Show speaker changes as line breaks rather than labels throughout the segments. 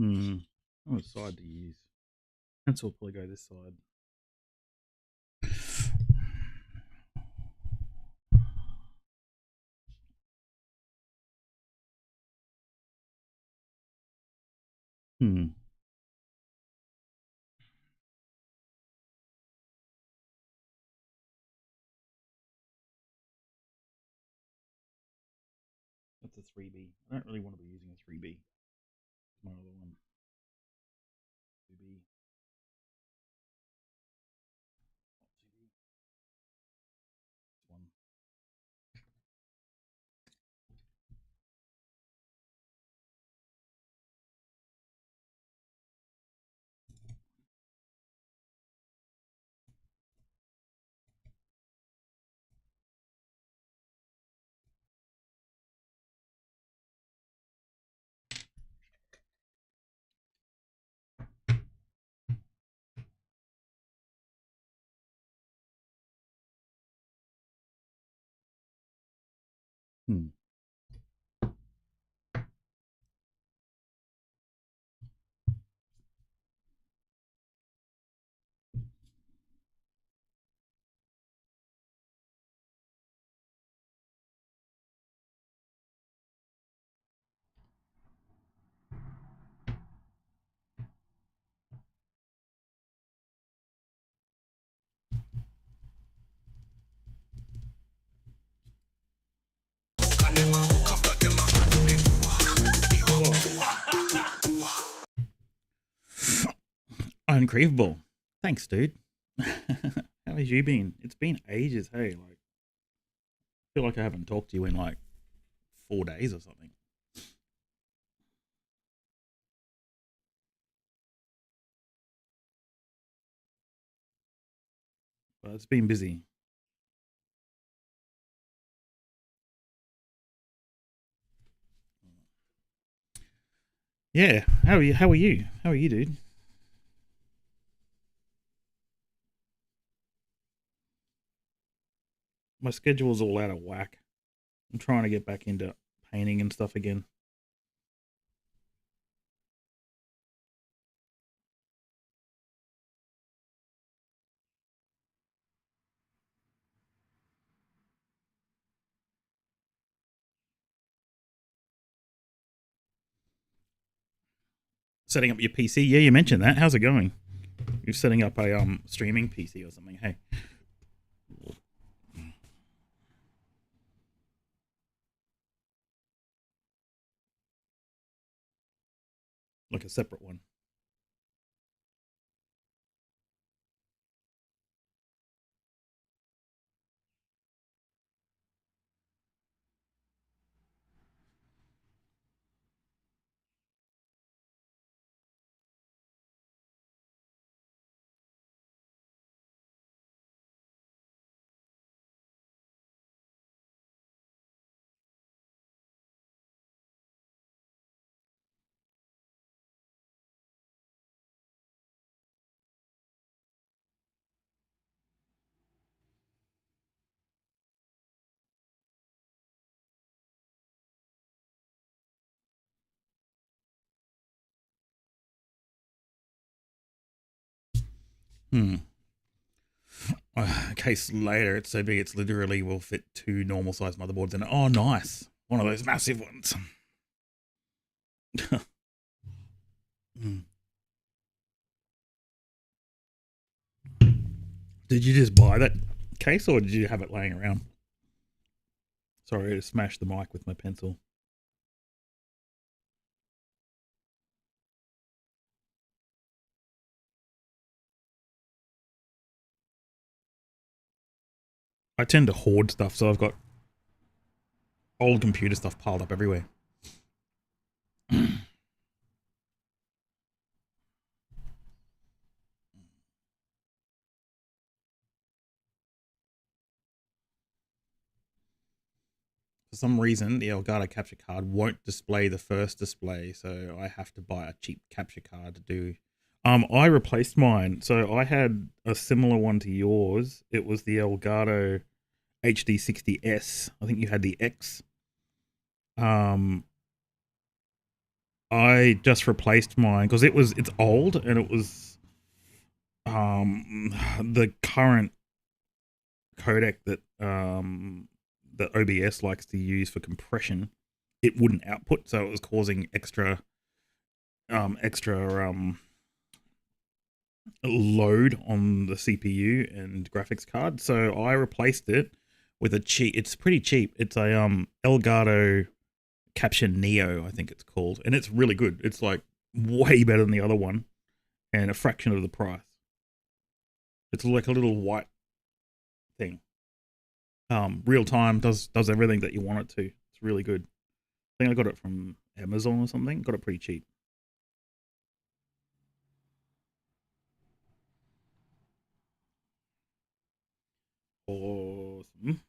What side to use? Pencil will probably go this side. That's a 3B. I don't really want to be using a 3B. My other one. 2B. One. Hmm. Uncreevable. Thanks, dude. How has you been? It's been ages, hey. Like, I feel like I haven't talked to you in like 4 days or something. But it's been busy. Yeah. How are you? How are you? How are you, dude? My schedule's all out of whack. I'm trying to get back into painting and stuff again. Setting up your PC. Yeah, you mentioned that. How's it going? You're setting up a streaming PC or something. Hey. Like a separate one. Hmm. Case later, it's so big it's literally will fit two normal size motherboards in it. Oh, nice. One of those massive ones. Hmm. Did you just buy that case or did you have it laying around? Sorry, I smashed the mic with my pencil. I tend to hoard stuff, so I've got old computer stuff piled up everywhere. For some reason, the Elgato capture card won't display the first display, so I have to buy a cheap capture card to do. I replaced mine, so I had a similar one to yours. It was the Elgato HD60S. I think you had the X. Um, I just replaced mine because it's old and it was the current codec that OBS likes to use for compression, it wouldn't output, so it was causing extra load on the CPU and graphics card. So I replaced it with a cheap. It's pretty cheap. It's a Elgato Caption Neo, I think it's called, and it's really good. It's like way better than the other one, and a fraction of the price. It's like a little white thing. Real time, does everything that you want it to. It's really good. I think I got it from Amazon or something. Got it pretty cheap. Awesome.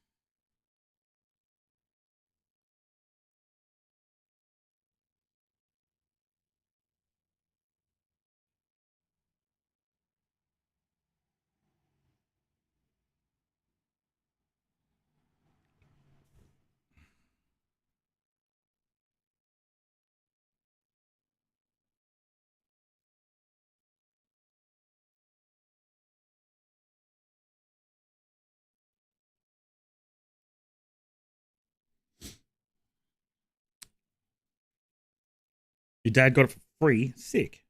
Your dad got it for free. Sick.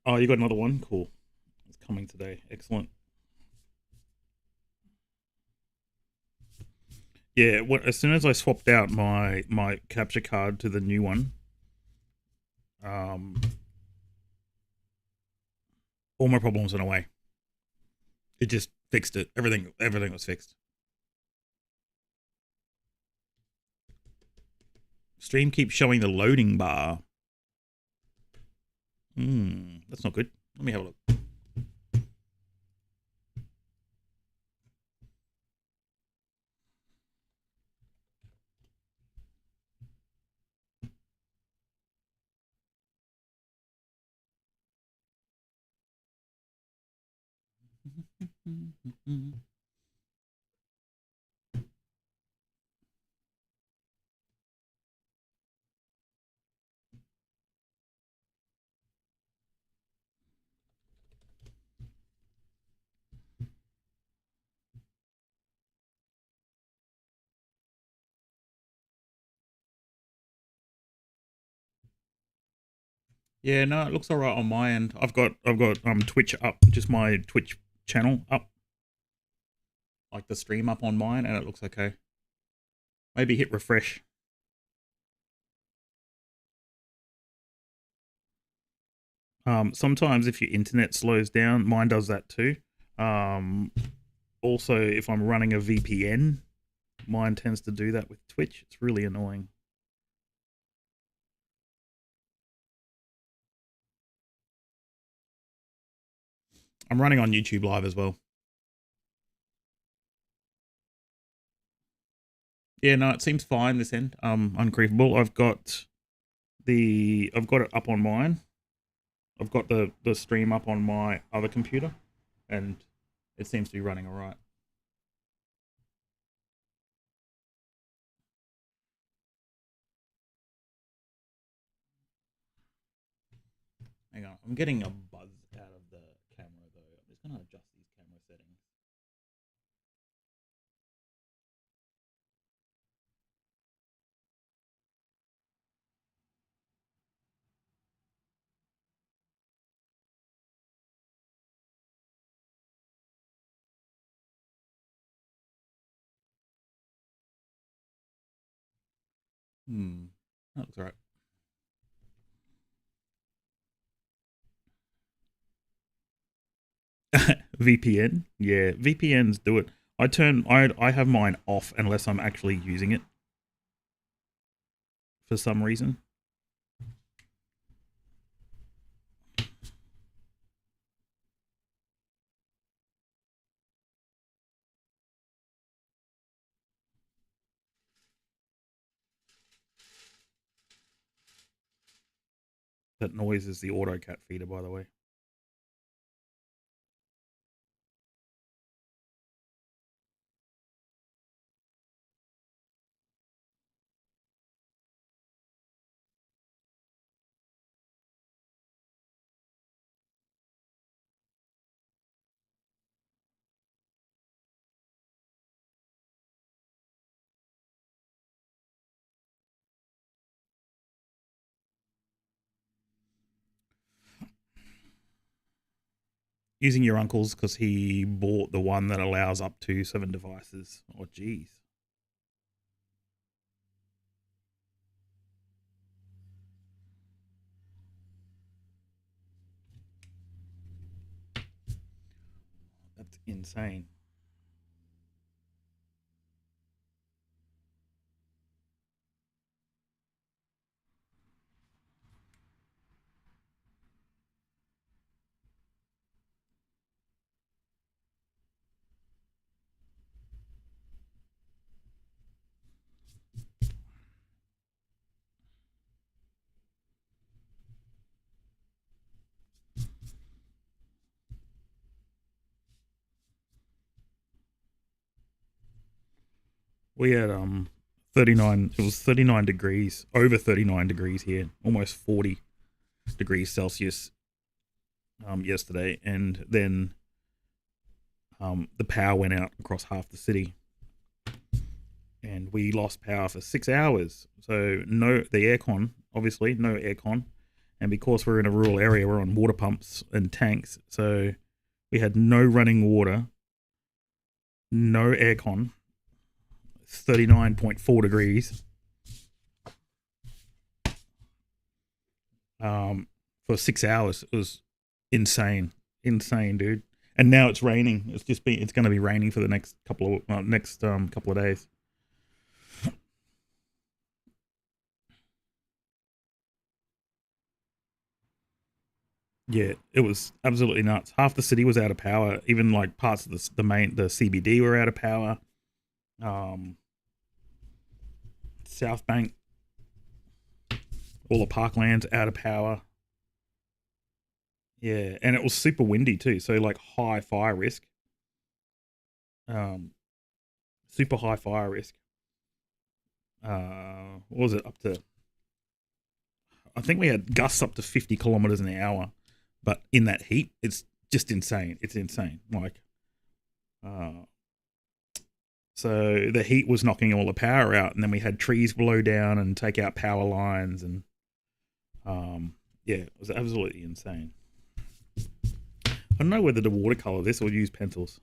Oh, you got another one? Cool. It's coming today. Excellent. Yeah, as soon as I swapped out my capture card to the new one, um, all my problems went away. It just fixed it. Everything was fixed. Stream keeps showing the loading bar. That's not good. Let me have a look. Yeah, no, it looks all right on my end. I've got Twitch up, just my Twitch channel up, like the stream up on mine, and it looks okay. Maybe hit refresh. Sometimes if your internet slows down, mine does that too. Um, Also, if I'm running a VPN, mine tends to do that with Twitch. It's really annoying. I'm running on YouTube Live as well. Yeah, no, it seems fine this end. Uncreepable. I've got it up on mine. I've got the stream up on my other computer, and it seems to be running all right. Hang on, I'm getting a buzz out of the camera though. I'm just gonna adjust these camera settings. That looks right. VPN, yeah, VPNs do it. I have mine off unless I'm actually using it for some reason. That noise is the AutoCAD feeder, by the way. Using your uncle's because he bought the one that allows up to 7 devices. Oh, geez. That's insane. We had 39. It was 39 degrees, over 39 degrees here, almost 40 degrees Celsius yesterday, and then the power went out across half the city, and we lost power for 6 hours. So the aircon, obviously no aircon, and because we're in a rural area, we're on water pumps and tanks, so we had no running water, no aircon. 39.4 degrees for 6 hours. It was insane, dude. And now it's raining. It's going to be raining for the next couple of days. Yeah, it was absolutely nuts. Half the city was out of power. Even like parts of the CBD were out of power. South Bank, all the parklands out of power. Yeah, and it was super windy too, so like high fire risk. Super high fire risk. What was it, up to? I think we had gusts up to 50 kilometers an hour, but in that heat, it's just insane. It's insane. Like, so the heat was knocking all the power out, and then we had trees blow down and take out power lines, and yeah, it was absolutely insane. I don't know whether to watercolor this or use pencils.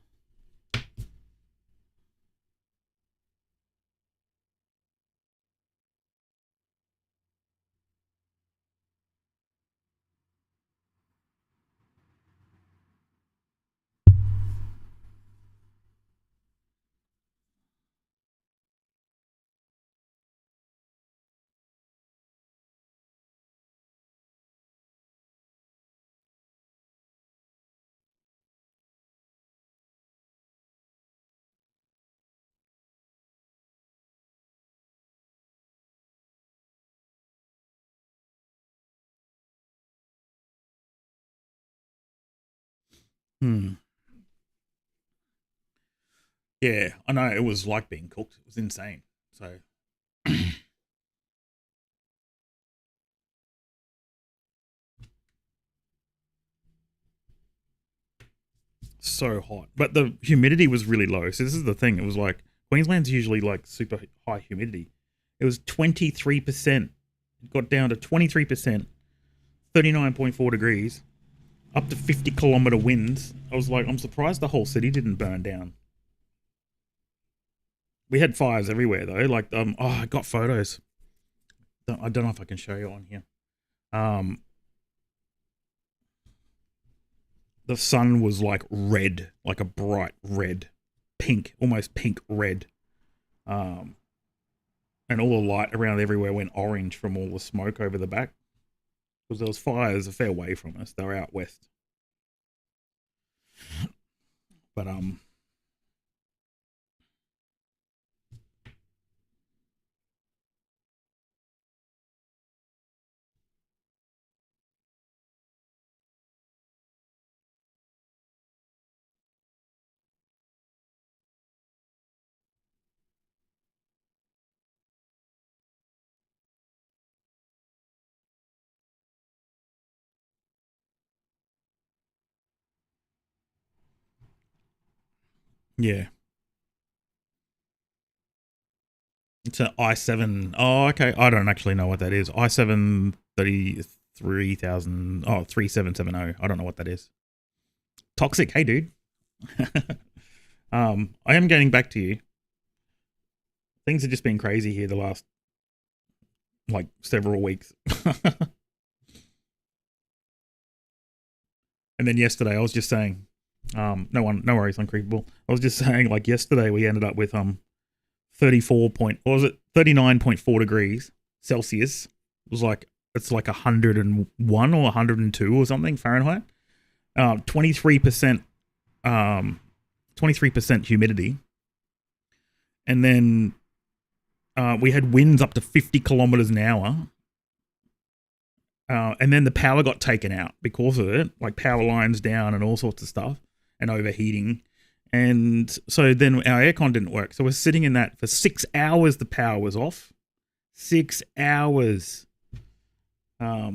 Hmm. Yeah, I know, it was like being cooked. It was insane. So so hot, but the humidity was really low. So this is the thing. It was like Queensland's usually like super high humidity. It was 23%. It got down to 23%, 39.4 degrees, up to 50-kilometer winds. I was like, I'm surprised the whole city didn't burn down. We had fires everywhere though. Like, I got photos. I don't know if I can show you on here. The sun was like red, like a bright red, pink, almost pink red. And all the light around everywhere went orange from all the smoke over the back. Because there was fires a fair way from us. They were out west. But yeah. It's an i7. Oh, okay. I don't actually know what that is. i7 33,000. Oh, 3770. I don't know what that is. Toxic. Hey, dude. I am getting back to you. Things have just been crazy here the last like several weeks. And then yesterday I was just saying, no worries, uncreepable. I was just saying, like yesterday we ended up with 34 point, what was it, 39.4 degrees Celsius. It was like, it's like 101 or 102 or something Fahrenheit. 23% 23% humidity. And then we had winds up to 50 kilometers an hour. And then the power got taken out because of it, like power lines down and all sorts of stuff, and overheating. And so then our aircon didn't work. So we're sitting in that for 6 hours. The power was off. 6 hours. Yeah,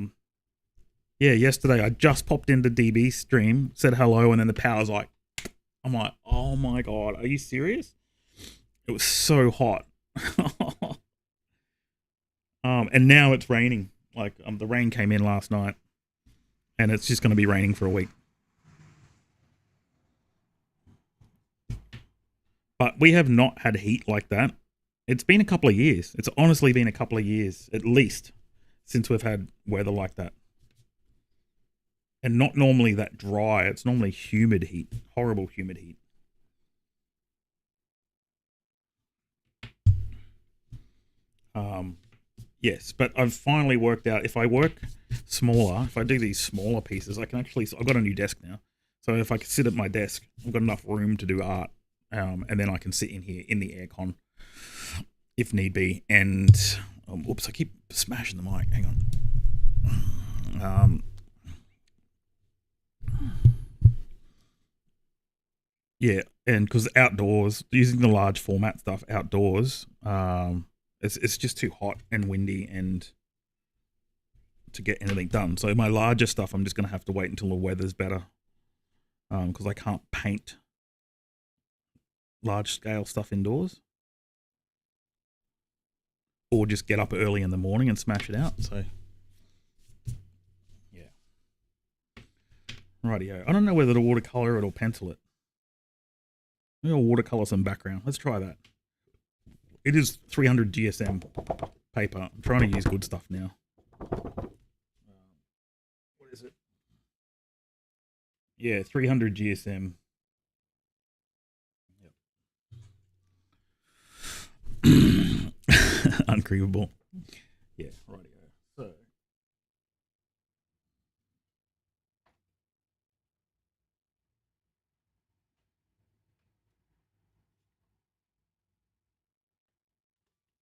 yesterday I just popped into DB stream, said hello, and then the power's like, I'm like, oh my God, are you serious? It was so hot. And now it's raining. Like the rain came in last night, and it's just going to be raining for a week. But we have not had heat like that. It's been a couple of years. It's honestly been a couple of years, at least, since we've had weather like that. And not normally that dry. It's normally humid heat. Horrible humid heat. Yes, but I've finally worked out if I work smaller, if I do these smaller pieces, I can actually, I've got a new desk now. So if I can sit at my desk, I've got enough room to do art. And then I can sit in here in the aircon if need be. And, oops, I keep smashing the mic. Hang on. Yeah, and because outdoors, using the large format stuff outdoors, it's just too hot and windy and to get anything done. So my larger stuff, I'm just going to have to wait until the weather's better, because I can't paint large scale stuff indoors, or just get up early in the morning and smash it out. So yeah, rightio. I don't know whether to watercolor it or pencil it. Maybe I'll watercolor some background. Let's try that. It is 300 GSM paper. I'm trying to use good stuff now. What is it? Yeah, 300 GSM. Yep. Uncreepable. Yeah, rightio. So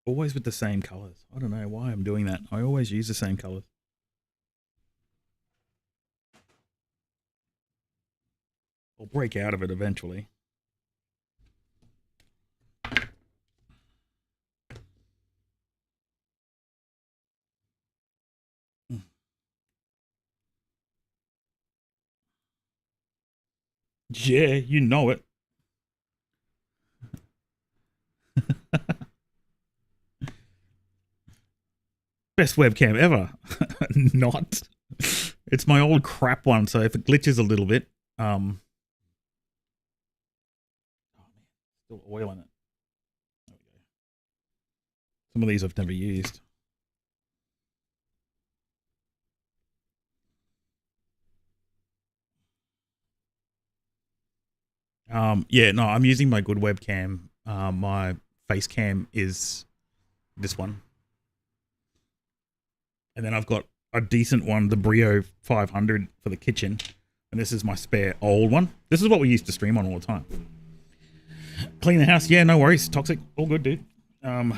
always with the same colors. I don't know why I'm doing that. I always use the same colors. I'll break out of it eventually. Yeah, you know it. Best webcam ever. Not. It's my old crap one, so if it glitches a little bit, oh man, still oil in it. There we go. Some of these I've never used. Yeah, no, I'm using my good webcam. My face cam is this one, and then I've got a decent one, the Brio 500 for the kitchen, and this is my spare old one. This is what we used to stream on all the time. Clean the house, yeah, no worries. Toxic, all good, dude. I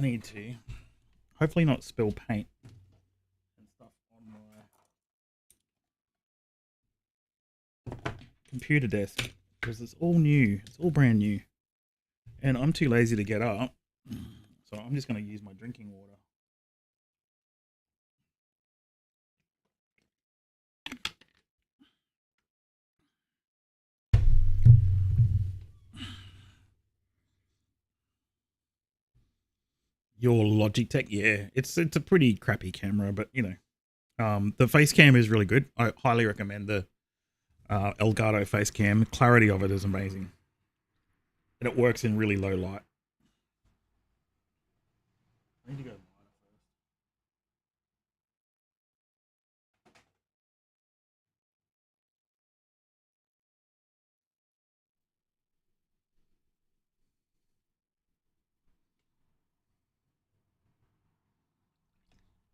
need to hopefully not spill paint and stuff on my computer desk because it's all new. It's all brand new, and I'm too lazy to get up, so I'm just going to use my drinking water. Your Logitech, yeah, it's a pretty crappy camera, but you know, the face cam is really good. I highly recommend the Elgato face cam. The clarity of it is amazing, and it works in really low light. I need to go.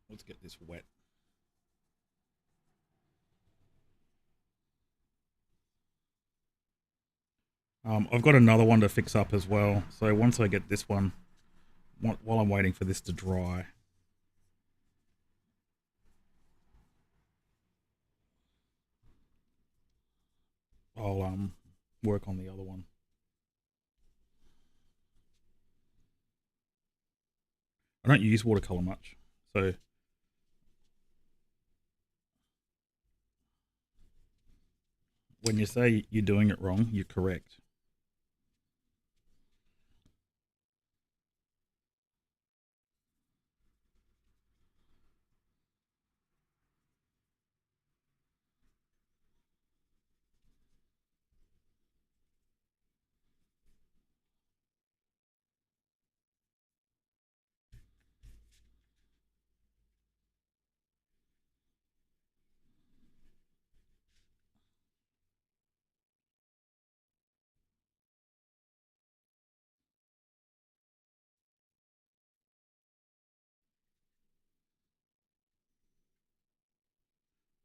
Let's get this wet. I've got another one to fix up as well. So once I get this one, while I'm waiting for this to dry, I'll work on the other one. I don't use watercolor much, so when you say you're doing it wrong, you're correct.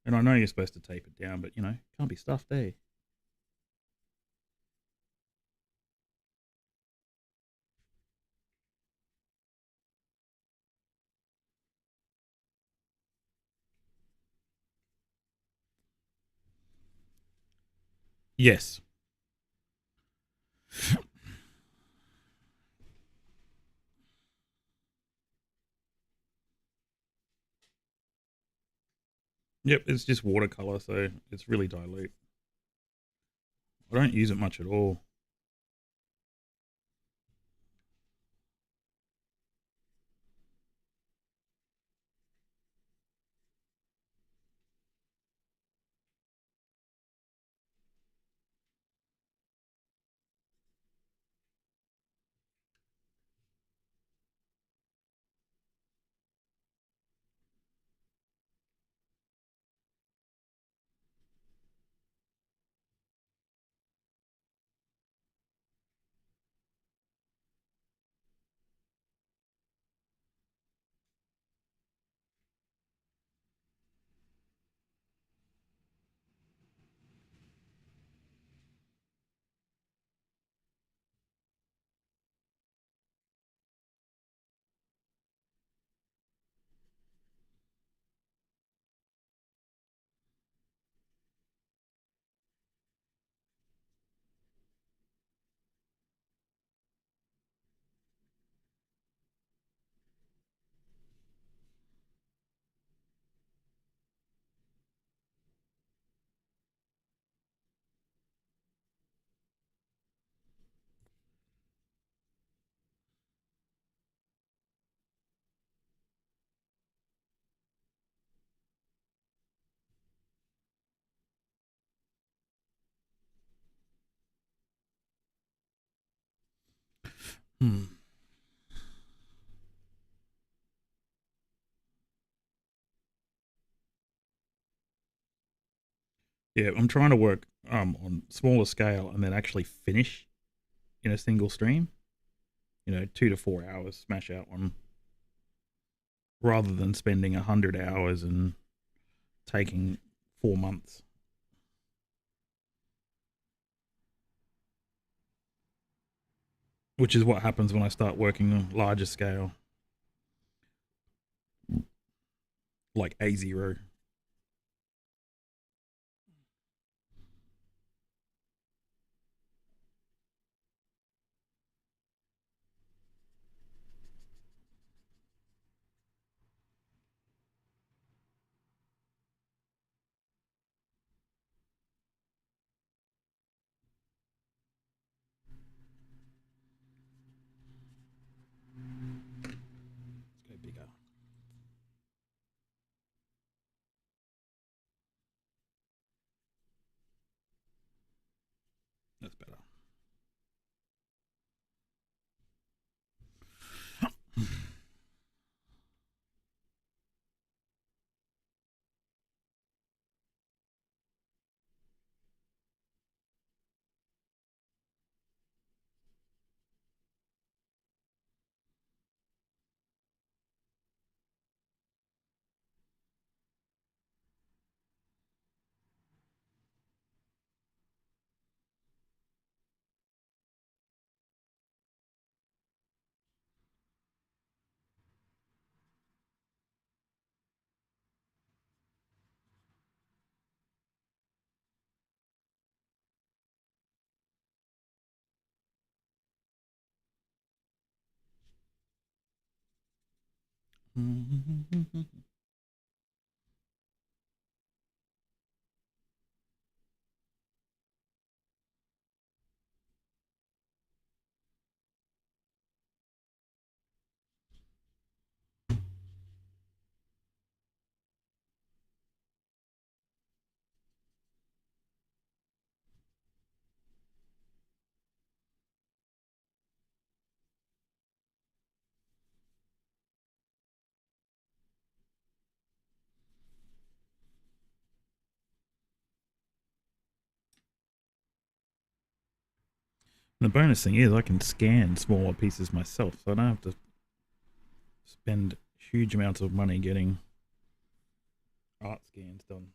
And I know you're supposed to tape it down, but you know, can't be stuffed, eh? Yes. Yep, it's just watercolor, so it's really dilute. I don't use it much at all. Hmm. Yeah, I'm trying to work on smaller scale and then actually finish in a single stream. 2 to 4 hours, smash out one, rather than spending 100 hours and taking 4 months. Which is what happens when I start working on larger scale, like A0. Let's go bigger. That's better. The bonus thing is I can scan smaller pieces myself, so I don't have to spend huge amounts of money getting art scans done.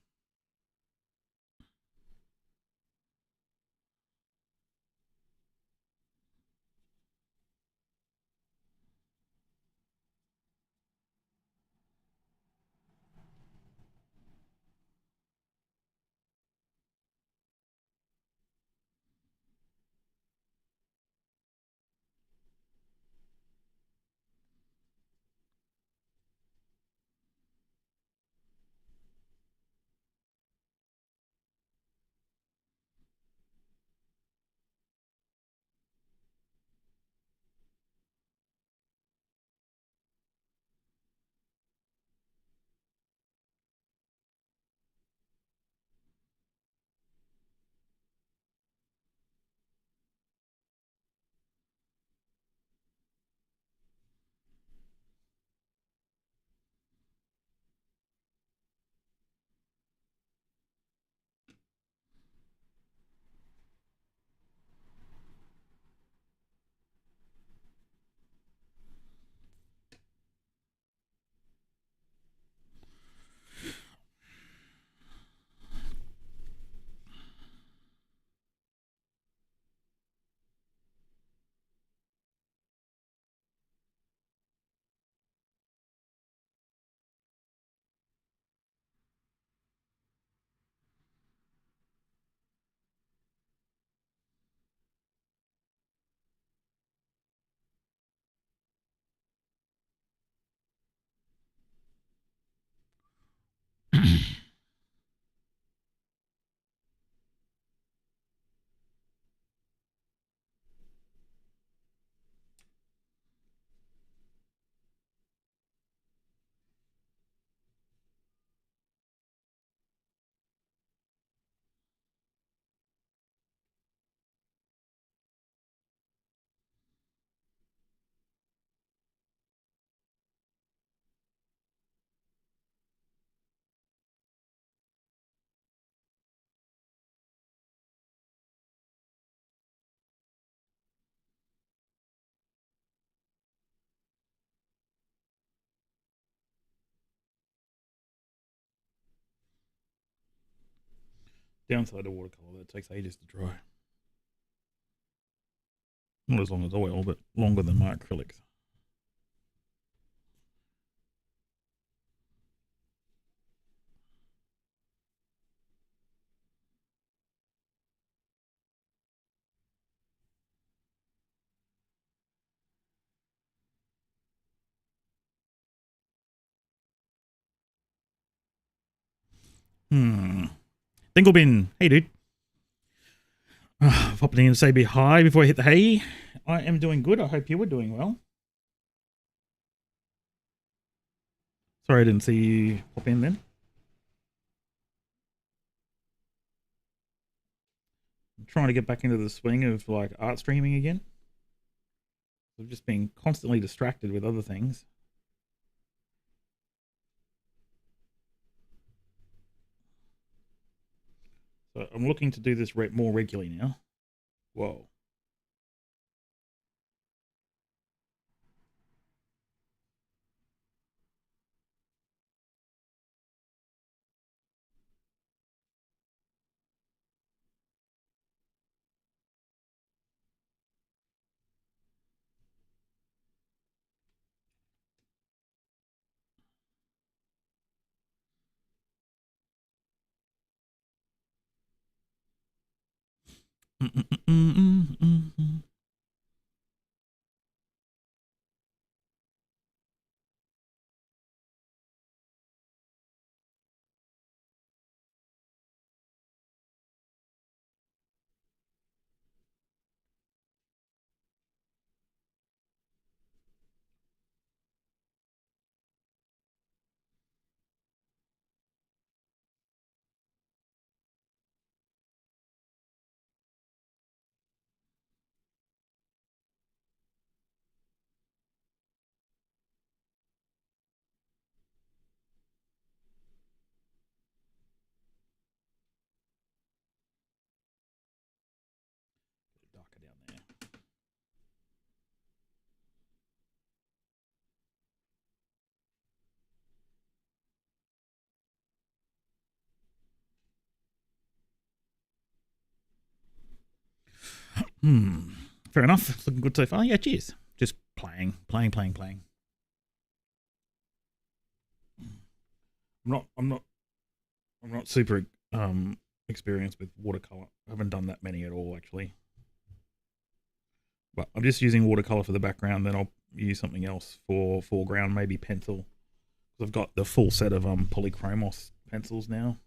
Downside to watercolor, that takes ages to dry. Not as long as oil, but longer than my acrylics. Dinglebin, hey dude. Popping in to say be hi before I hit the hay. I am doing good. I hope you were doing well. Sorry I didn't see you pop in then. I'm trying to get back into the swing of like art streaming again. I've just been constantly distracted with other things. So I'm looking to do this more regularly now. Whoa. Darker down there. Fair enough. It's looking good so far. Yeah, cheers. Just playing. I'm not super experienced with watercolor. I haven't done that many at all actually. But I'm just using watercolor for the background, then I'll use something else for foreground, maybe pencil. I've got the full set of Polychromos pencils now.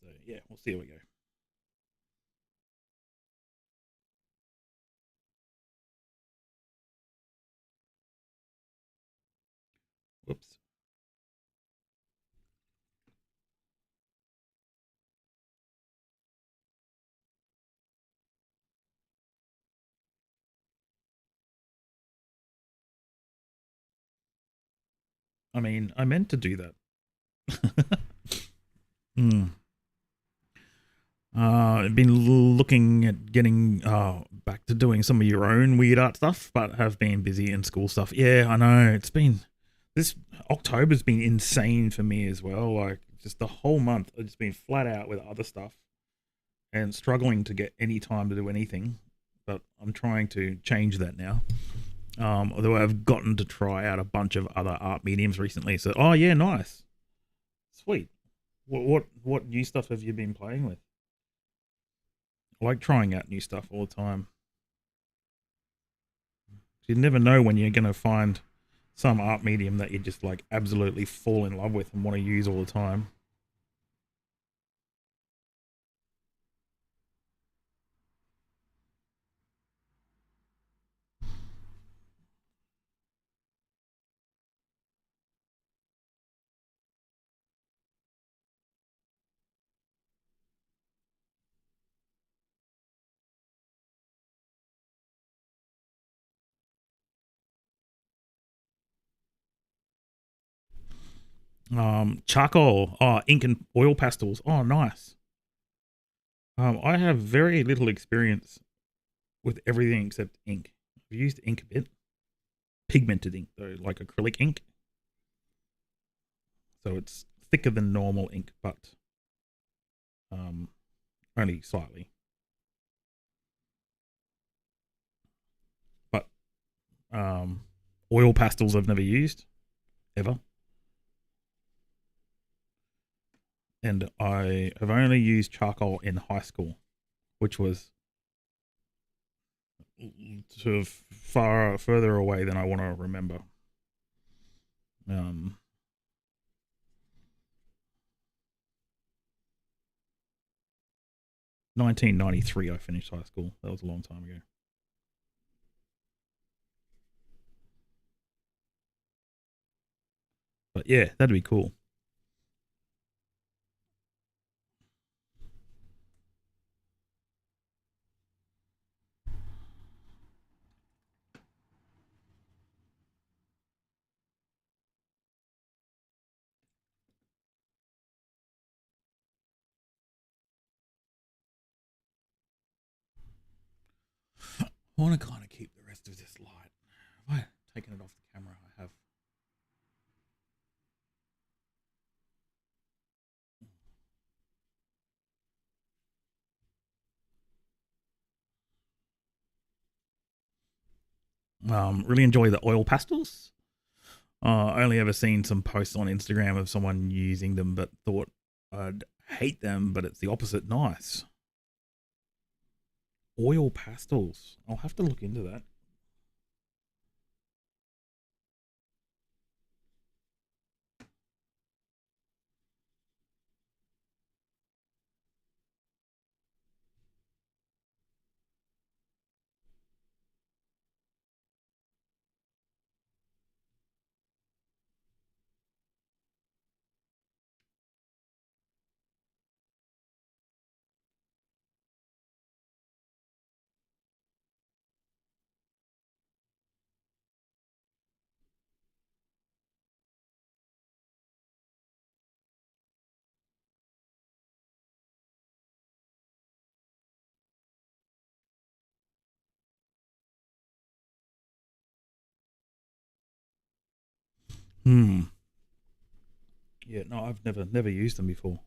So yeah, we'll see how we go. Whoops. I mean, I meant to do that. Hmm. I've been looking at getting back to doing some of your own weird art stuff, but have been busy in school stuff. Yeah, I know. It's been this October's been insane for me as well. Like just the whole month, I've just been flat out with other stuff and struggling to get any time to do anything. But I'm trying to change that now. Although I've gotten to try out a bunch of other art mediums recently. So, oh yeah, nice, sweet. What new stuff have you been playing with? I like trying out new stuff all the time. You never know when you're gonna find some art medium that you just like absolutely fall in love with and want to use all the time. Charcoal. Oh, ink and oil pastels. Oh, nice. I have very little experience with everything except ink. I've used ink a bit. Pigmented ink though, like acrylic ink. So it's thicker than normal ink, but only slightly. But oil pastels I've never used ever, and I have only used charcoal in high school, which was sort of far further away than I want to remember. Um, 1993, I finished high school. That was a long time ago. But yeah, that'd be cool. I want to kind of keep the rest of this light. Have I taken it off the camera? I have. Really enjoy the oil pastels. I only ever seen some posts on Instagram of someone using them, but thought I'd hate them, but it's the opposite. Nice. Oil pastels. I'll have to look into that. Hmm. Yeah, no, I've never used them before.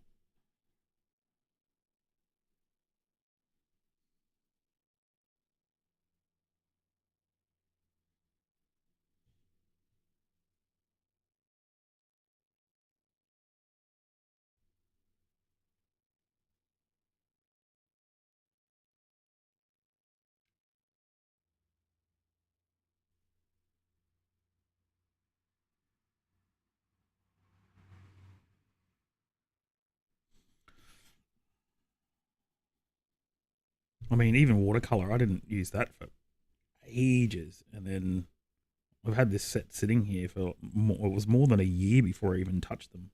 I mean, even watercolor, I didn't use that for ages, and then I've had this set sitting here for more, it was more than a year before I even touched them.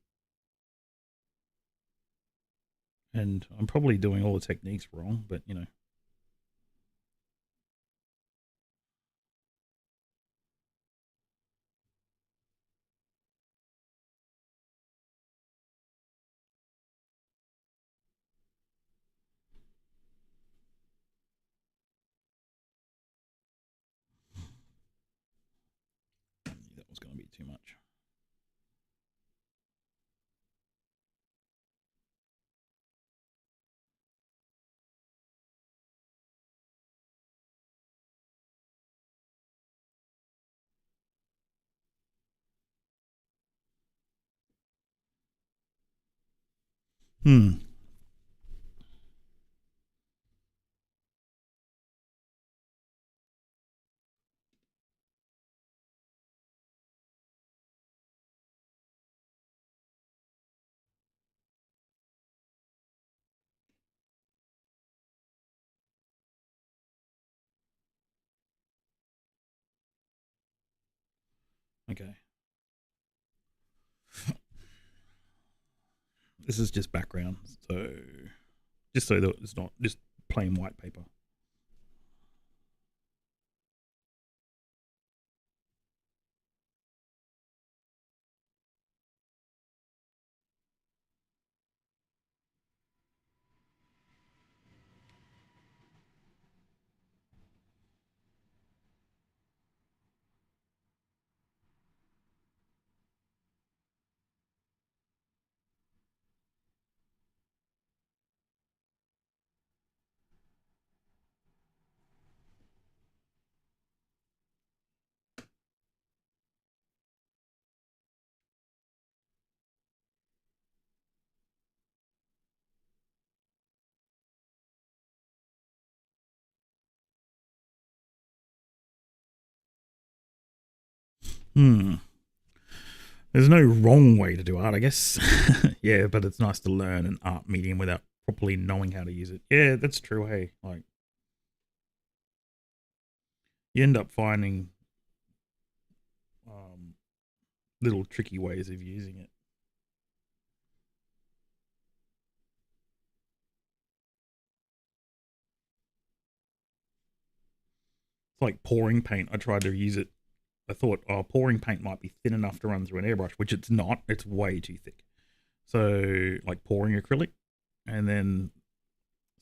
And I'm probably doing all the techniques wrong, but you know. That was going to be too much. Hmm. Okay. This is just background, so just so that it's not just plain white paper. There's no wrong way to do art, I guess. Yeah, but it's nice to learn an art medium without properly knowing how to use it. Yeah, that's true. Hey, like you end up finding little tricky ways of using it. It's like pouring paint. I tried to use it. I thought, oh, pouring paint might be thin enough to run through an airbrush, which it's not. It's way too thick. So, like pouring acrylic. And then,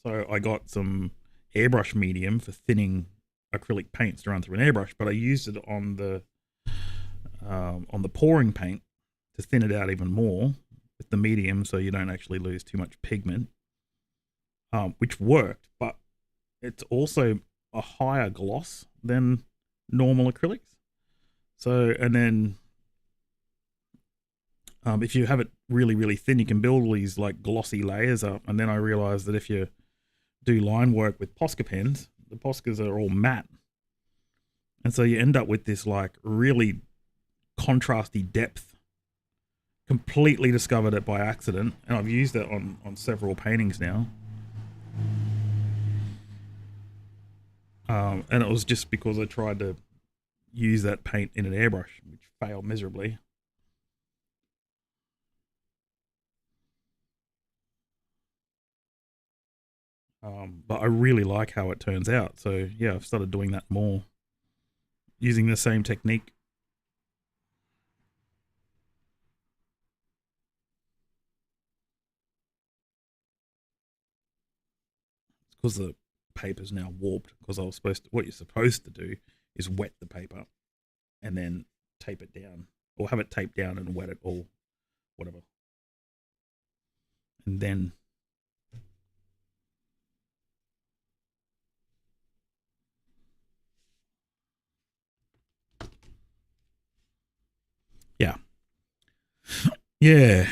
so I got some airbrush medium for thinning acrylic paints to run through an airbrush, but I used it on the pouring paint to thin it out even more with the medium, so you don't actually lose too much pigment, which worked, but it's also a higher gloss than normal acrylics. So, and then if you have it really, really thin, you can build all these like glossy layers up. And then I realized that if you do line work with Posca pens, the Poscas are all matte. And so you end up with this like really contrasty depth. Completely discovered it by accident, and I've used it on several paintings now. And it was just because I tried to use that paint in an airbrush, which failed miserably. But I really like how it turns out. So yeah, I've started doing that more, using the same technique. It's because the paper's now warped, because I was supposed to, what you're supposed to do is wet the paper and then tape it down, or have it taped down and wet it, or whatever. And then yeah. Yeah.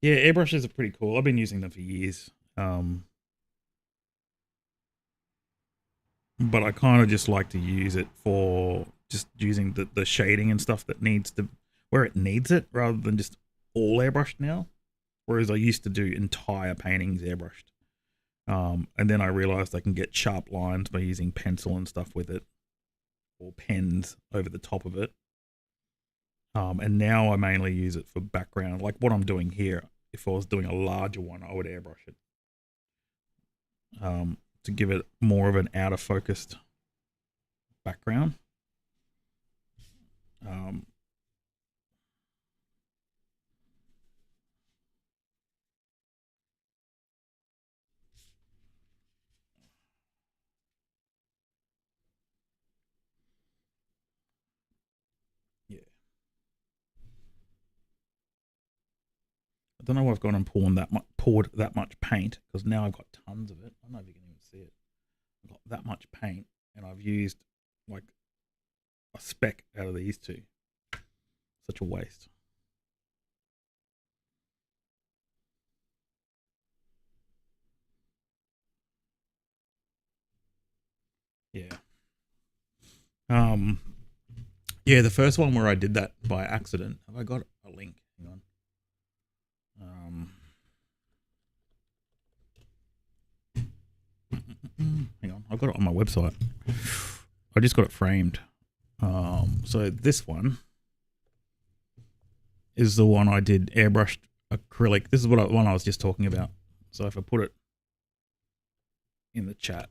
Yeah, airbrushes are pretty cool. I've been using them for years. But I kind of just like to use it for just using the shading and stuff that needs to, where it needs it, rather than just all airbrushed now. Whereas I used to do entire paintings airbrushed. And then I realized I can get sharp lines by using pencil and stuff with it, or pens over the top of it. And now I mainly use it for background, like what I'm doing here. If I was doing a larger one, I would airbrush it, to give it more of an outer focused background. Yeah. I don't know why I've gone and poured that much paint, because now I've got tons of it. I don't know if you can even see it. I've got that much paint, and I've used like a speck out of these two. Such a waste. Yeah. Um. Yeah, the first one where I did that by accident. Have I got a link? Hang on. Hang on. I've got it on my website. I just got it framed. So this one is the one I did airbrushed acrylic. This is one I was just talking about. So if I put it in the chat,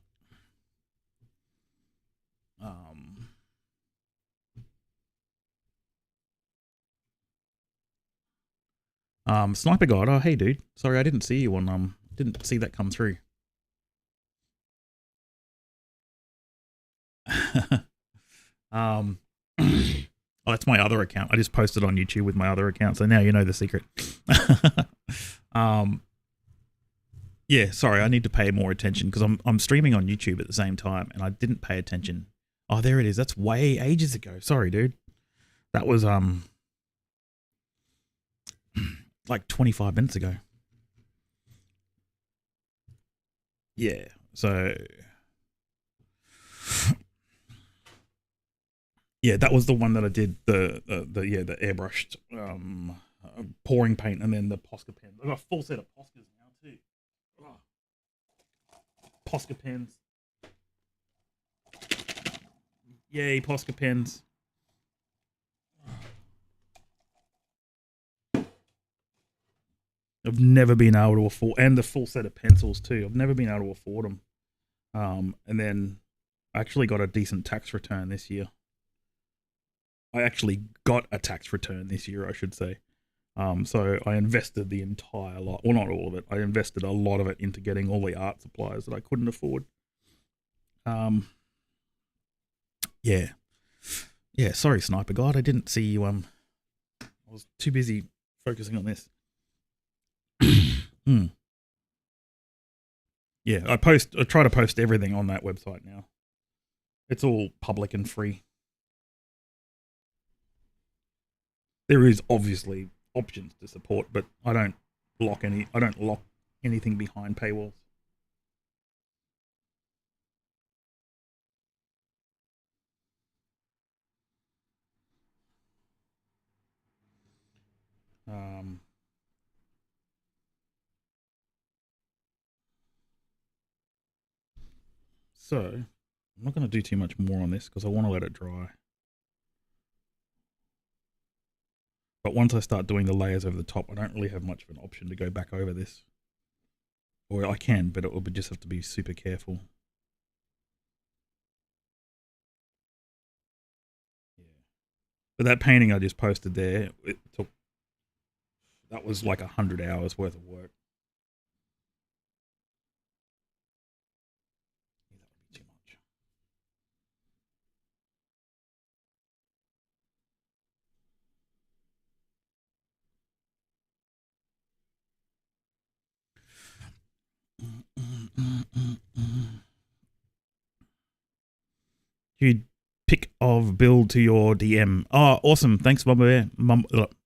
Sniper God. Oh, hey, dude. Sorry, I didn't see you on didn't see that come through. Oh, that's my other account. I just posted on YouTube with my other account, so now you know the secret. Yeah, sorry, I need to pay more attention, because I'm streaming on YouTube at the same time, and I didn't pay attention. Oh, there it is. That's way ages ago. Sorry, dude. That was like 25 minutes ago. Yeah. So Yeah, that was the one that I did the airbrushed pouring paint, and then the Posca pen. I got a full set of Poscas now too. Oh, Posca pens. Yay, Posca pens. I've never been able to afford, and the full set of pencils too. I've never been able to afford them. And then I actually got a decent tax return this year. I actually got a tax return this year, I should say. So I invested the entire lot, well, not all of it. I invested a lot of it into getting all the art supplies that I couldn't afford. Yeah. Yeah, sorry, Sniper God. I didn't see you. I was too busy focusing on this. Yeah, I try to post everything on that website now. It's all public and free. There is obviously options to support, but I don't lock anything behind paywalls. So I'm not going to do too much more on this because I want to let it dry. But once I start doing the layers over the top, I don't really have much of an option to go back over this. Or I can, but it will just have to be super careful. Yeah. But that painting I just posted there, that was like 100 hours worth of work. That would be too much. You pick of build to your DM. Oh, awesome! Thanks, Mama Bear.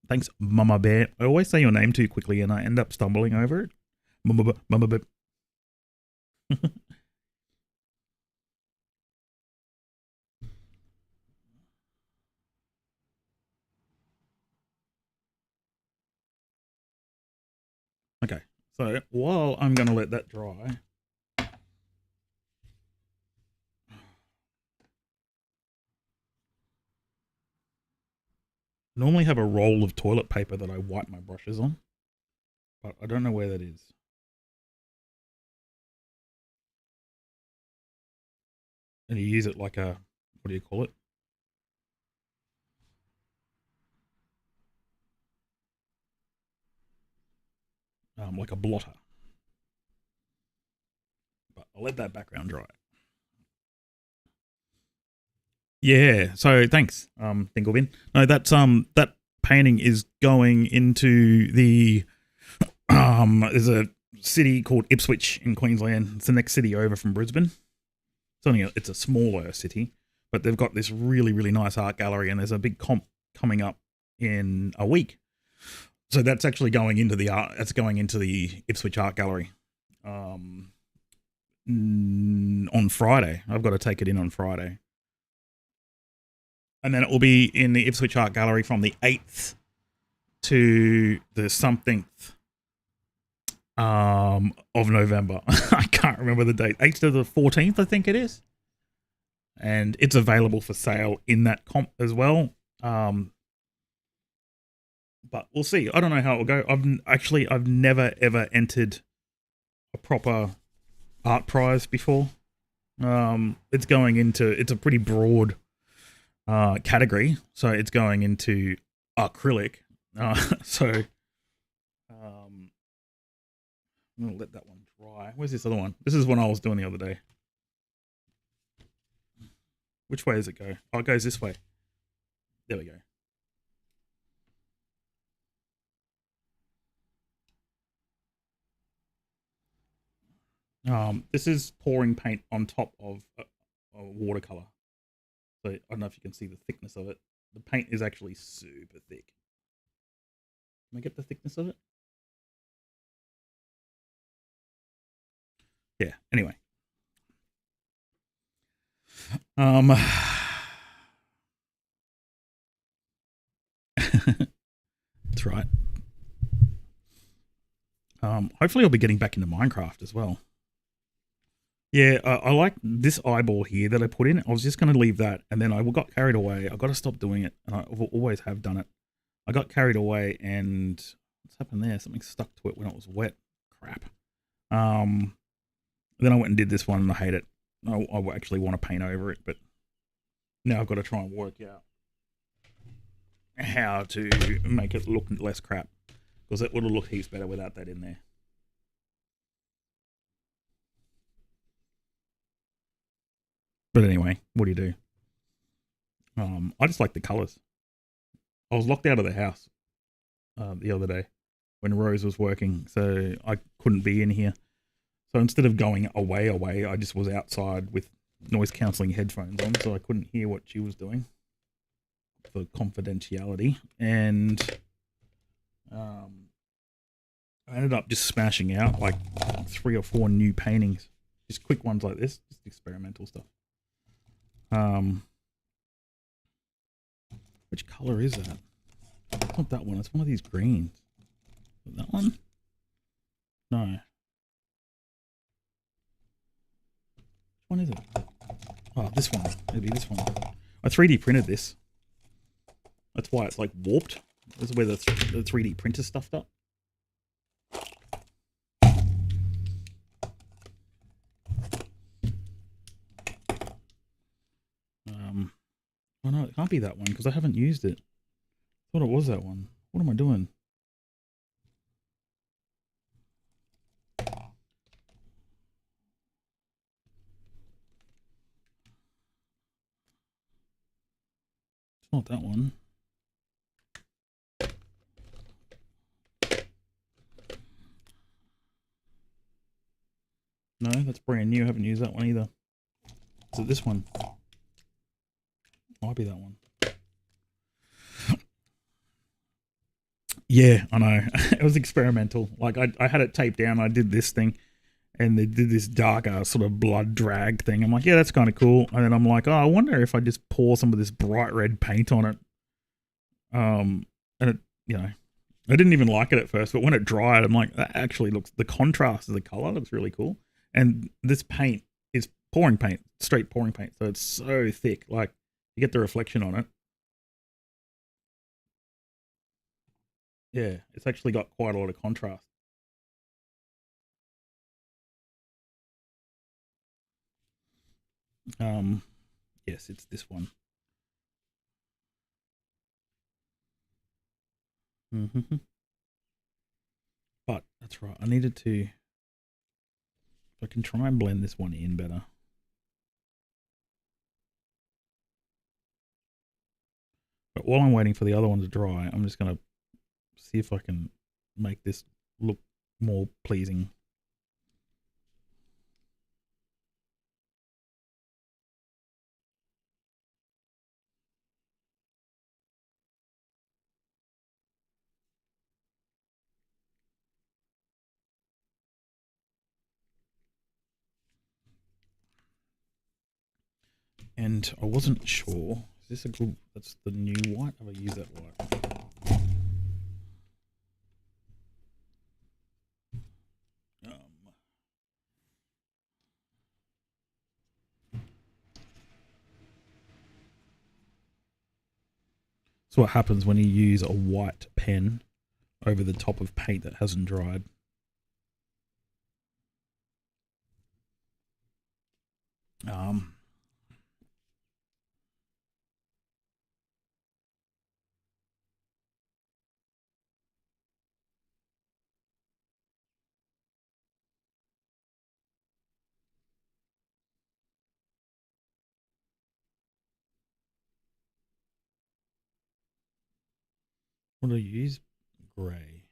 Thanks, Mama Bear. I always say your name too quickly, and I end up stumbling over it. Mama Bear. Okay, so while I'm going to let that dry, normally have a roll of toilet paper that I wipe my brushes on, but I don't know where that is. And you use it like a, what do you call it? Like a blotter. But I'll let that background dry. Yeah, so thanks, Dinglebin. No, that's that painting is going into the there's a city called Ipswich in Queensland. It's the next city over from Brisbane. It's a smaller city, but they've got this really, really nice art gallery, and there's a big comp coming up in a week. So that's actually going into the art. That's going into the Ipswich Art Gallery on Friday. I've got to take it in on Friday. And then it will be in the Ipswich Art Gallery from the 8th to the something of November. I can't remember the date. 8th to the 14th, I think it is. And it's available for sale in that comp as well. But we'll see. I don't know how it will go. I've never ever entered a proper art prize before. It's a pretty broad category, so it's going into acrylic. So I'm gonna let that one dry. Where's this other one? This is one I was doing the other day. Which way does it go? Oh, it goes this way. There we go. This is pouring paint on top of a watercolor. So I don't know if you can see the thickness of it. The paint is actually super thick. Can I get the thickness of it? Yeah, anyway. that's right. Hopefully I'll be getting back into Minecraft as well. Yeah, I like this eyeball here that I put in. I was just going to leave that, and then I got carried away. I got to stop doing it, and I always have done it. I got carried away, and what's happened there? Something stuck to it when it was wet. Crap. Then I went and did this one, and I hate it. I actually want to paint over it, but now I've got to try and work out how to make it look less crap, because it would have looked heaps better without that in there. But anyway, what do you do? I just like the colors. I was locked out of the house the other day when Rose was working, so I couldn't be in here. So instead of going away, I just was outside with noise cancelling headphones on, so I couldn't hear what she was doing for confidentiality. And I ended up just smashing out like 3 or 4 new paintings, just quick ones like this, just experimental stuff. Which color is that? It's not that one. It's one of these greens. Is that one? No. Which one is it? Oh, this one. Maybe this one. I 3D printed this. That's why it's like warped. This is where the 3D printer stuffed up. Oh no, it can't be that one because I haven't used it. I thought it was that one. What am I doing? It's not that one. No, that's brand new. I haven't used that one either. Is it this one? Might be that one. Yeah, I know. It was experimental. Like I had it taped down. I did this thing, and they did this darker sort of blood drag thing. I'm like, yeah, that's kind of cool. And then I'm like, oh, I wonder if I just pour some of this bright red paint on it. And it, you know, I didn't even like it at first, but when it dried, I'm like, that actually looks. The contrast of the color looks really cool. And this paint is pouring paint, straight pouring paint, so it's so thick. Like you get the reflection on it. Yeah, it's actually got quite a lot of contrast. Yes, it's this one. Mm-hmm. But that's right. I needed to. If I can try and blend this one in better. But while I'm waiting for the other one to dry, I'm just gonna see if I can make this look more pleasing. And I wasn't sure. Is this a good? That's the new white. Have I used that white? So what happens when you use a white pen over the top of paint that hasn't dried? What do I use? Gray.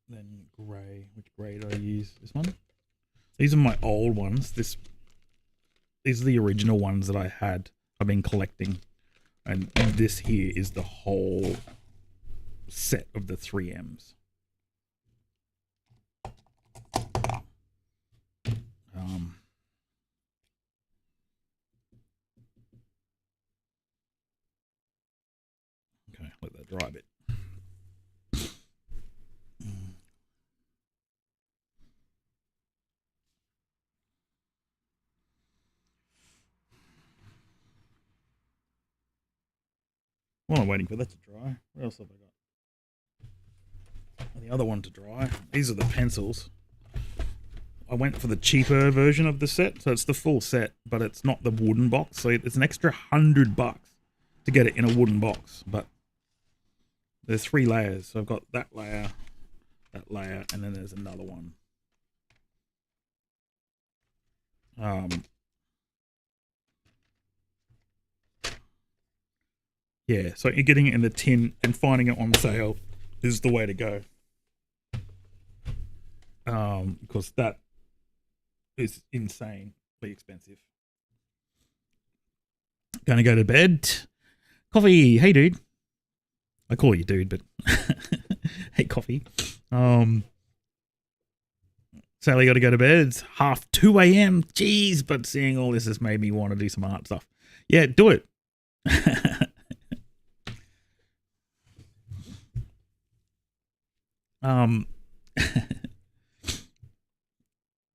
Then grey. Which grey do I use? This one? These are my old ones. This these are the original ones that I had. I've been collecting, and this here is the whole set of the 3Ms. Okay, let that dry a bit. While I'm waiting for that to dry, what else have I got? And the other one to dry. These are the pencils. I went for the cheaper version of the set, so it's the full set, but it's not the wooden box. So it's an extra $100 to get it in a wooden box. But there's 3 layers. So I've got that layer, and then there's another one. Yeah, so you're getting it in the tin and finding it on sale is the way to go. Because that is insanely expensive. Gonna go to bed. Coffee, hey dude. I call you dude, but hey Coffee. Sally got to go to bed. It's 2:30 a.m. Jeez, but seeing all this has made me want to do some art stuff. Yeah, do it.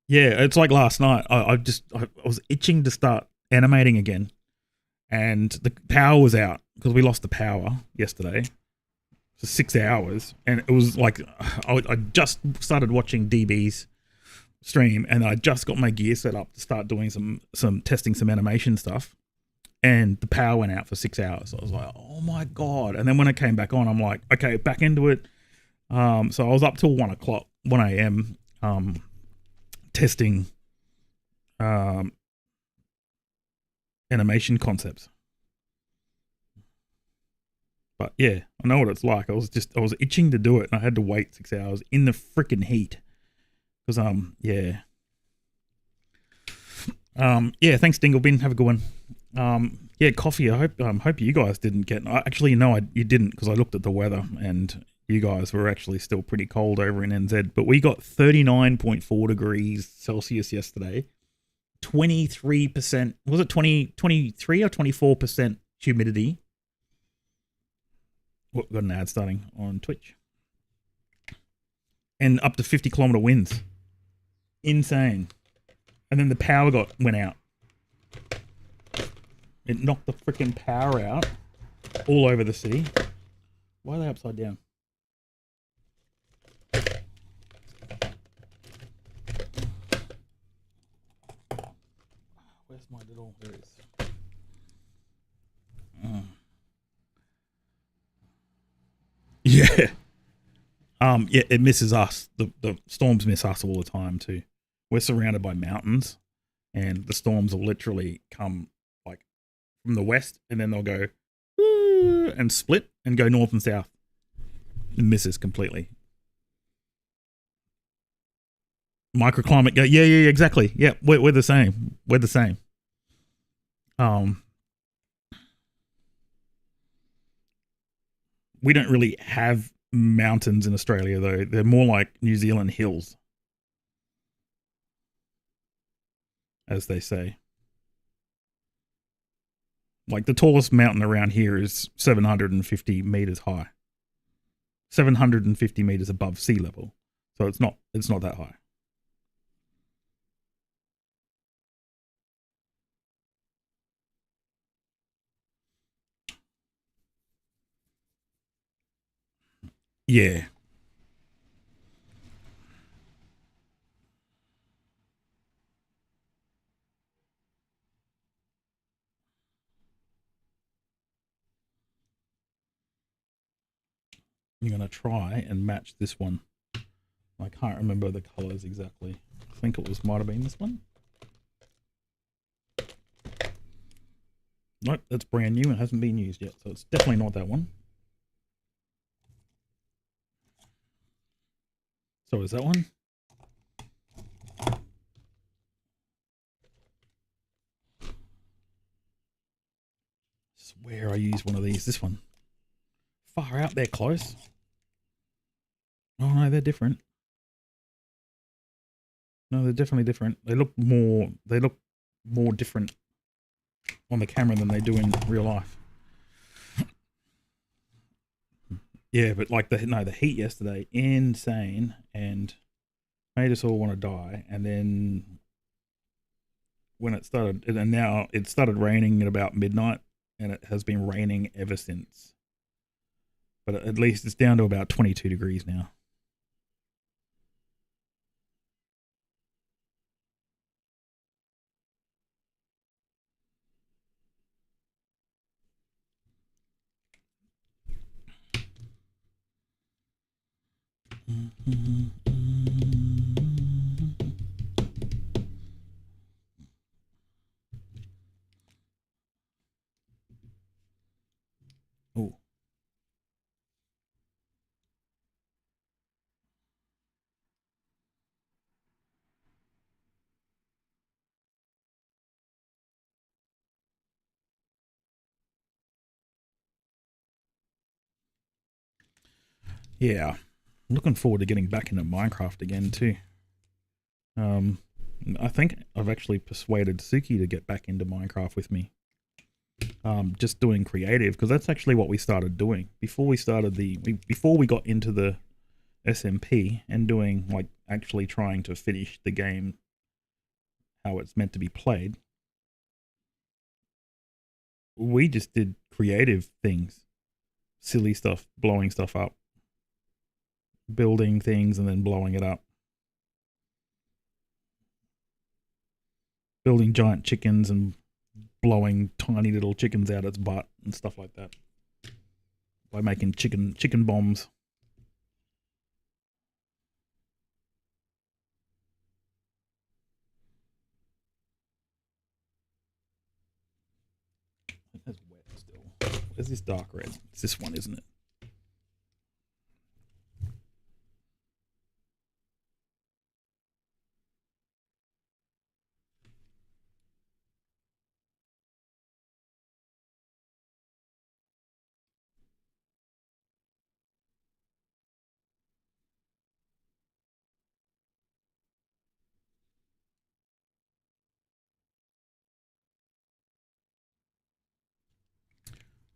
Yeah, it's like last night. I was itching to start animating again, and the power was out because we lost the power yesterday for 6 hours, and it was like I just started watching DB's stream, and I just got my gear set up to start doing some testing, some animation stuff, and the power went out for 6 hours. So I was like, oh my god! And then when it came back on, I'm like, okay, back into it. So I was up till 1 a.m. Testing animation concepts. But yeah, I know what it's like. I was itching to do it, and I had to wait 6 hours in the freaking heat. Because yeah. Yeah, thanks Dinglebin. Have a good one. Yeah, Coffee. I hope you guys didn't get. Actually, no, you didn't, because I looked at the weather and you guys were actually still pretty cold over in NZ. But we got 39.4 degrees Celsius yesterday. 23%. Was it 23 or 24% humidity? What, got an ad starting on Twitch. And up to 50-kilometer winds. Insane. And then the power went out. It knocked the freaking power out all over the city. Why are they upside down? Where's my little... There it is. Yeah. Yeah, it misses us. The storms miss us all the time too. We're surrounded by mountains, and the storms will literally come like from the west, and then they'll go and split and go north and south. It misses completely. Microclimate go, yeah, exactly. Yeah, we're the same. We're the same. We don't really have mountains in Australia though. They're more like New Zealand hills, as they say. Like the tallest mountain around here is 750 meters high. 750 meters above sea level. So it's not that high. Yeah. I'm going to try and match this one. I can't remember the colors exactly. I think it might have been this one. Nope, that's brand new and hasn't been used yet. So it's definitely not that one. So is that one? where I use one of these. This one. Far out there, close. Oh no, they're different. No, they're definitely different. They look more different on the camera than they do in real life. Yeah, but like the heat yesterday, insane, and made us all want to die. And then when it started, and now it started raining at about midnight, and it has been raining ever since. But at least it's down to about 22 degrees now. Oh. Yeah, I'm looking forward to getting back into Minecraft again too. I think I've actually persuaded Suki to get back into Minecraft with me. Just doing creative, because that's actually what we started doing before we started before we got into the SMP and doing like actually trying to finish the game how it's meant to be played. We just did creative things, silly stuff, blowing stuff up, building things and then blowing it up, building giant chickens and blowing tiny little chickens out its butt and stuff like that by making chicken bombs. That's wet still. Where's this dark red? It's this one, isn't it?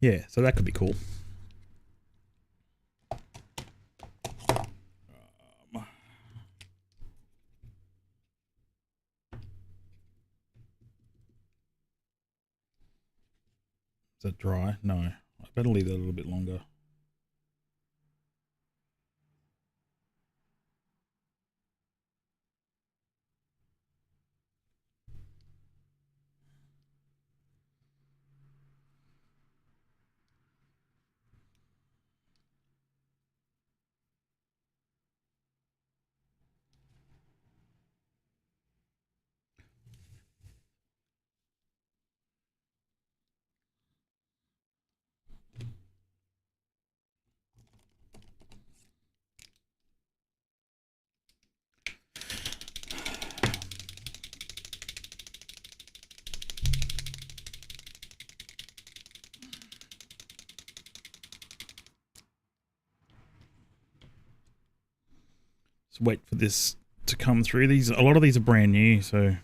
Yeah, so that could be cool. Is that dry? No. I better leave that a little bit longer. Just wait for this to come through. A lot of these are brand new, so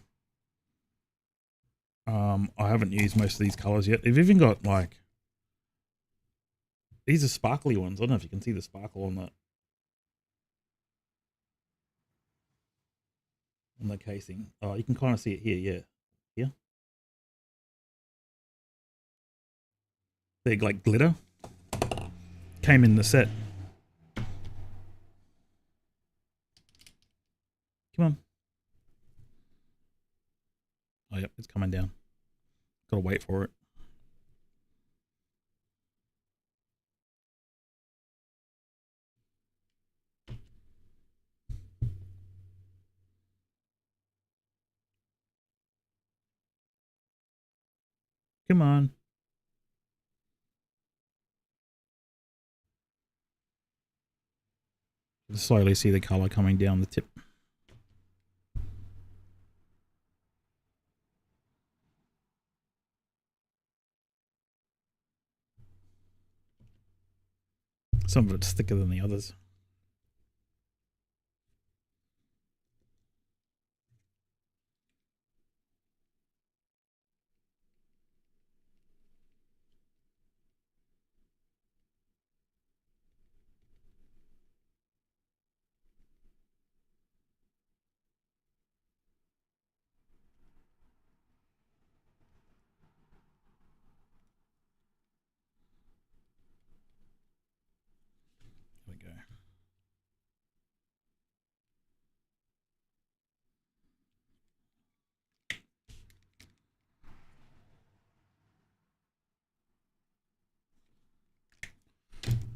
I haven't used most of these colors yet. They've even got like, these are sparkly ones. I don't know if you can see the sparkle on the casing. Oh, you can kind of see it here. Yeah, yeah. They're like glitter. Came in the set. Come on. Oh, yep, it's coming down. Gotta wait for it. Come on. Slowly see the color coming down the tip. Some of it's thicker than the others. There we go.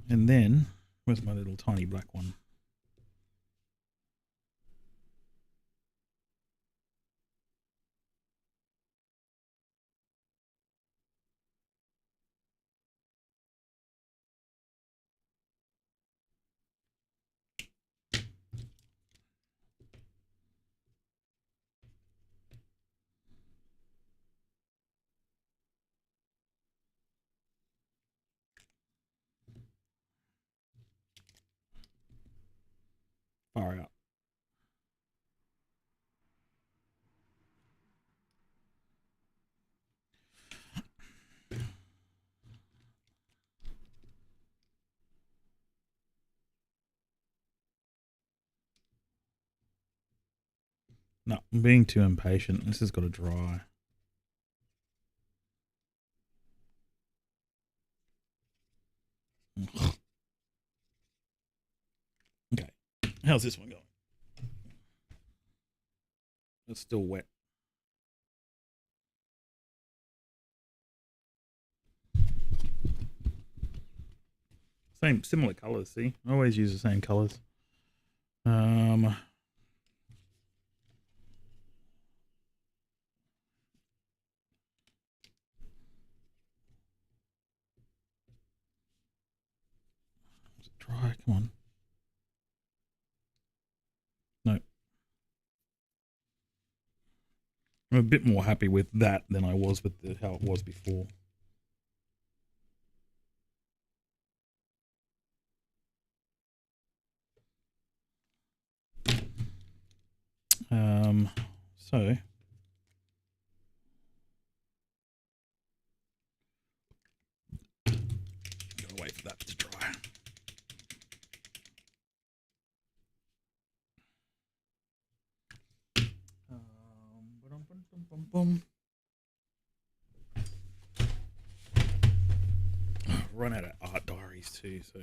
And then, where's my little tiny black one? Far out. No, I'm being too impatient. This has got to dry. Okay. How's this one going? It's still wet. Similar colors, see? I always use the same colors. Let's dry, come on. No. I'm a bit more happy with that than I was with how it was before. So gotta wait for that to dry. Run out of art diaries too, so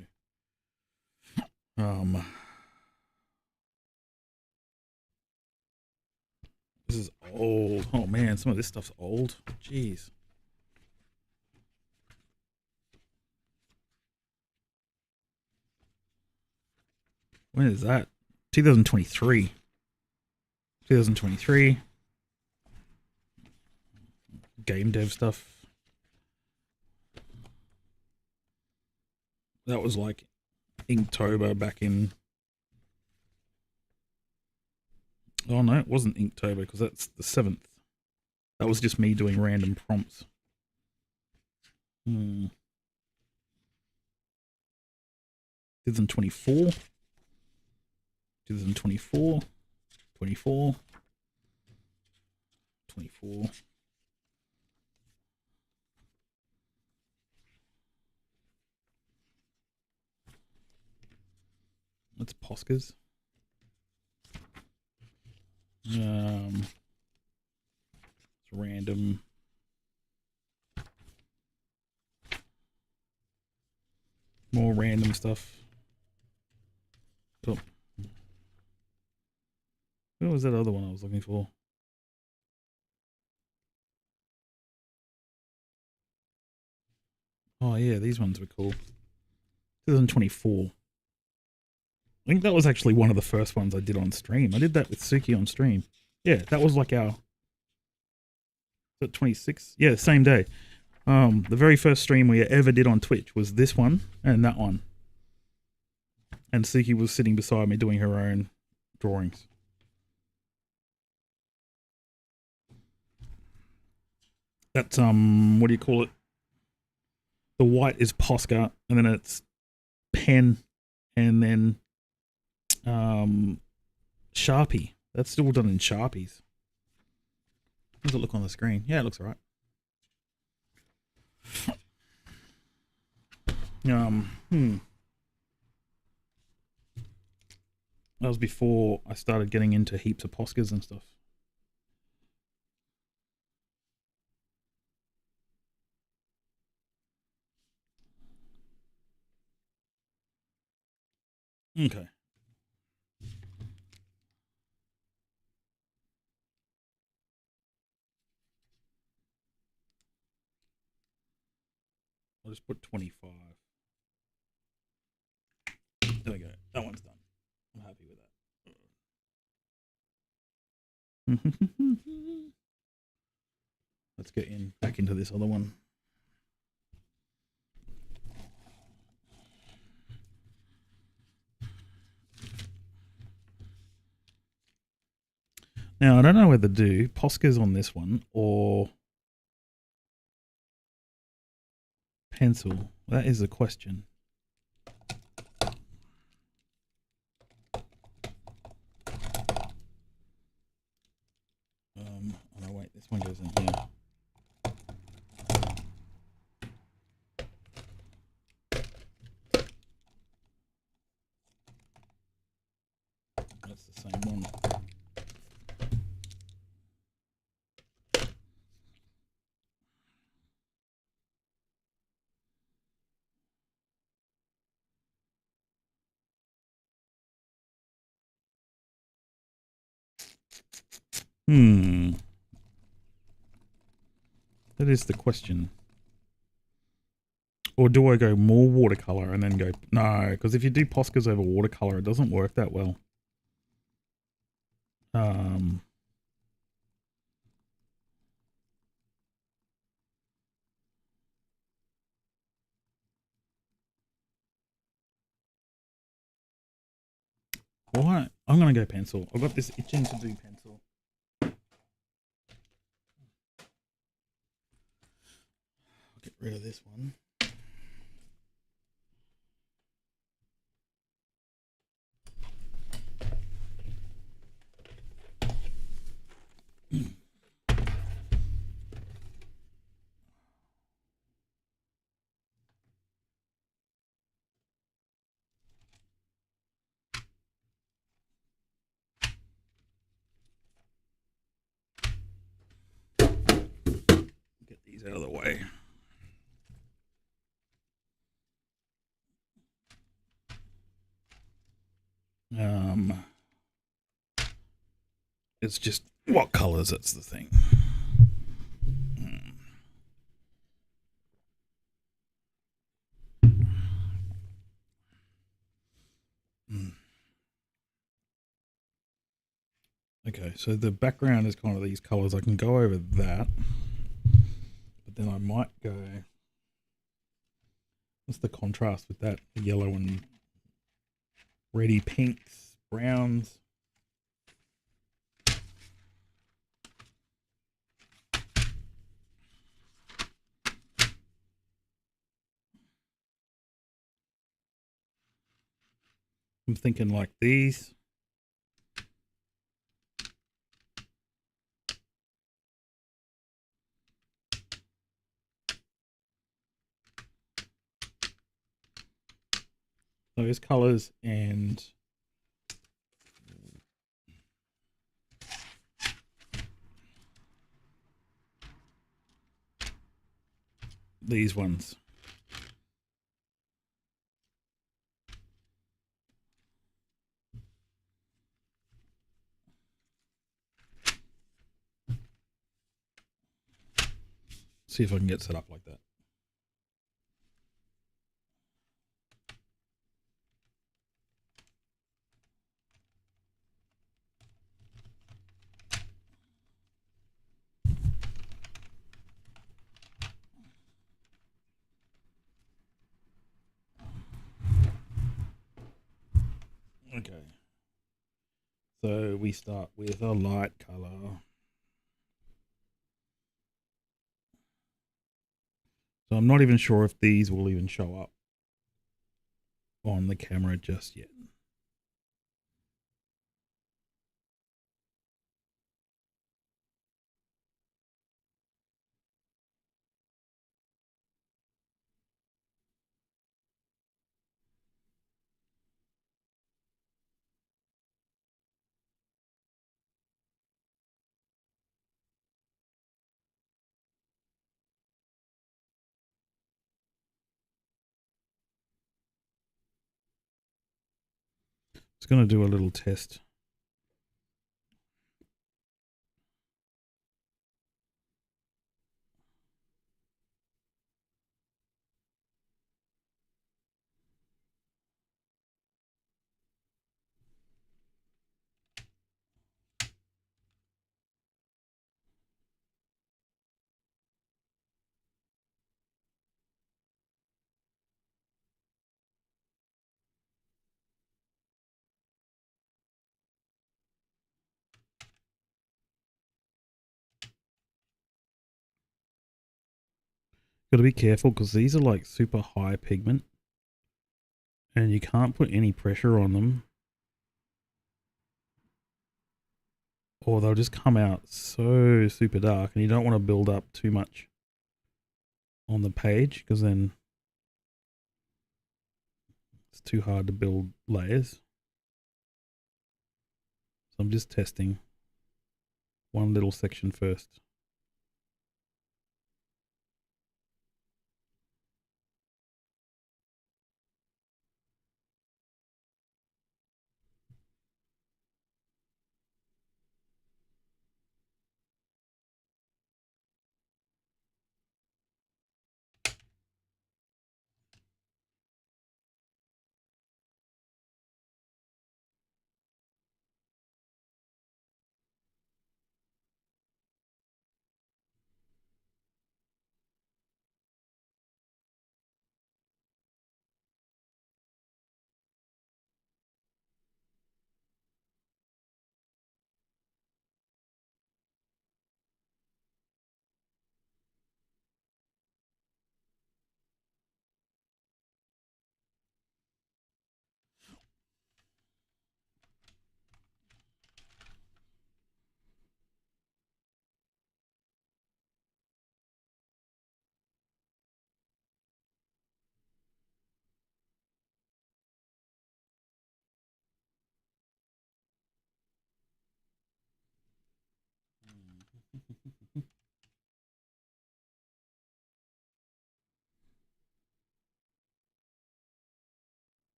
this is old. Oh man, some of this stuff's old. Jeez. When is that? 2023. 2023. Game dev stuff. That was like Inktober back in. Oh no, it wasn't Inktober because that's the 7th. That was just me doing random prompts. 2024. 2024. 24. 24. That's Posca's. It's random. More random stuff. Oh. What was that other one I was looking for? Oh yeah, these ones were cool. 2024. I think that was actually one of the first ones I did on stream. I did that with Suki on stream. Yeah, that was like our 26. Yeah, same day. The very first stream we ever did on Twitch was this one and that one. And Suki was sitting beside me doing her own drawings. That's what do you call it? The white is Posca, and then it's pen, and then Sharpie. That's still done in Sharpies. How does it look on the screen? Yeah, it looks alright. That was before I started getting into heaps of Poscas and stuff. Okay. I'll just put 25. There we go. That one's done. I'm happy with that. Let's get back into this other one. Now, I don't know whether to do Poscas on this one or pencil. That is a question. Oh no, wait, this one goes in here. That's the same one. That is the question. Or do I go more watercolor and then go... No, because if you do Poscas over watercolor, it doesn't work that well. Why? I'm going to go pencil. I've got this itching to do pencil. I'll get rid of this one. Get these out of the way. It's just what colors, that's the thing. Okay, so the background is kind of these colors. I can go over that, but then I might go... What's the contrast with that? The yellow and reddy pinks, browns. I'm thinking like these. Those colors and these ones. See if I can get set up like that. Okay. So we start with a light color. So I'm not even sure if these will even show up. on the camera just yet. It's going to do a little test. Got to be careful because these are like super high pigment and you can't put any pressure on them or they'll just come out so super dark, and you don't want to build up too much on the page because then it's too hard to build layers. So I'm just testing one little section first.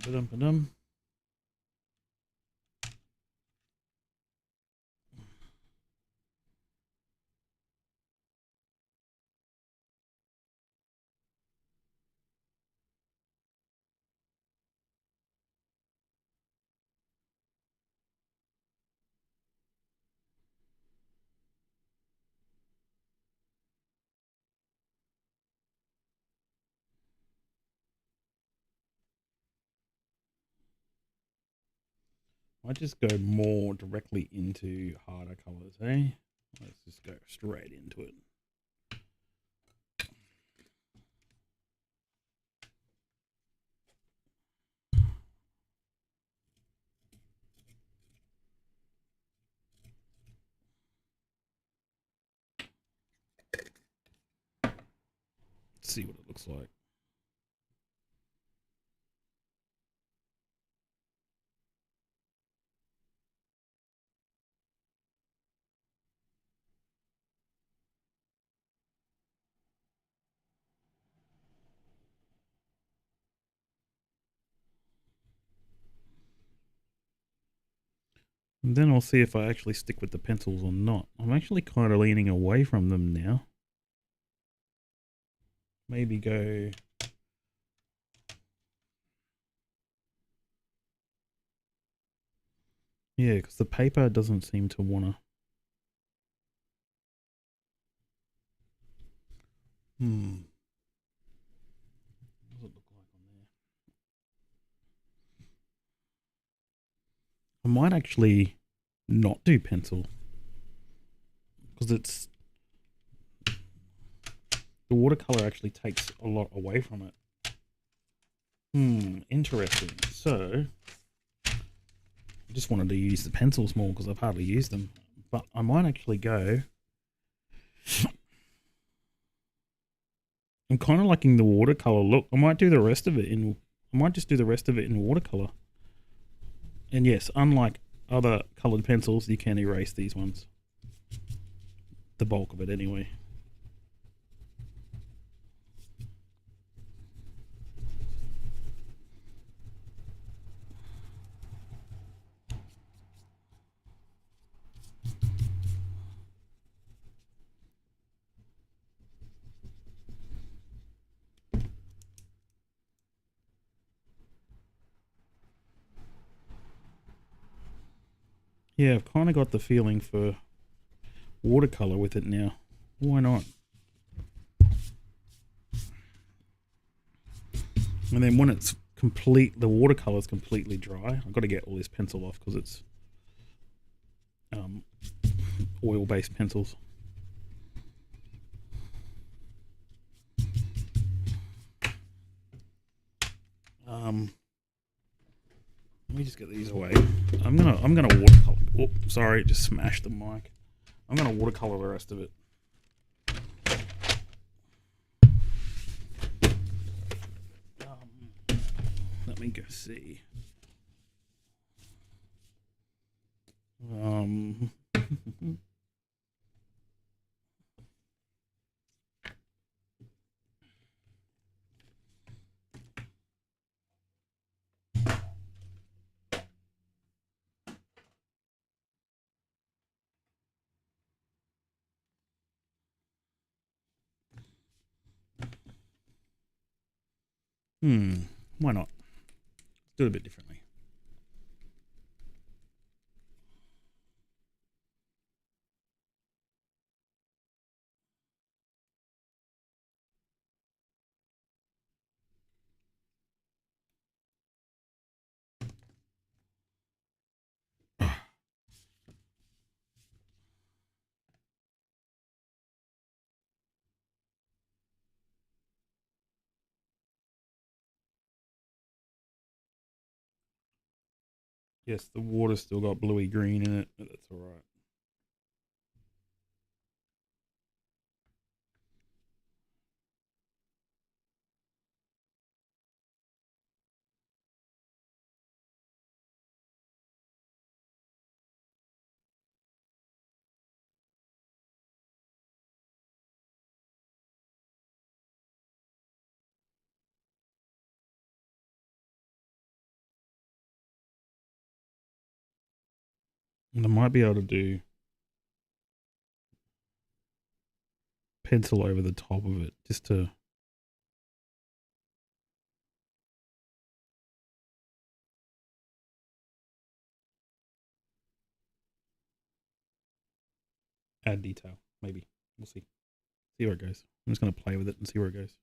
Ba-dum. I just go more directly into harder colors, eh? Let's just go straight into it. Let's see what it looks like. And then I'll see if I actually stick with the pencils or not. I'm actually kind of leaning away from them now. Maybe go... Yeah, because the paper doesn't seem to want to... What does it look like on there? I might actually not do pencil. Because it's... The watercolor actually takes a lot away from it. Interesting. So... I just wanted to use the pencils more because I've hardly used them. But I might actually go... I'm kind of liking the watercolor look. I might do the rest of it in... I might just do the rest of it in watercolor. And yes, unlike other colored pencils, you can erase these ones. The bulk of it anyway. Yeah, I've kind of got the feeling for watercolor with it now. Why not? And then when it's complete, the watercolor is completely dry. I've got to get all this pencil off because it's oil-based pencils. Let me just get these away. I'm gonna watercolor. Oh, sorry, just smashed the mic. I'm gonna watercolor the rest of it. Let me go see. Why not? Let's do it a bit differently. Yes, the water's still got bluey green in it, but that's all right. And I might be able to do pencil over the top of it just to add detail. Maybe. We'll see. See where it goes. I'm just going to play with it and see where it goes.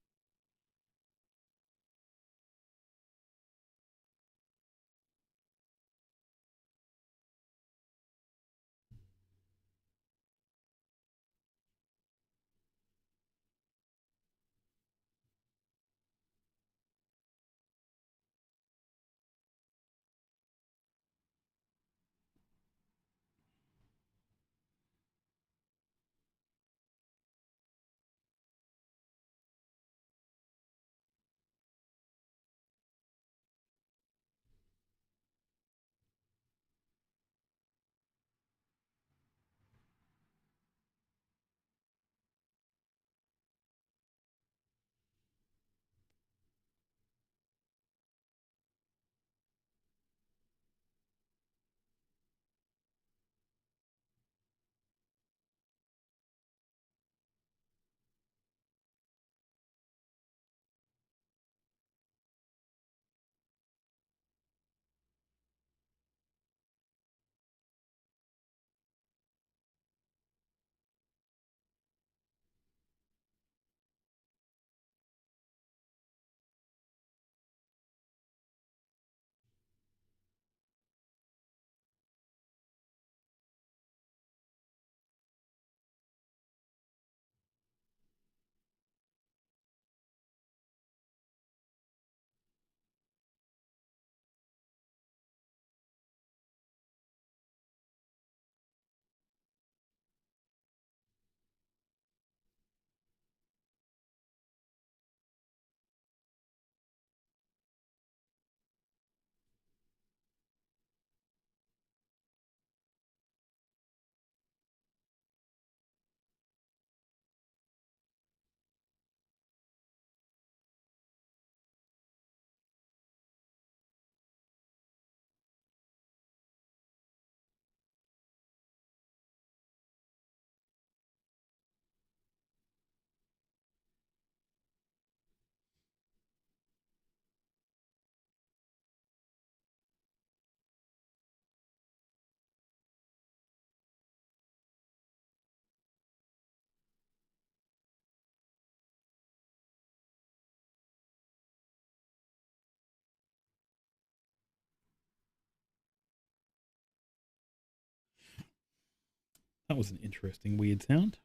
That was an interesting, weird sound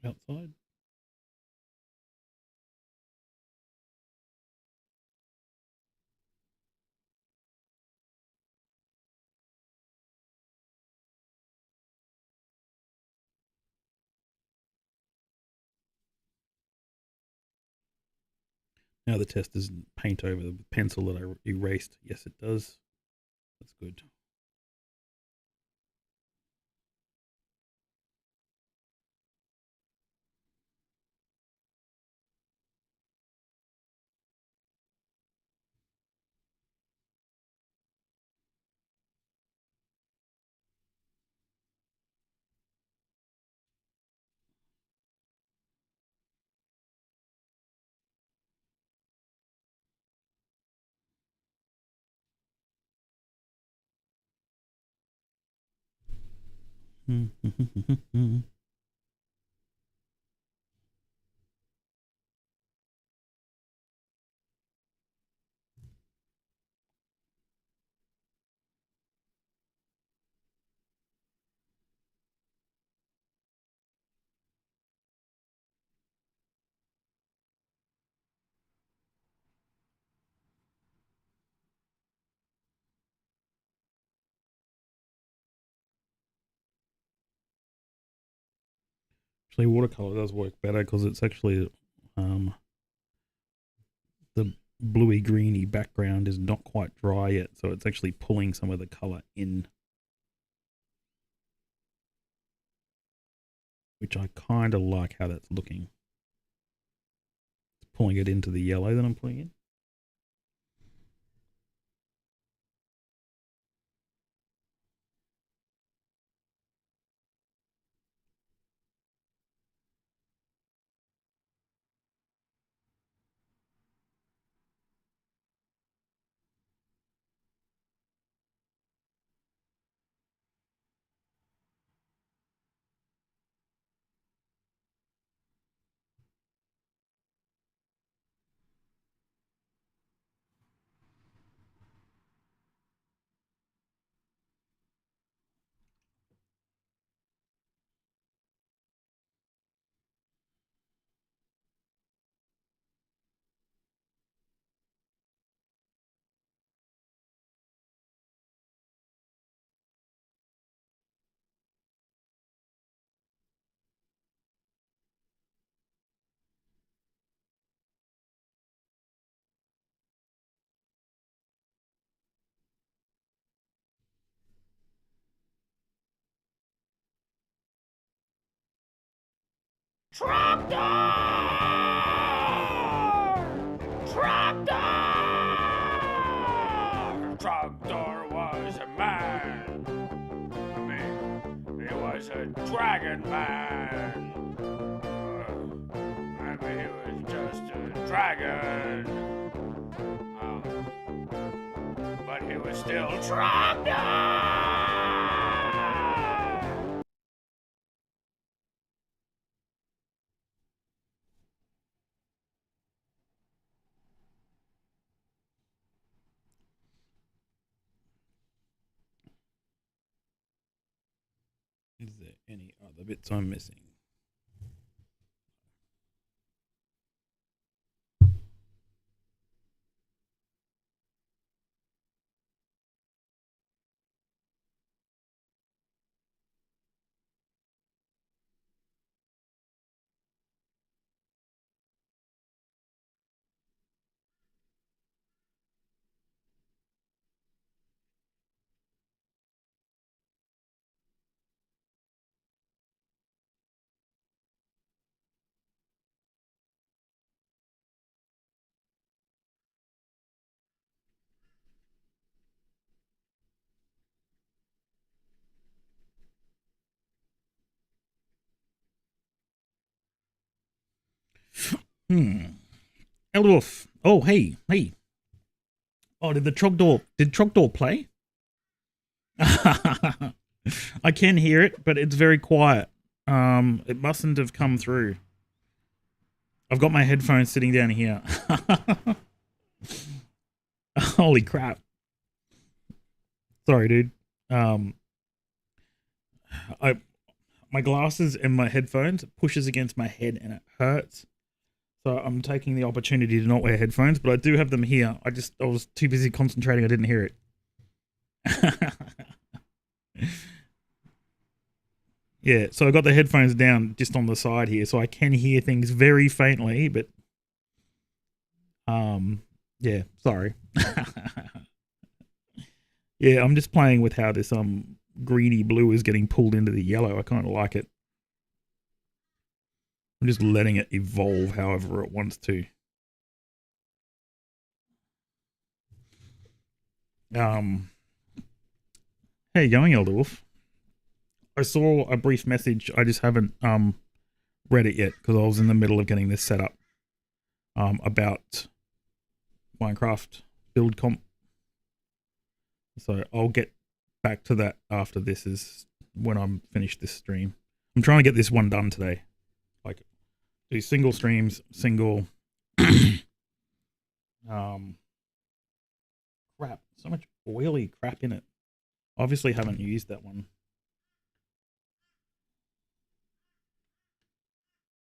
outside. Now the test doesn't paint over the pencil that I erased. Yes, it does. That's good. Actually, watercolor does work better because it's actually the bluey greeny background is not quite dry yet, so it's actually pulling some of the color in, which I kind of like how that's looking. It's pulling it into the yellow that I'm putting in.
Tractor! Tractor! Tractor was a man. I mean, he was a dragon man. I mean, he was just a dragon. But he was still Tractor!
Is there any other bits I'm missing? Elderwolf. Oh, hey. Oh, did Trogdor play? I can hear it, but it's very quiet. It mustn't have come through. I've got my headphones sitting down here. Holy crap. Sorry, dude. I my glasses and my headphones pushes against my head and it hurts. So I'm taking the opportunity to not wear headphones, but I do have them here. I was too busy concentrating, I didn't hear it. Yeah, so I got the headphones down just on the side here, so I can hear things very faintly, but yeah, sorry. Yeah, I'm just playing with how this greeny blue is getting pulled into the yellow. I kind of like it. I'm just letting it evolve however it wants to. Hey, going Elder Wolf. I saw a brief message. I just haven't read it yet because I was in the middle of getting this set up. About Minecraft build comp. So I'll get back to that after this is when I'm finished this stream. I'm trying to get this one done today. Like do single streams, single crap. So much oily crap in it. Obviously haven't used that one.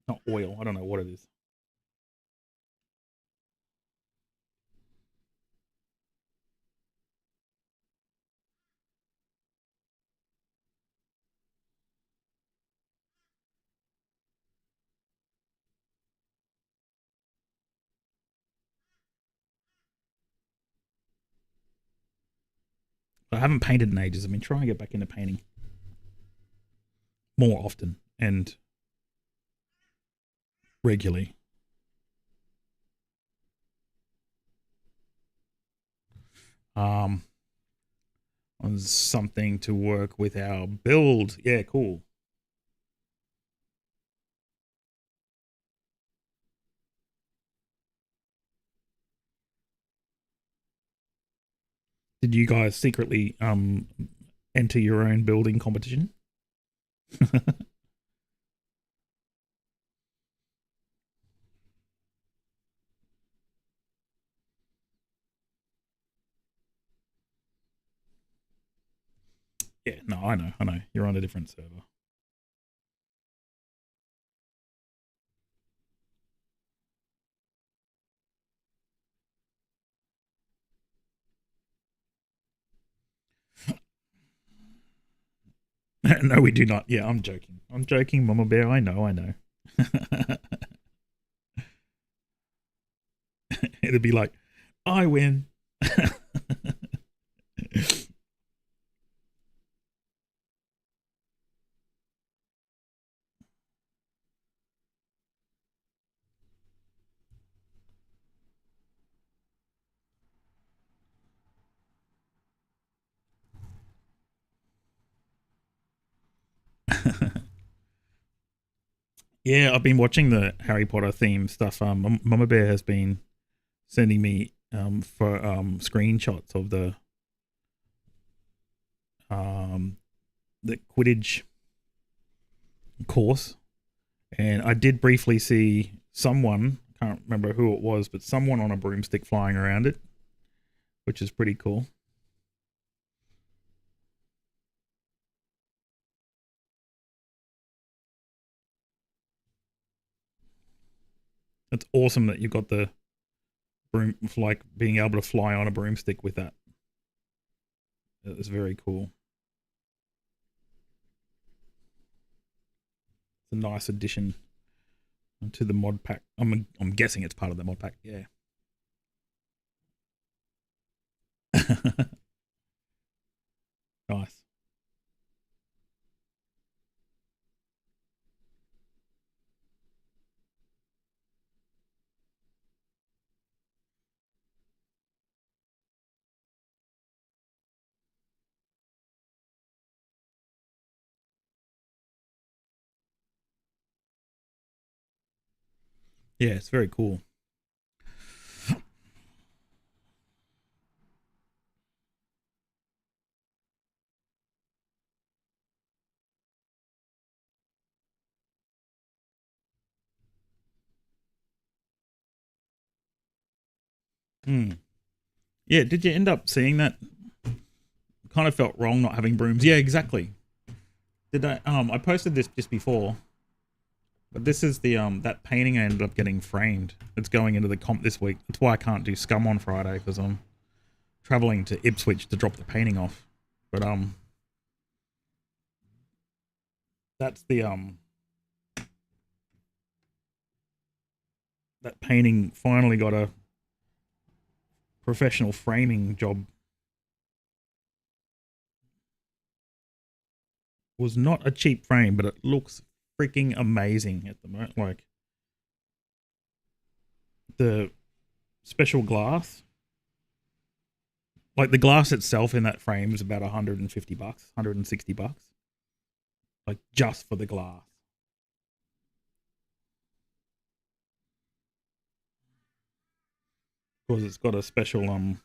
Not oil. I don't know what it is. I haven't painted in ages. I've been trying to get back into painting more often and regularly. On something to work with our build. Yeah, cool. Did you guys secretly enter your own building competition? Yeah, no, I know. You're on a different server. No, we do not. Yeah, I'm joking. I'm joking, Mama Bear. I know. It'd be like, I win. Yeah, I've been watching the Harry Potter theme stuff. Mama Bear has been sending me for screenshots of um the Quidditch course, and I did briefly see someone, can't remember who it was, but someone on a broomstick flying around it, which is pretty cool. It's awesome that you've got the broom, like being able to fly on a broomstick with that. It's very cool. It's a nice addition to the mod pack. I'm guessing it's part of the mod pack. Yeah. Nice. Yeah, it's very cool. Hmm. Yeah, did you end up seeing that? Kind of felt wrong not having brooms. Yeah, exactly. Did I posted this just before, but this is the that painting I ended up getting framed. It's going into the comp this week. That's why I can't do Scum on Friday, because I'm traveling to Ipswich to drop the painting off. But that's the that painting finally got a professional framing job. Was not a cheap frame, but it looks freaking amazing at the moment. Like the special glass, like the glass itself in that frame is about $150, $160, like just for the glass. Because it's got a special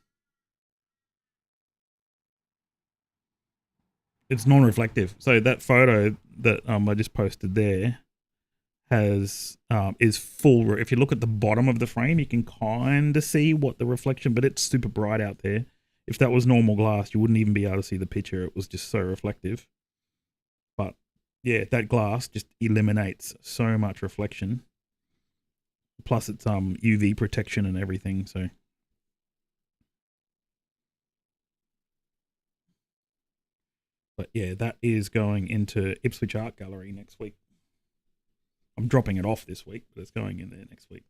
it's non-reflective. So that photo that I just posted there has is full. If you look at the bottom of the frame, you can kind of see what the reflection, but it's super bright out there. If that was normal glass, you wouldn't even be able to see the picture. It was just so reflective. But yeah, that glass just eliminates so much reflection. Plus, it's UV protection and everything. So. But yeah, that is going into Ipswich Art Gallery next week. I'm dropping it off this week, but it's going in there next week.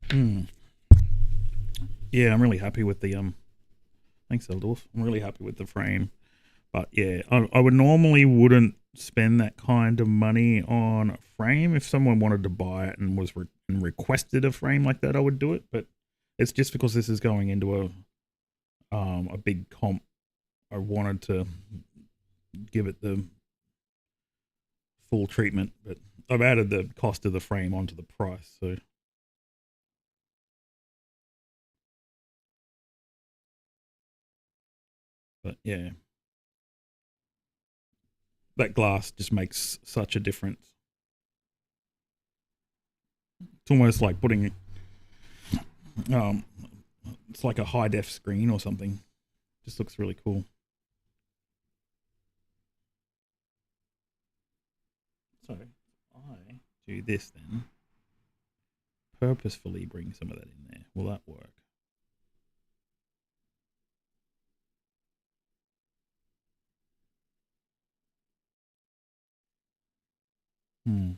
Mm. Yeah, I'm really happy with the thanks Eldorf. I'm really happy with the frame. But yeah, I would normally wouldn't spend that kind of money on a frame. If someone wanted to buy it and was and requested a frame like that, I would do it. But it's just because this is going into a big comp. I wanted to give it the full treatment, but I've added the cost of the frame onto the price. So. But yeah, that glass just makes such a difference. It's almost like putting um, it's like a high def screen or something. Just looks really cool. So I do this then. Purposefully bring some of that in there. Will that work? Hmm.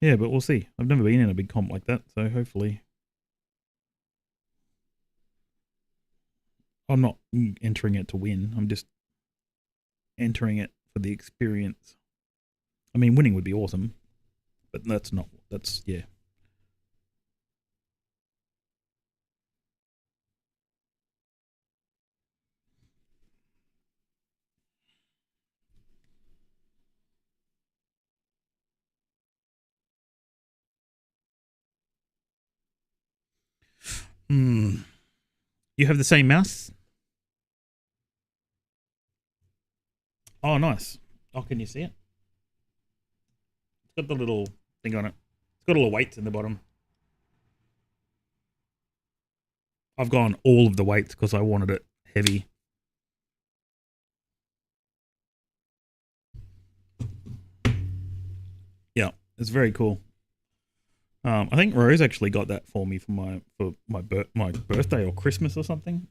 Yeah, but we'll see. I've never been in a big comp like that, so hopefully I'm not entering it to win. I'm just entering it for the experience. I mean, winning would be awesome, but that's not. That's yeah. Hmm. You have the same mouse? Oh, nice. Oh, can you see it? It's got the little thing on it. It's got all the weights in the bottom. I've gone all of the weights because I wanted it heavy. Yeah, it's very cool. I think Rose actually got that for me for my birthday or Christmas or something.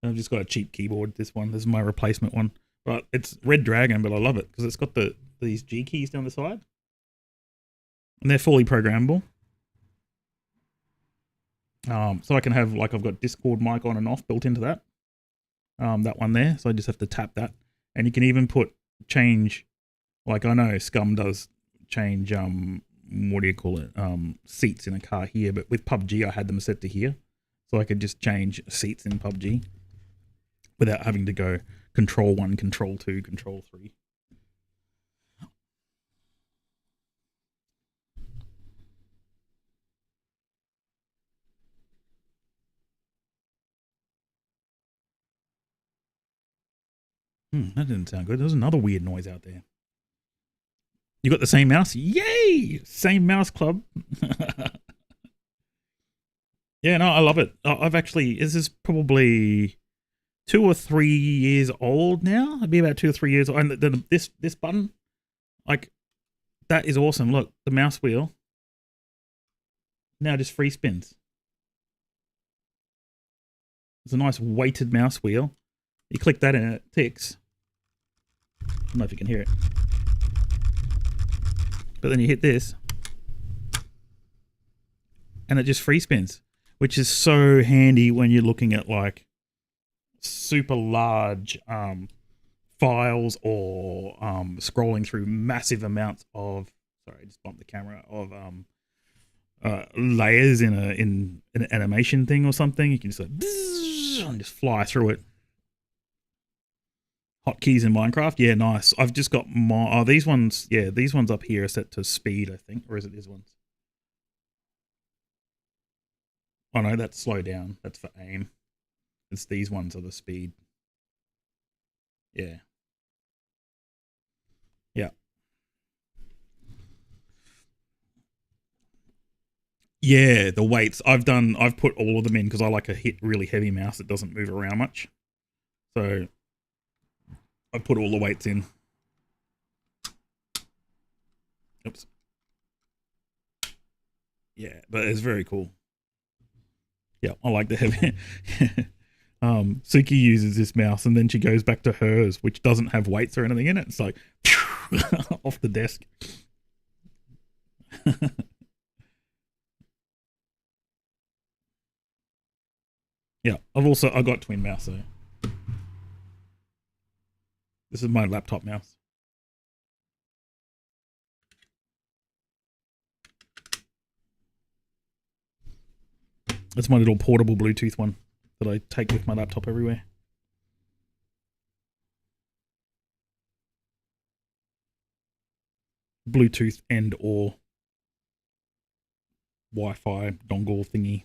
I've just got a cheap keyboard. This is my replacement one, but it's Red Dragon. But I love it because it's got these G keys down the side, and they're fully programmable. So I can have, like, I've got Discord mic on and off built into that. That one there. So I just have to tap that, and you can even change. Like, I know Scum does change. What do you call it? Seats in a car here, but with PUBG I had them set to here, so I could just change seats in PUBG without having to go control 1, control 2, control 3. That didn't sound good. There's another weird noise out there. You got the same mouse? Yay! Same mouse club. Yeah, no, I love it. I've actually, this is probably 2 or 3 years old now. It'd be about 2 or 3 years old. And this button, like, that is awesome. Look, the mouse wheel now just free spins. It's a nice weighted mouse wheel. You click that and it ticks. I don't know if you can hear it. But then you hit this and it just free spins, which is so handy when you're looking at, like, super large files or scrolling through massive amounts of, sorry, I just bumped the camera, of layers in an animation thing or something. You can just, like, and just fly through it. Hotkeys in Minecraft, yeah, nice. I've just got more. Oh, these ones, yeah, these ones up here are set to speed, I think, or is it these ones? Oh no, that's slow down. That's for aim. It's these ones are the speed. Yeah. Yeah. Yeah, the weights. I've put all of them in because I like a really heavy mouse that doesn't move around much. So I put all the weights in. Oops. Yeah, but it's very cool. Yeah, I like the heavy. Suki uses this mouse and then she goes back to hers, which doesn't have weights or anything in it. It's like off the desk. Yeah, I got twin mouse, so this is my laptop mouse. It's my little portable Bluetooth one that I take with my laptop everywhere. Bluetooth and or Wi-Fi dongle thingy.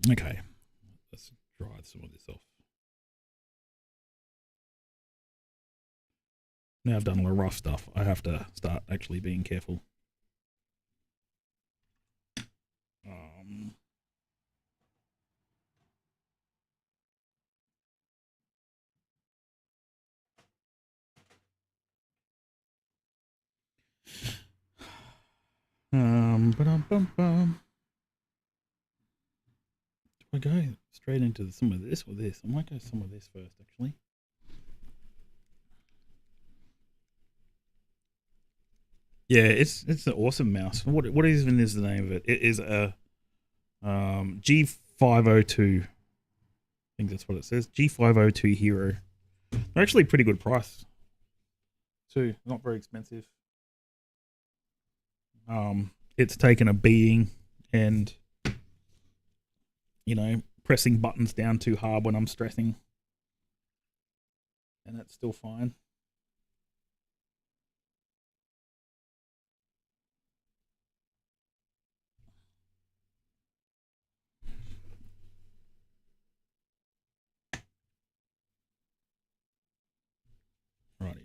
Okay, let's dry some of this off. Now I've done all the rough stuff, I have to start actually being careful. Ba-dum-bum-bum. Do I go straight into some of this or this? I might go some of this first, actually. Yeah, it's an awesome mouse. What even is the name of it? It is a G502. I think that's what it says. G502 Hero. They're actually pretty good price too. Not very expensive. It's taken a beating, and pressing buttons down too hard when I'm stressing, and that's still fine. Rightio.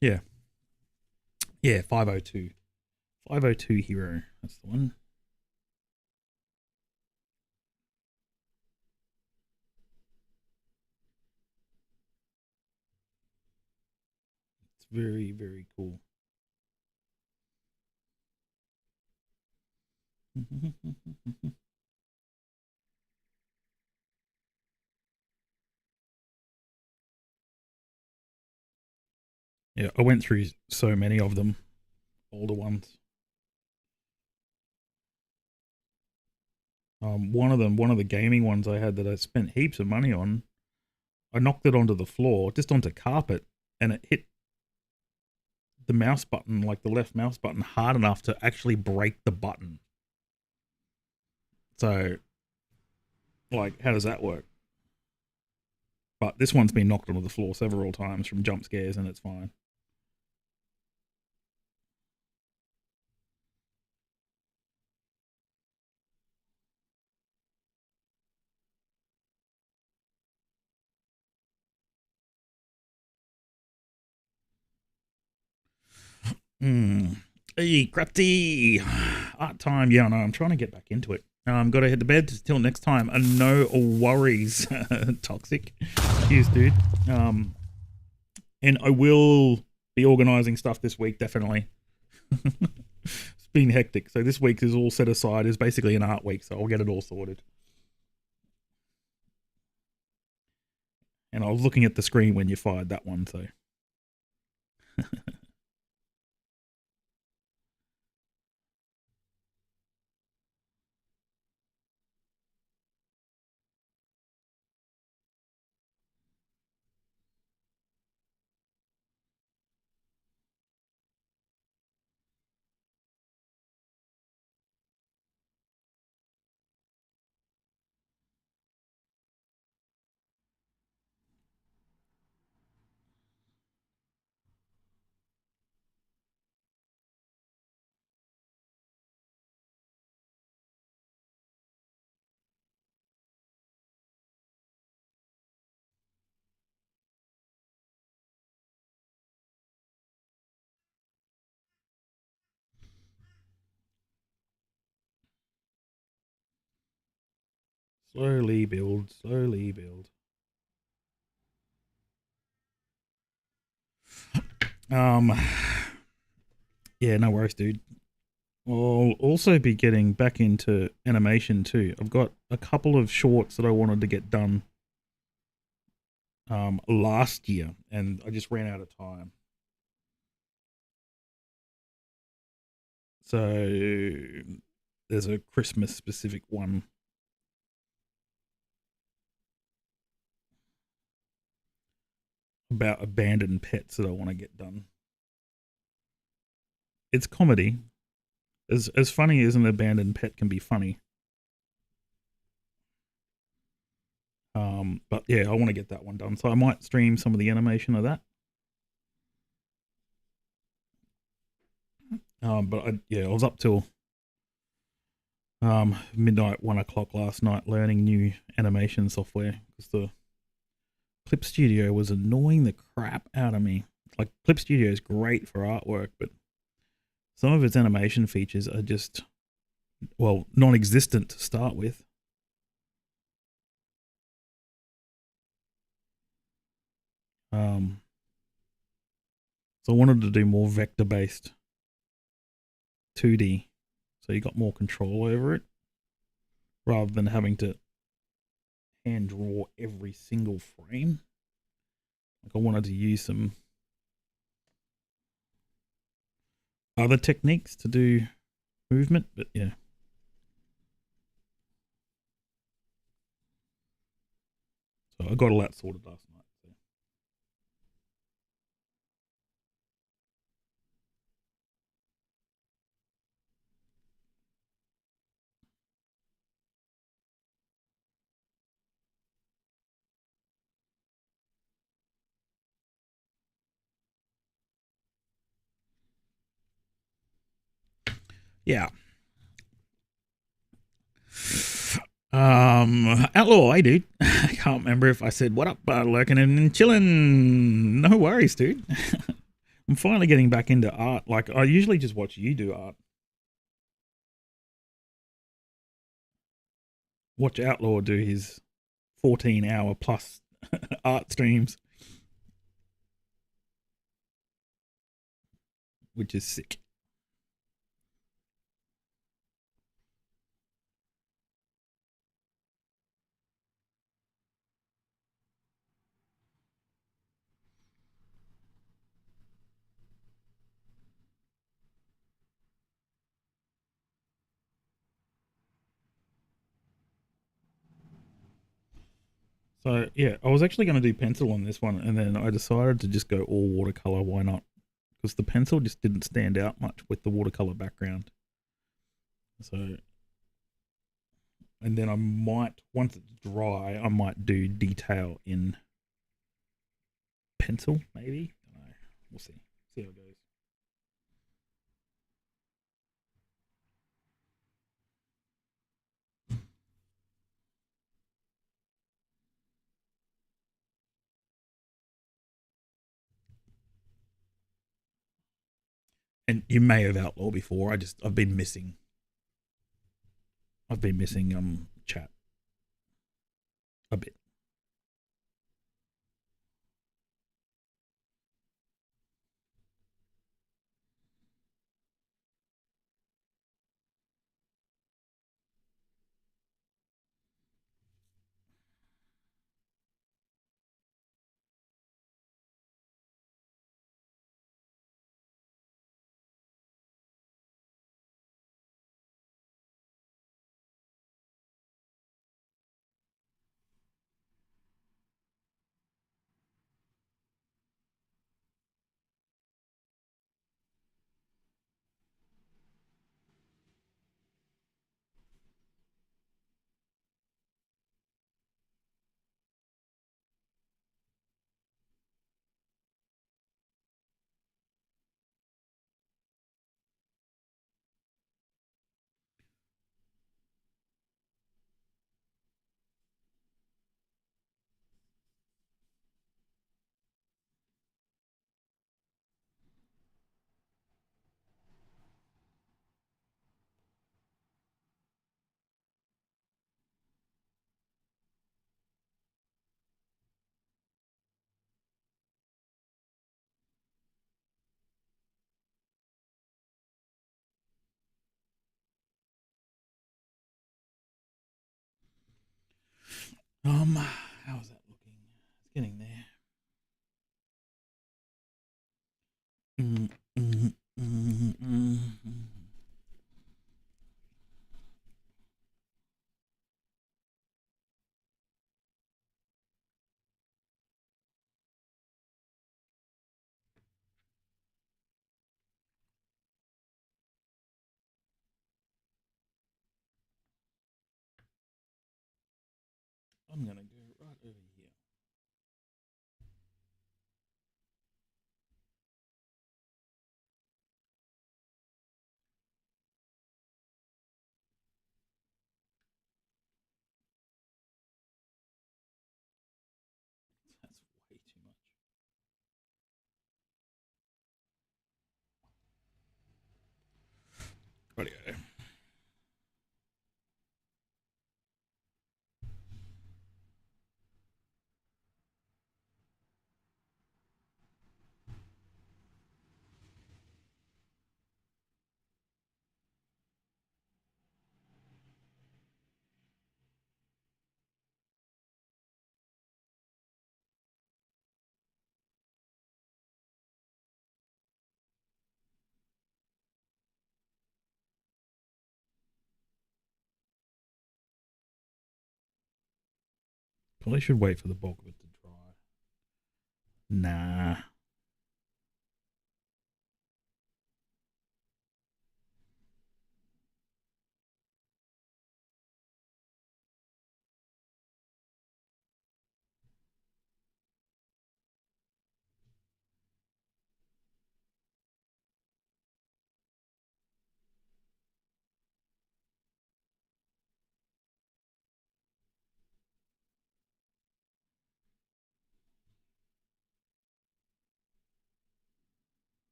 Yeah. Yeah, 502. 502 Hero. That's the one. It's very, very cool. Yeah, I went through so many of them, older ones. One of the gaming ones I had that I spent heaps of money on, I knocked it onto the floor, just onto carpet, and it hit the mouse button, like the left mouse button, hard enough to actually break the button. So, like, how does that work? But this one's been knocked onto the floor several times from jump scares, and it's fine. Hey, crafty. Art time. Yeah, no, I'm trying to get back into it. Got to head to bed. Till next time. No worries. Toxic. Cheers, dude. And I will be organizing stuff this week, definitely. It's been hectic. So this week is all set aside. Is basically an art week, so I'll get it all sorted. And I was looking at the screen when you fired that one, so. Slowly build, slowly build. Yeah, no worries, dude. I'll also be getting back into animation too. I've got a couple of shorts that I wanted to get done last year, and I just ran out of time. So there's a Christmas specific one. About abandoned pets that I want to get done. It's comedy. As funny as an abandoned pet can be funny. But yeah, I want to get that one done. So I might stream some of the animation of that. But I was up till midnight, 1 o'clock last night learning new animation software because the Clip Studio was annoying the crap out of me. Like, Clip Studio is great for artwork, but some of its animation features are just, well, non-existent to start with. So I wanted to do more vector-based 2D, so you got more control over it, rather than having to hand draw every single frame. Like, I wanted to use some other techniques to do movement, but yeah. So I got all that sorted last night. So. Yeah. Outlaw, hey dude. I can't remember if I said what up, lurking and chilling. No worries, dude. I'm finally getting back into art. Like I usually just watch you do art. Watch Outlaw do his 14-hour plus art streams, which is sick. So yeah, I was actually going to do pencil on this one, and then I decided to just go all watercolor. Why not? Because the pencil just didn't stand out much with the watercolor background. So, and then I might, once it's dry, I might do detail in pencil, maybe. I don't know. We'll see. See how it goes. And you may have Outlaw before. I've been missing. I've been missing chat a bit. How's that looking? It's getting there. Mm, mm, mm, mm, mm. I'm gonna go right over here. That's way too much. Rightio. Probably should wait for the bulk of it to dry. Nah.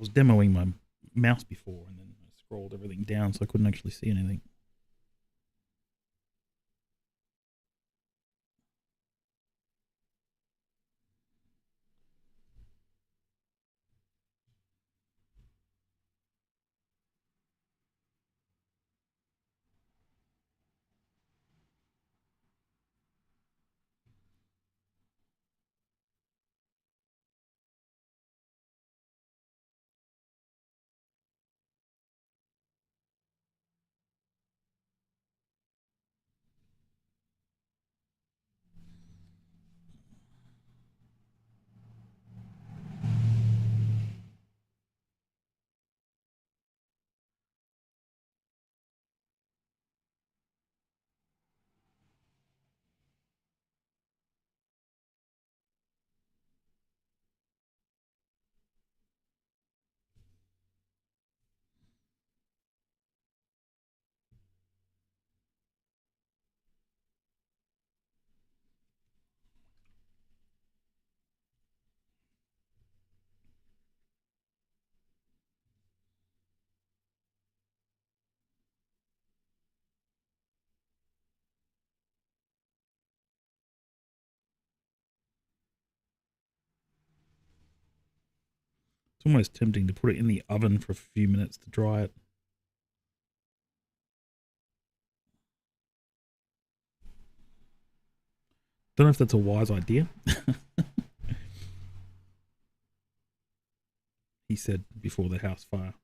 was demoing my mouse before, and then I scrolled everything down so I couldn't actually see anything. It's almost tempting to put it in the oven for a few minutes to dry it. Don't know if that's a wise idea. He said before the house fire.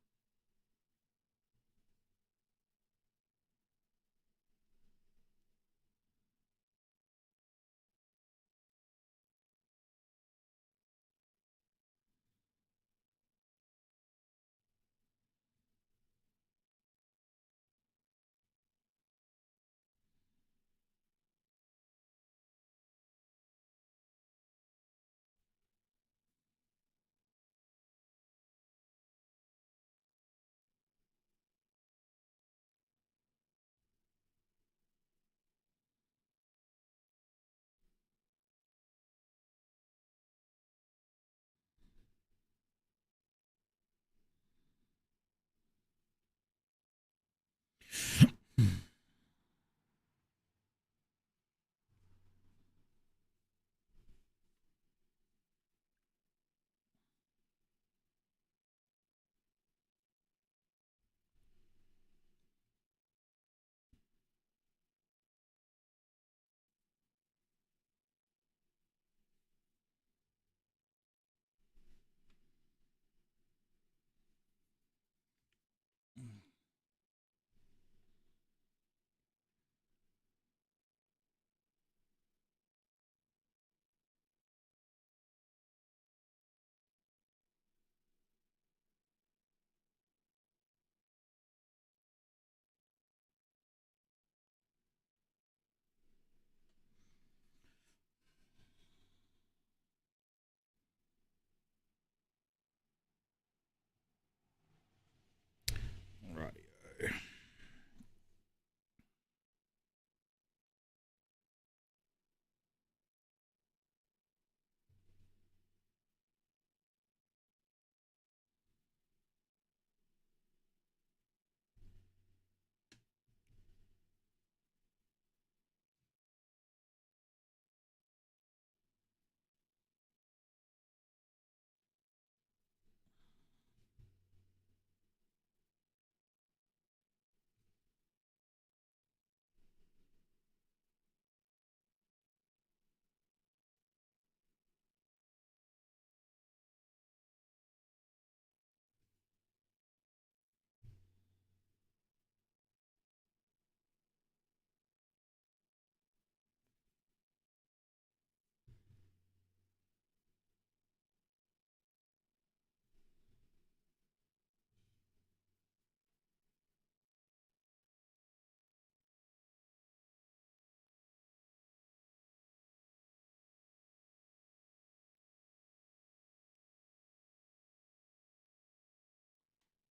Right.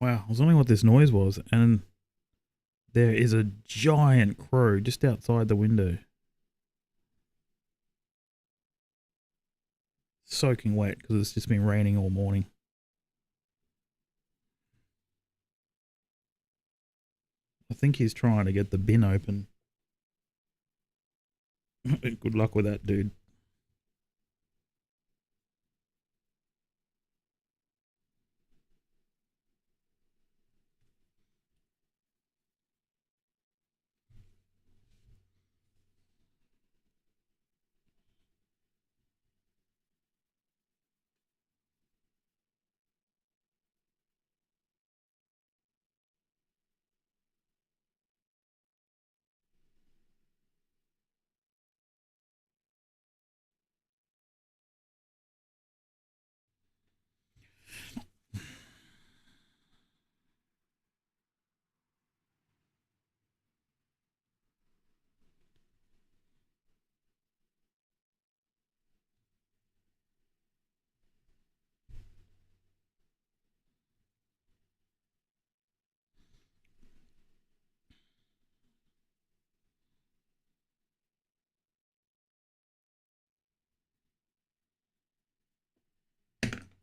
Wow, I was wondering what this noise was, and there is a giant crow just outside the window. Soaking wet because it's just been raining all morning. I think he's trying to get the bin open. Good luck with that, dude.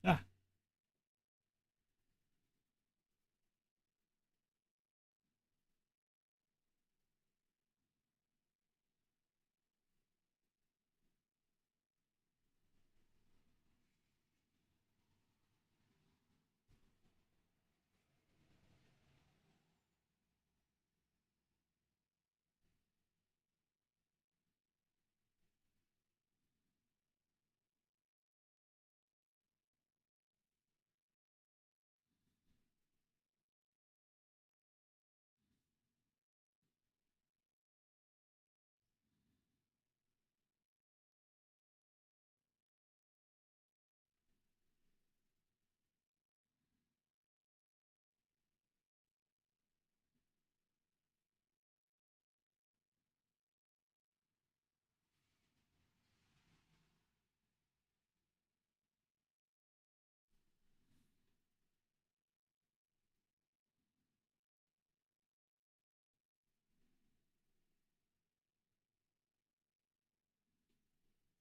Ah.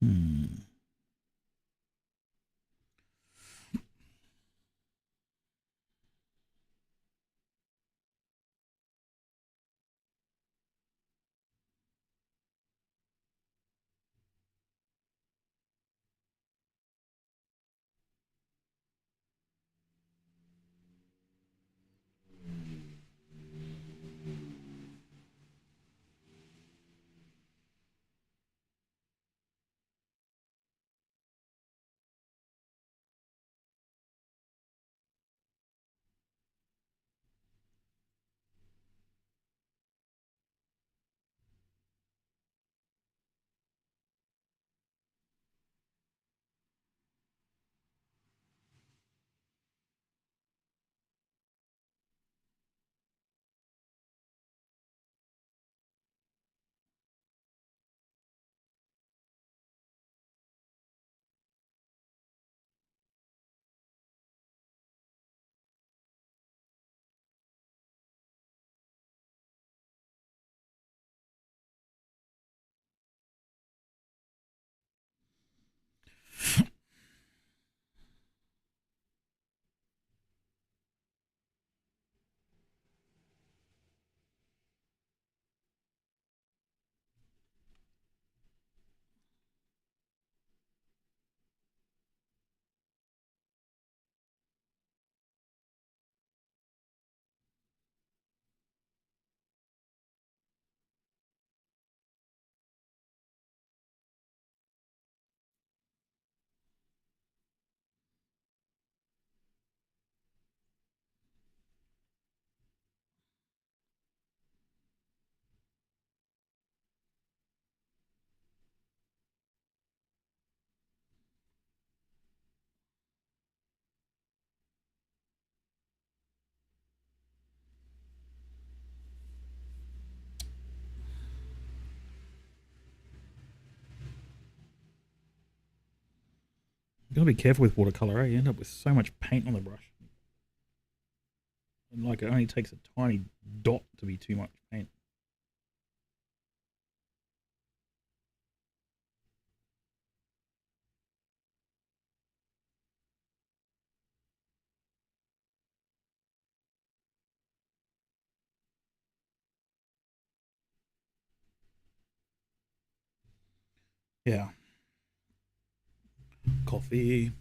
Hmm. You gotta be careful with watercolor, eh? You end up with so much paint on the brush. And like it only takes a tiny dot to be too much paint. Yeah. Coffee.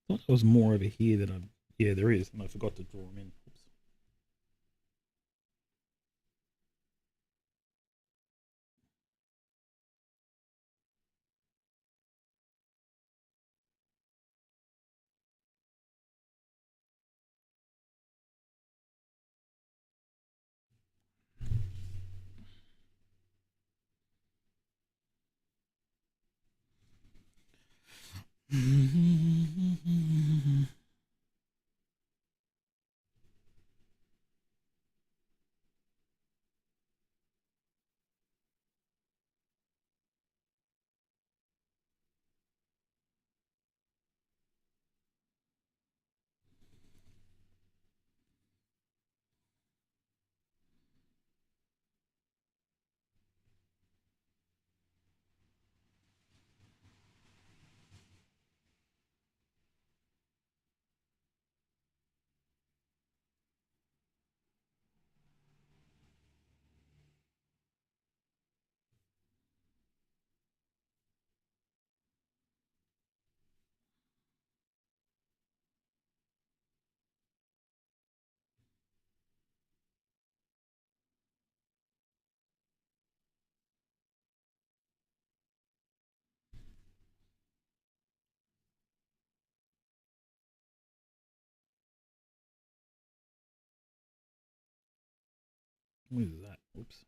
I thought there was more over here than I. Yeah, there is, and I forgot to draw them in. Oops. What is that? Oops.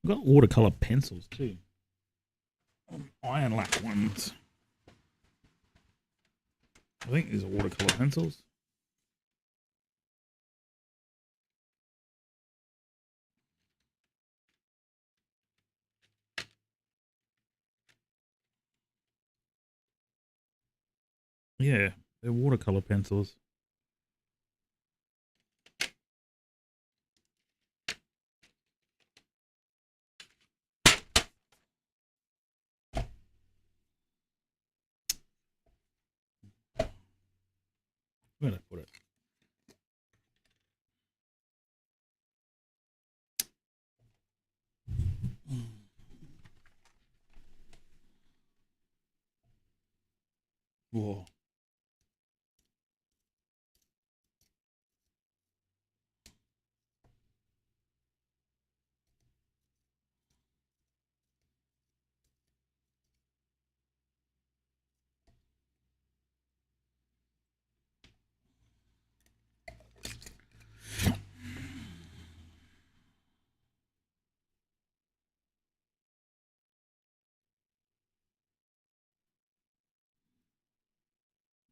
I've got watercolor pencils too. Iron lac ones. I think these are watercolor pencils. Yeah, they're watercolor pencils. Where did I put it? Whoa.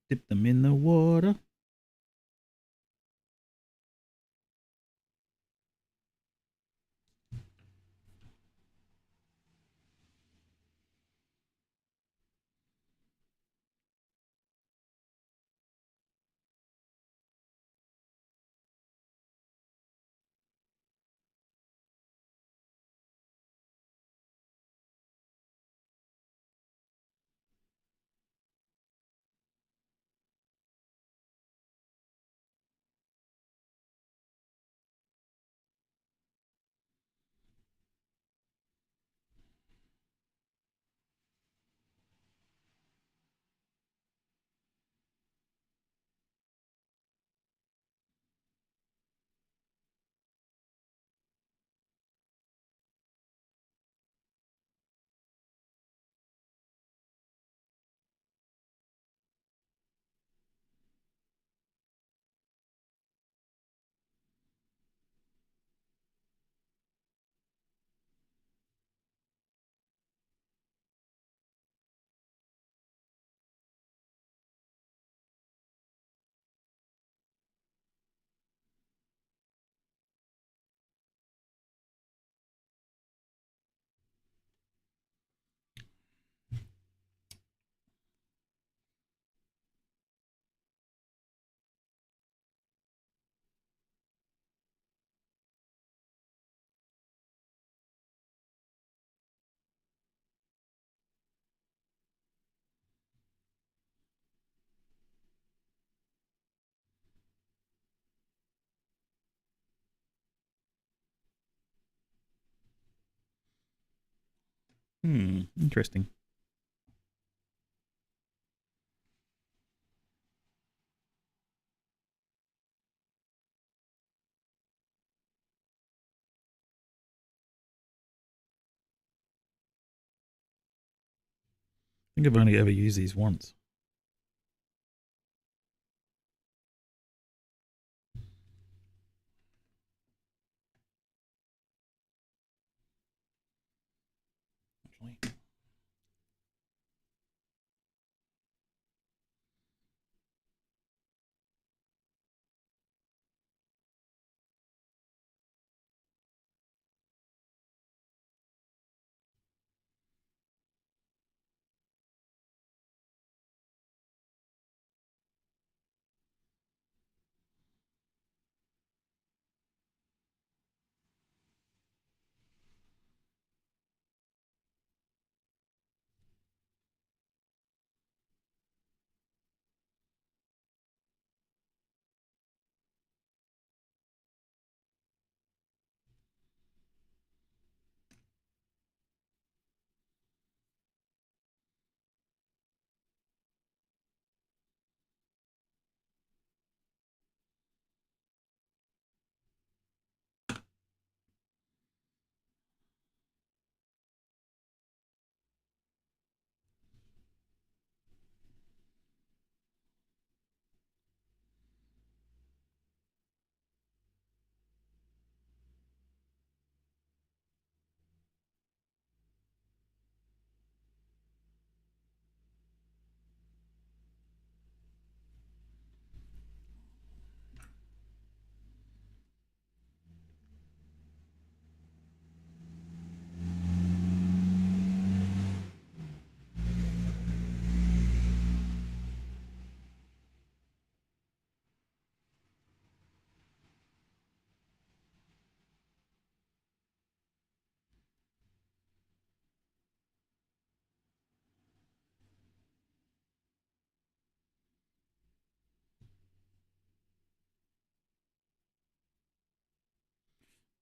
Dip them in the water. Interesting. I think I've only ever used these once. Actually.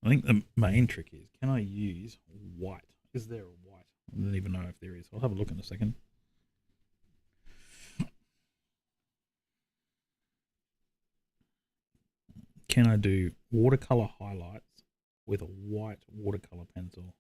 I think the main trick is, can I use white? Is there a white? I don't even know if there is. I'll have a look in a second. can I do watercolor highlights with a white watercolor pencil?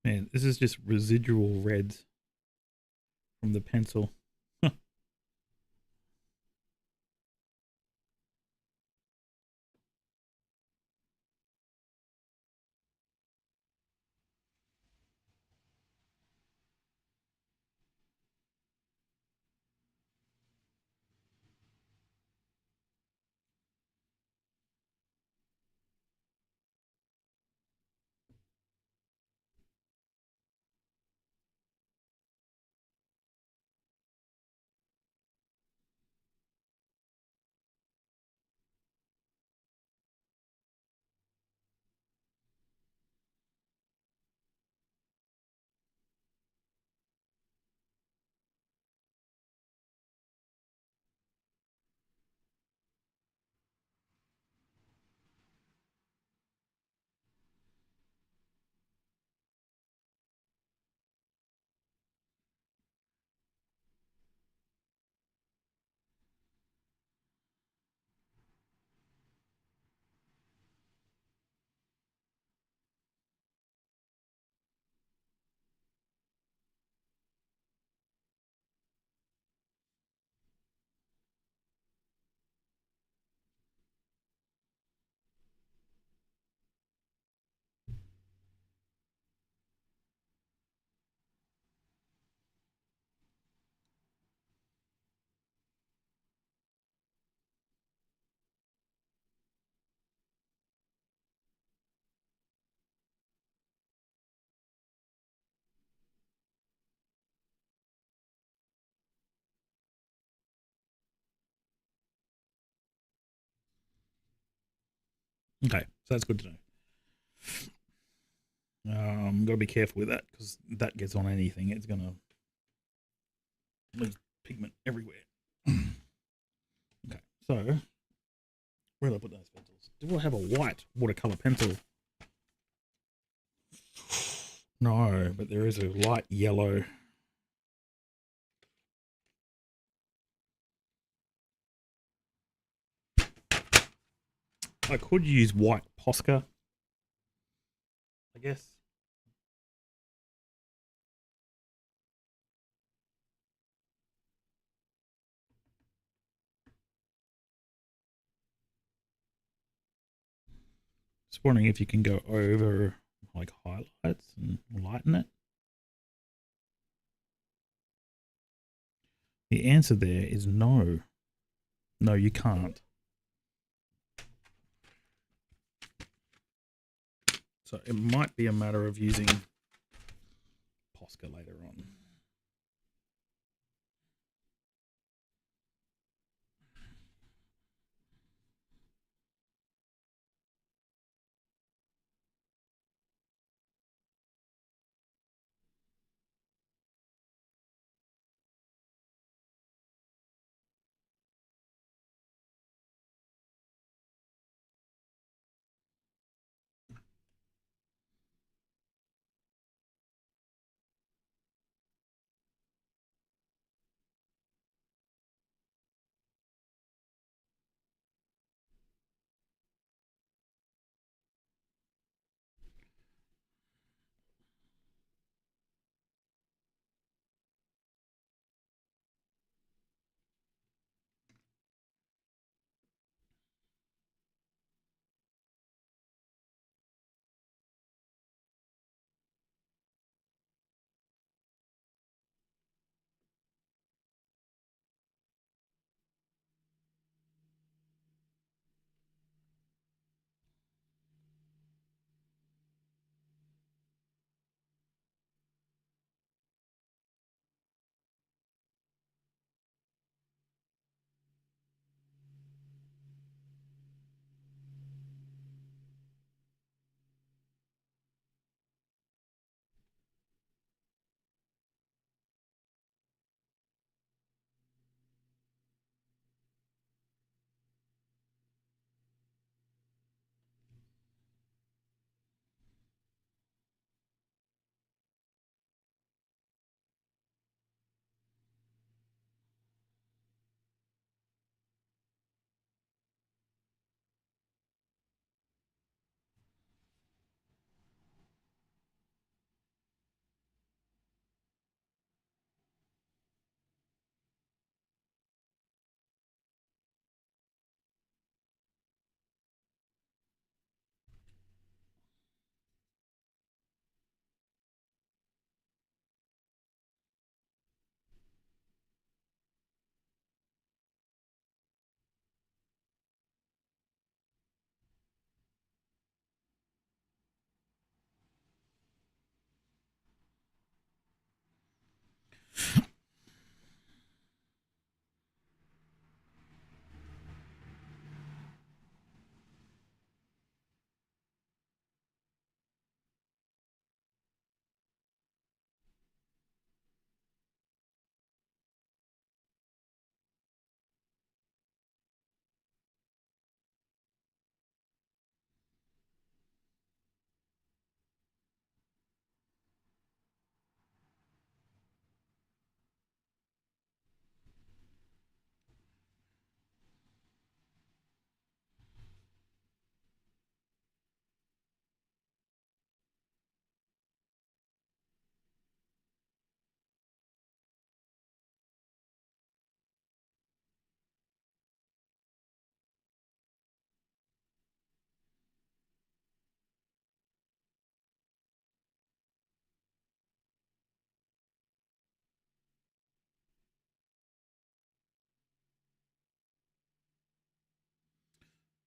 Man, this is just residual reds from the pencil. Okay, so that's good to know. Got to be careful with that because that gets on anything. It's gonna leave pigment everywhere. Okay, so where did I put those pencils? Do I have a white watercolor pencil? No, but there is a light yellow. I could use white Posca, I guess. Just wondering if you can go over like highlights and lighten it. The answer there is no. No, you can't. So it might be a matter of using Posca later on.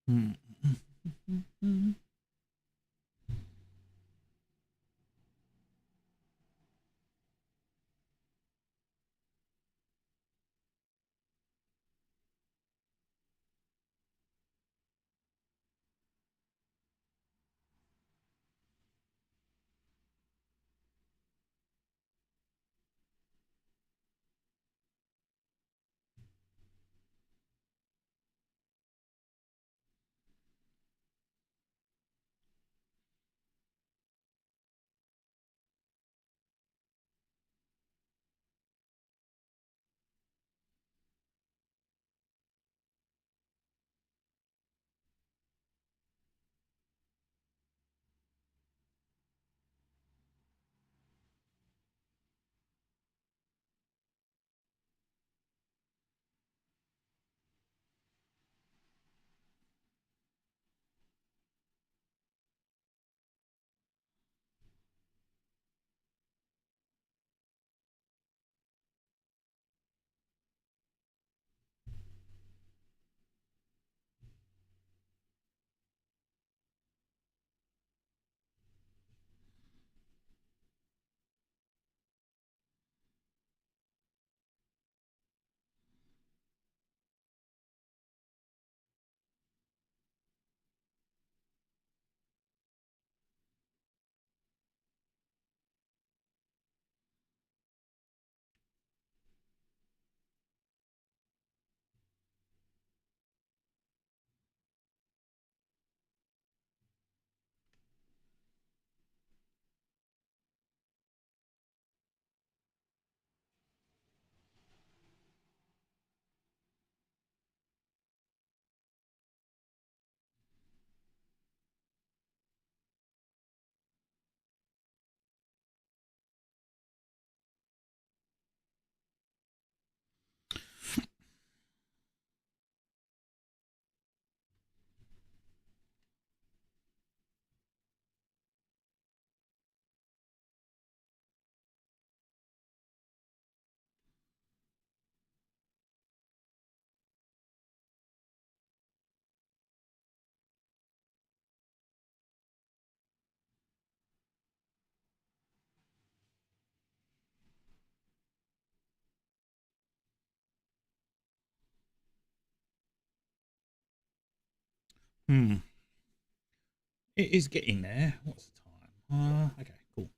Hmm. Hmm. It is getting there. What's the time? Okay, cool.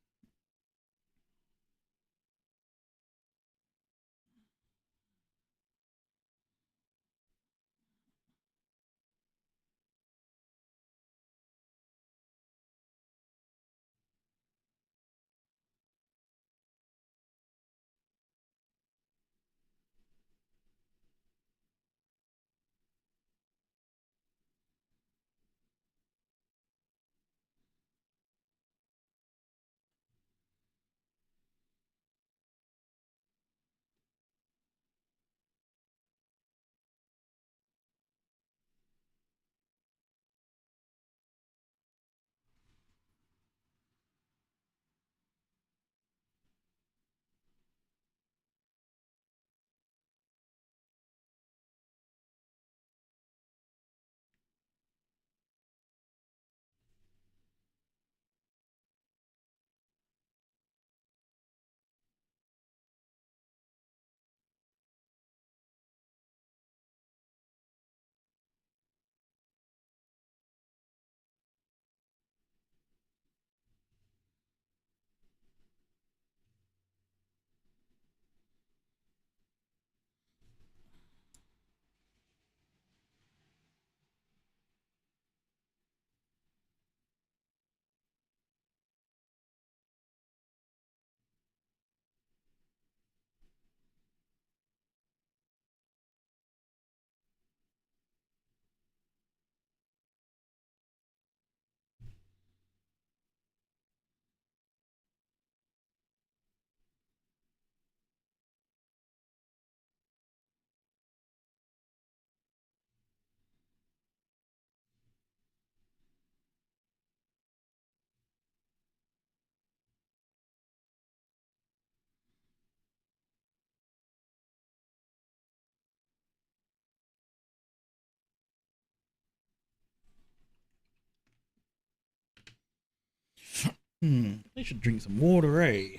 They should drink some water, eh?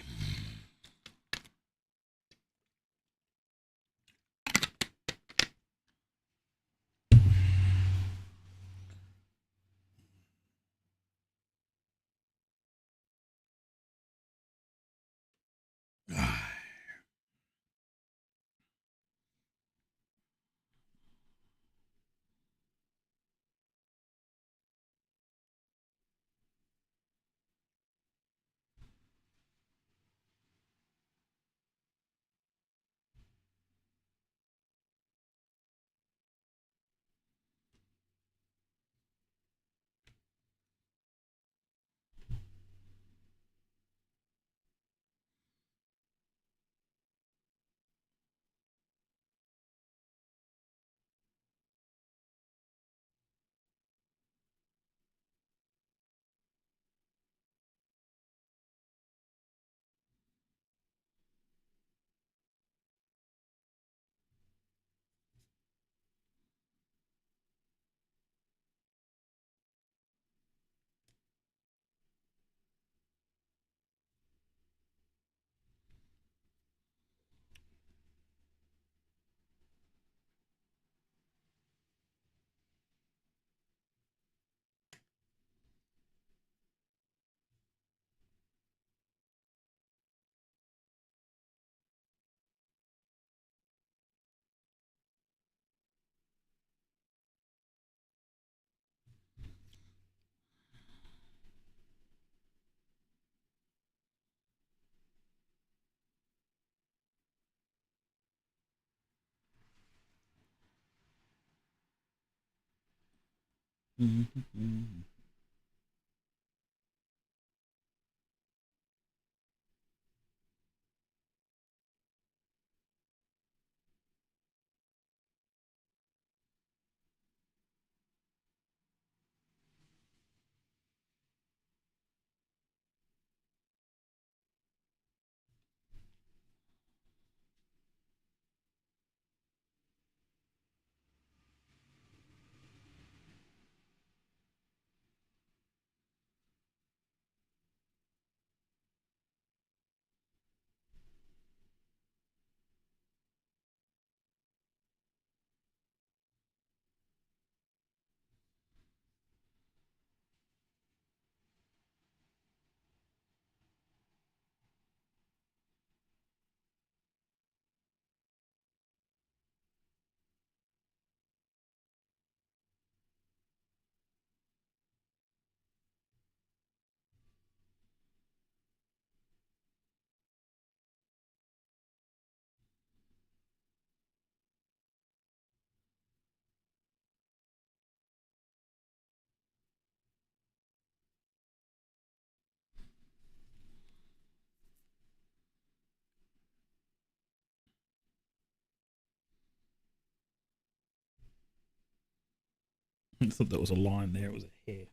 I thought that was a line there. It was a hair.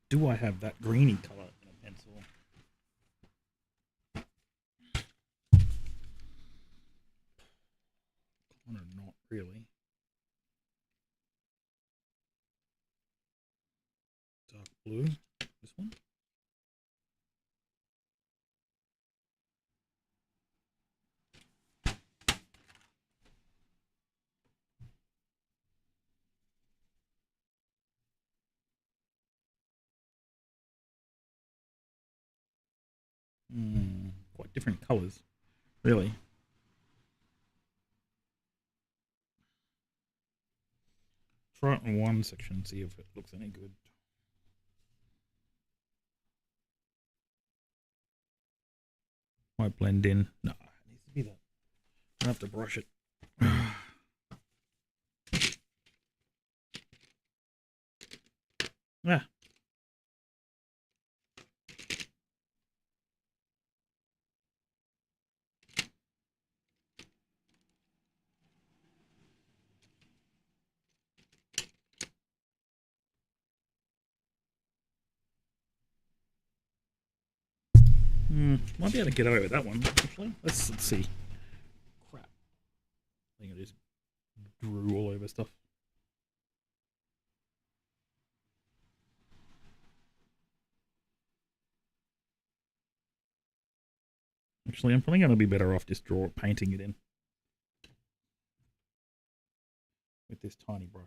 Do I have that greeny color in a pencil? Kind of not really. Dark blue. This one. Quite different colors, really. Try it in one section, see if it looks any good. Might blend in. No, it needs to be that. I have to brush it. Yeah. Might be able to get away with that one, actually. Let's see. Crap. I think I just drew all over stuff. Actually, I'm probably going to be better off just painting it in with this tiny brush.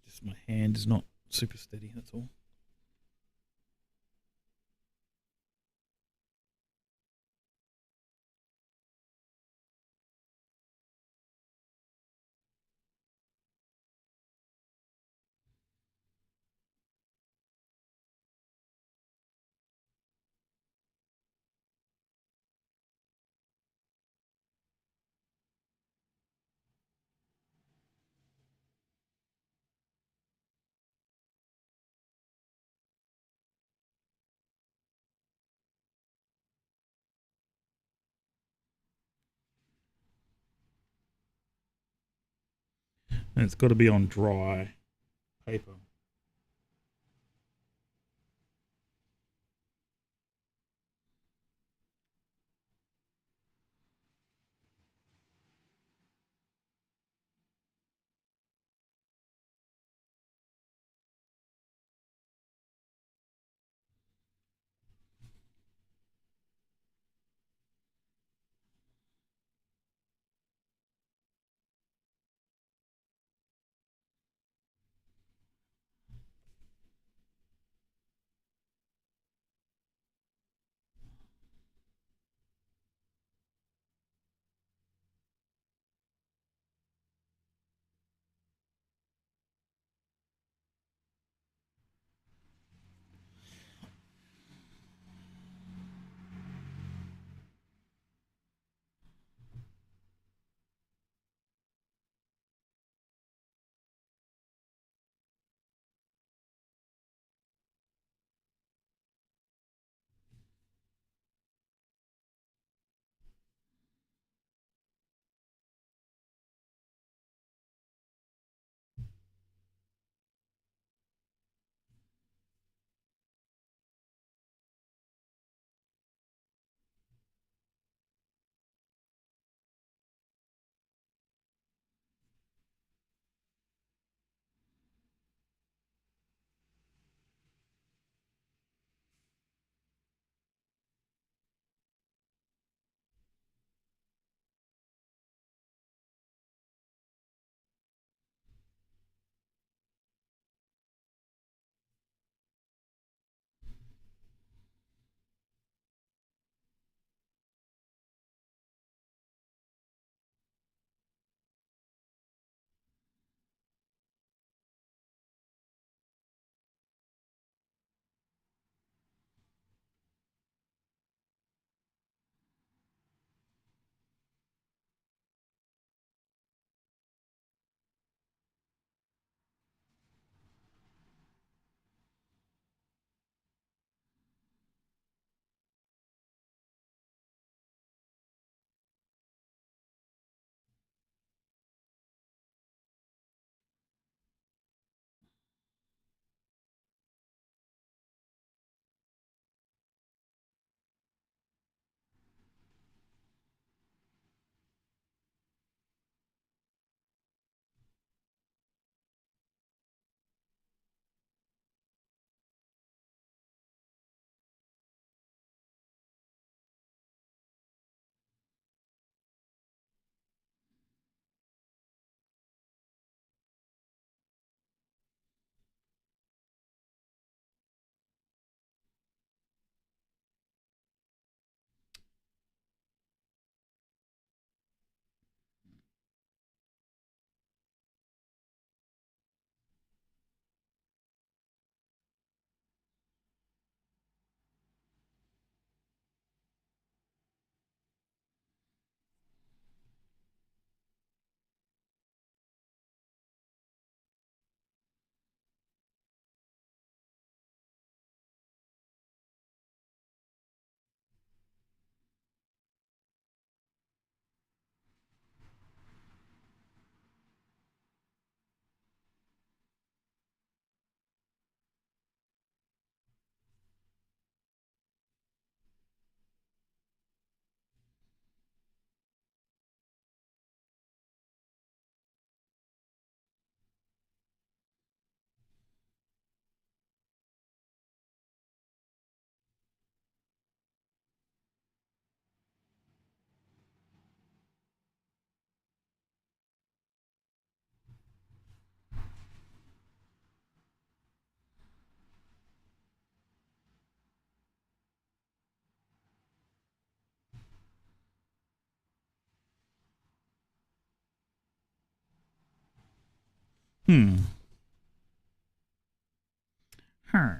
Just my hand is not super steady, that's all. And it's got to be on dry paper. Hmm. Huh.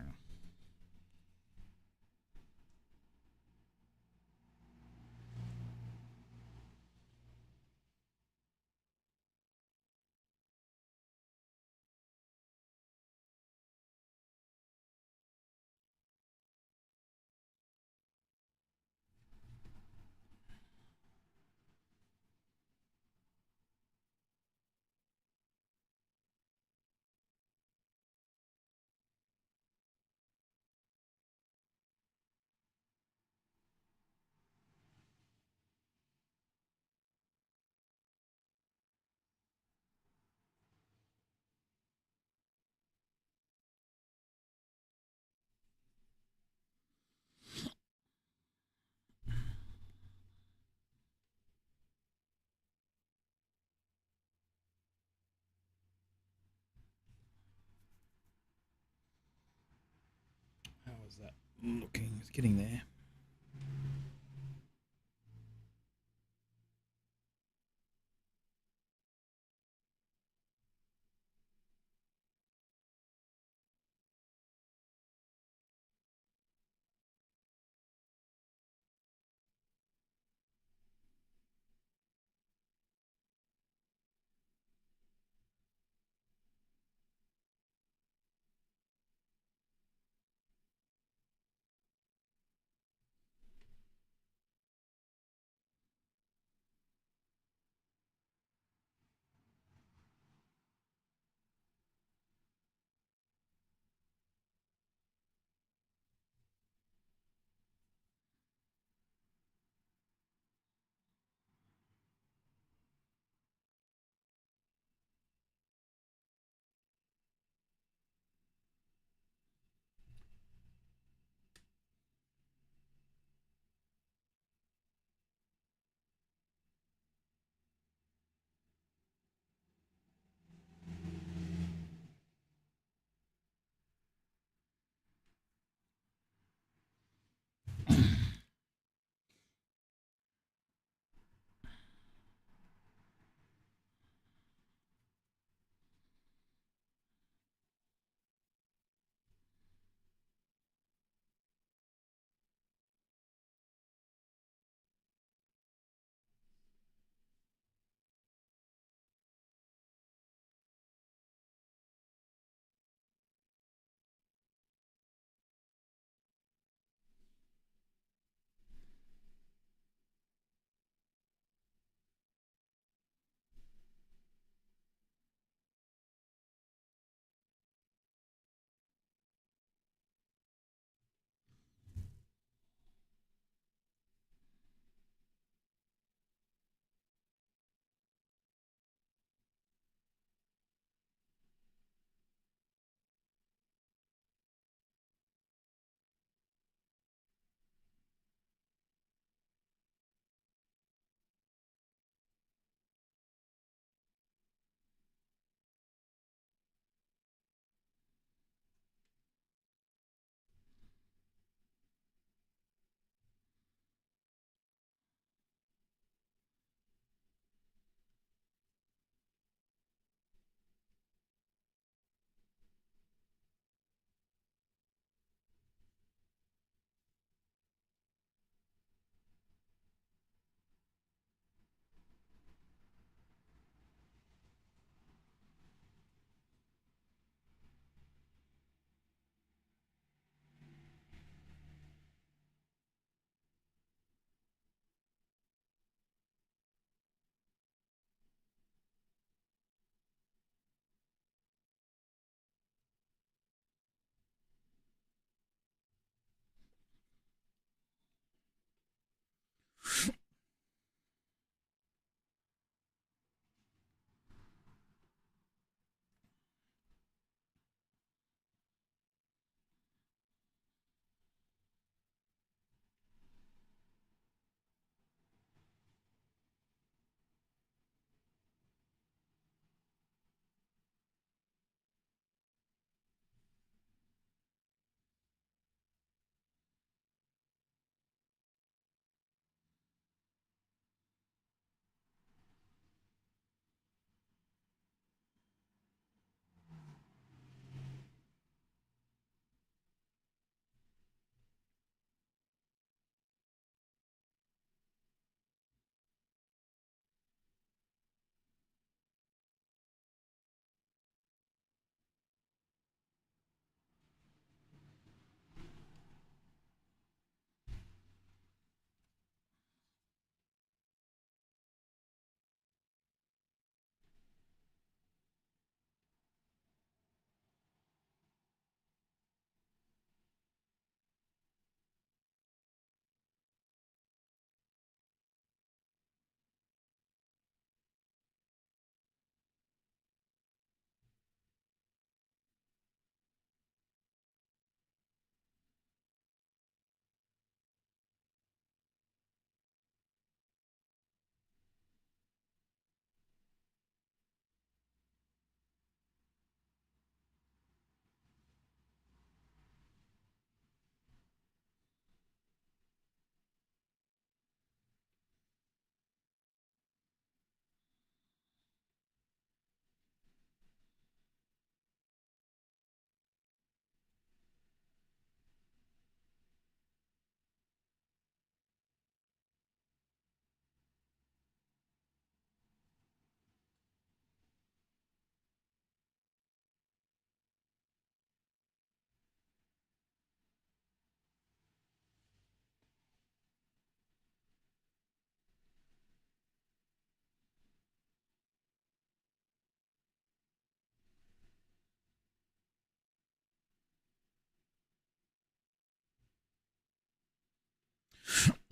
How is that looking? It's getting there.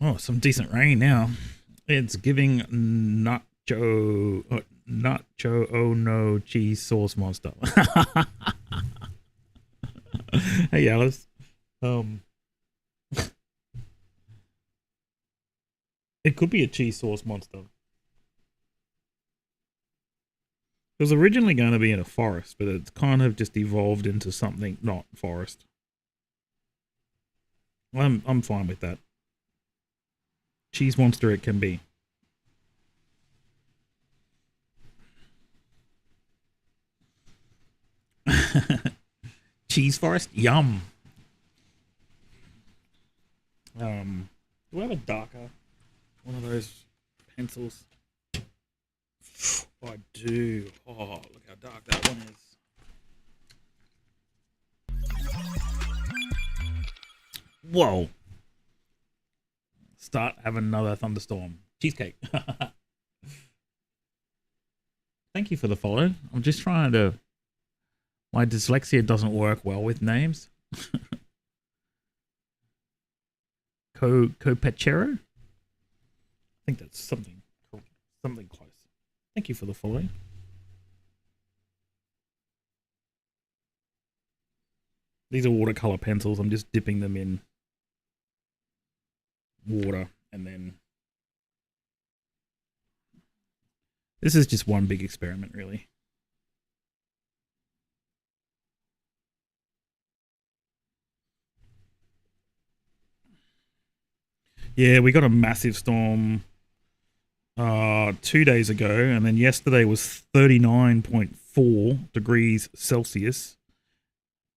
Oh, some decent rain now. It's giving nacho, oh no, cheese sauce monster. Hey, Alice. Um, it could be a cheese sauce monster. It was originally going to be in a forest, but it's kind of just evolved into something not forest. I'm fine with that. Cheese monster it can be. Cheese forest, yum. Do I have a darker one of those pencils? I do. Oh, look how dark that one is. Whoa. Start having another thunderstorm. Cheesecake. Thank you for the follow. I'm just trying to... My dyslexia doesn't work well with names. Copechero? I think that's something close. Thank you for the follow. These are watercolor pencils. I'm just dipping them in water and then... This is just one big experiment, really. Yeah, we got a massive storm 2 days ago, and then yesterday was 39.4 degrees Celsius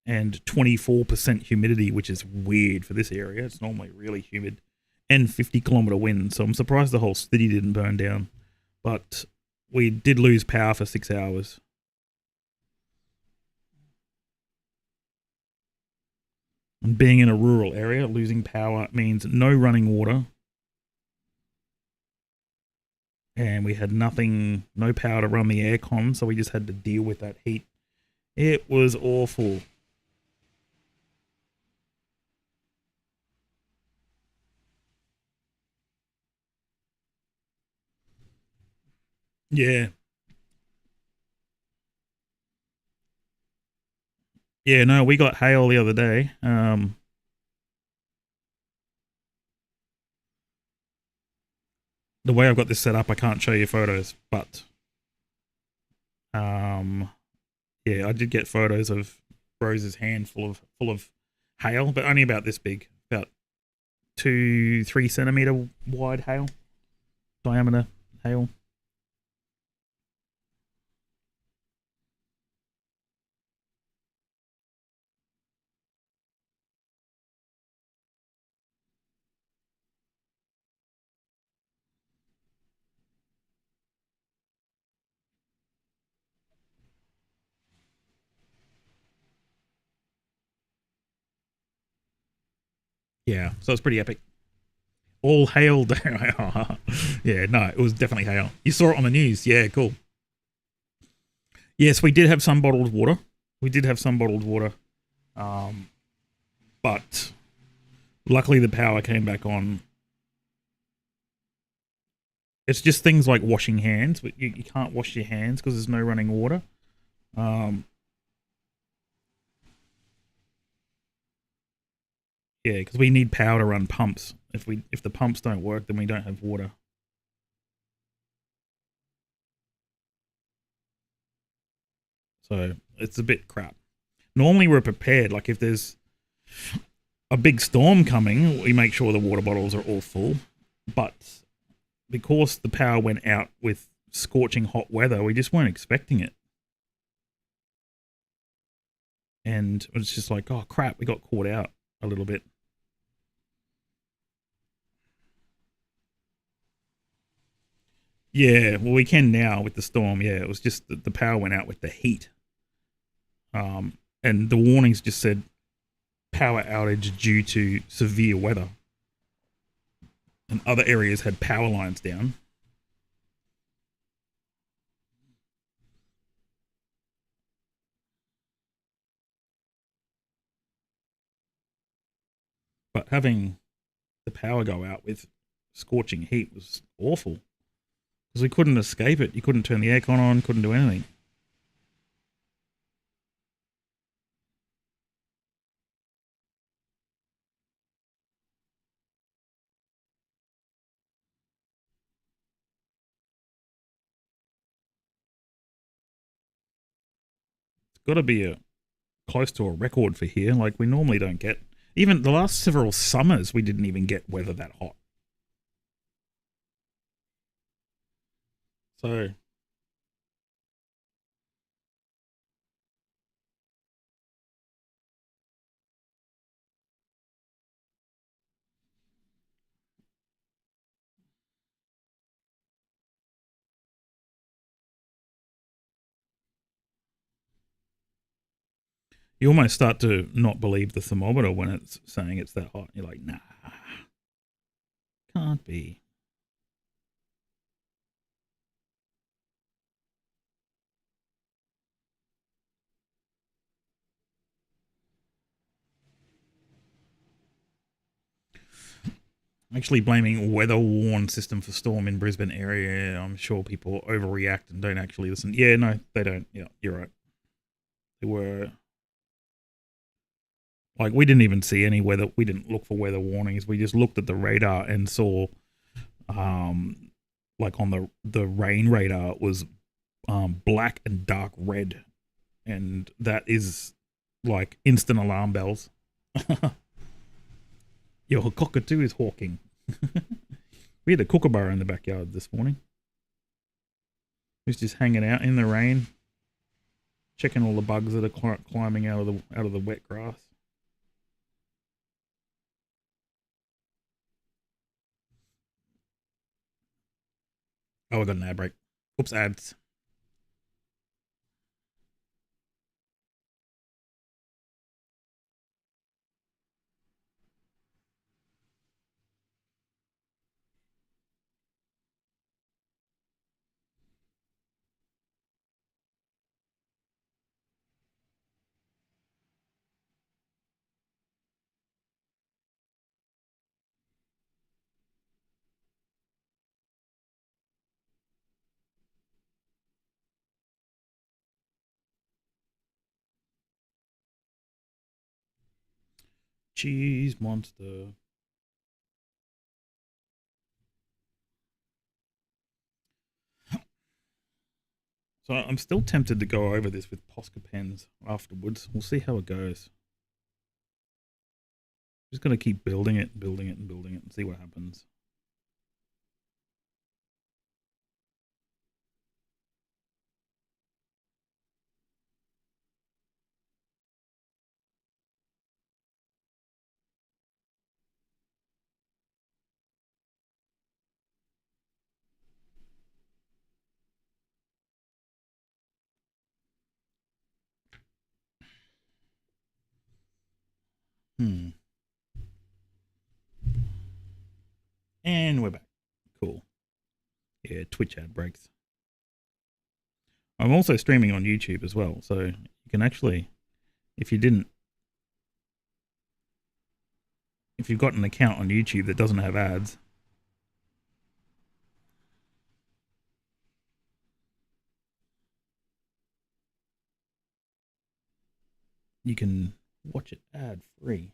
and 24% humidity, which is weird for this area. It's normally really humid, and 50-kilometer wind. So I'm surprised the whole city didn't burn down, but we did lose power for 6 hours. And being in a rural area, losing power means no running water. And we had no power to run the aircon, so we just had to deal with that heat. It was awful. Yeah. Yeah, no, we got hail the other day. The way I've got this set up, I can't show you photos, but yeah, I did get photos of Rose's hand full of hail, but only about this big, about 2-3 centimeter wide hail, diameter hail. Yeah, so it's pretty epic. All hail. Yeah, no, it was definitely hail. You saw it on the news. Yeah, cool. Yes, we did have some bottled water. But luckily the power came back on. It's just things like washing hands, but you can't wash your hands because there's no running water. Yeah, because we need power to run pumps. If the pumps don't work, then we don't have water. So it's a bit crap. Normally we're prepared. Like if there's a big storm coming, we make sure the water bottles are all full. But because the power went out with scorching hot weather, we just weren't expecting it. And it was just like, oh crap, we got caught out a little bit. Yeah, well, we can now with the storm. Yeah, it was just the power went out with the heat. And the warnings just said power outage due to severe weather. And other areas had power lines down. But having the power go out with scorching heat was awful because we couldn't escape it. You couldn't turn the aircon on, couldn't do anything. It's got to be close to a record for here. Like, we normally don't get, even the last several summers, we didn't even get weather that hot. So you almost start to not believe the thermometer when it's saying it's that hot. You're like, nah, can't be. I'm actually blaming weather-worn system for storm in Brisbane area. I'm sure people overreact and don't actually listen. Yeah, no, they don't. Yeah, you're right. They were... Like, we didn't even see any weather. We didn't look for weather warnings. We just looked at the radar and saw, like on the rain radar, it was black and dark red. And that is like instant alarm bells. Your cockatoo is hawking. We had a kookaburra in the backyard this morning. He was just hanging out in the rain, checking all the bugs that are climbing out of the wet grass. Oh, I got an ad break. Oops, ads. Cheese monster. So I'm still tempted to go over this with Posca pens afterwards. We'll see how it goes. Just going to keep building it, and see what happens. And we're back. Cool. Yeah, Twitch ad breaks. I'm also streaming on YouTube as well, so you can actually, if you've got an account on YouTube that doesn't have ads, you can watch it ad free.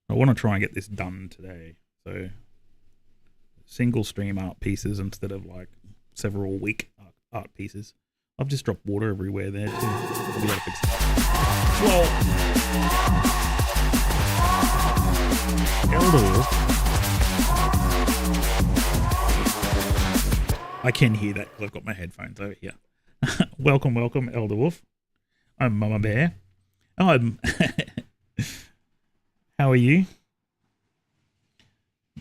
I want to try and get this done today. So single stream art pieces instead of like several week art pieces. I've just dropped water everywhere there too. We gotta fix that. Well, Elder, I can hear that because I've got my headphones over here. welcome, Elder Wolf. I'm Mama Bear. How are you?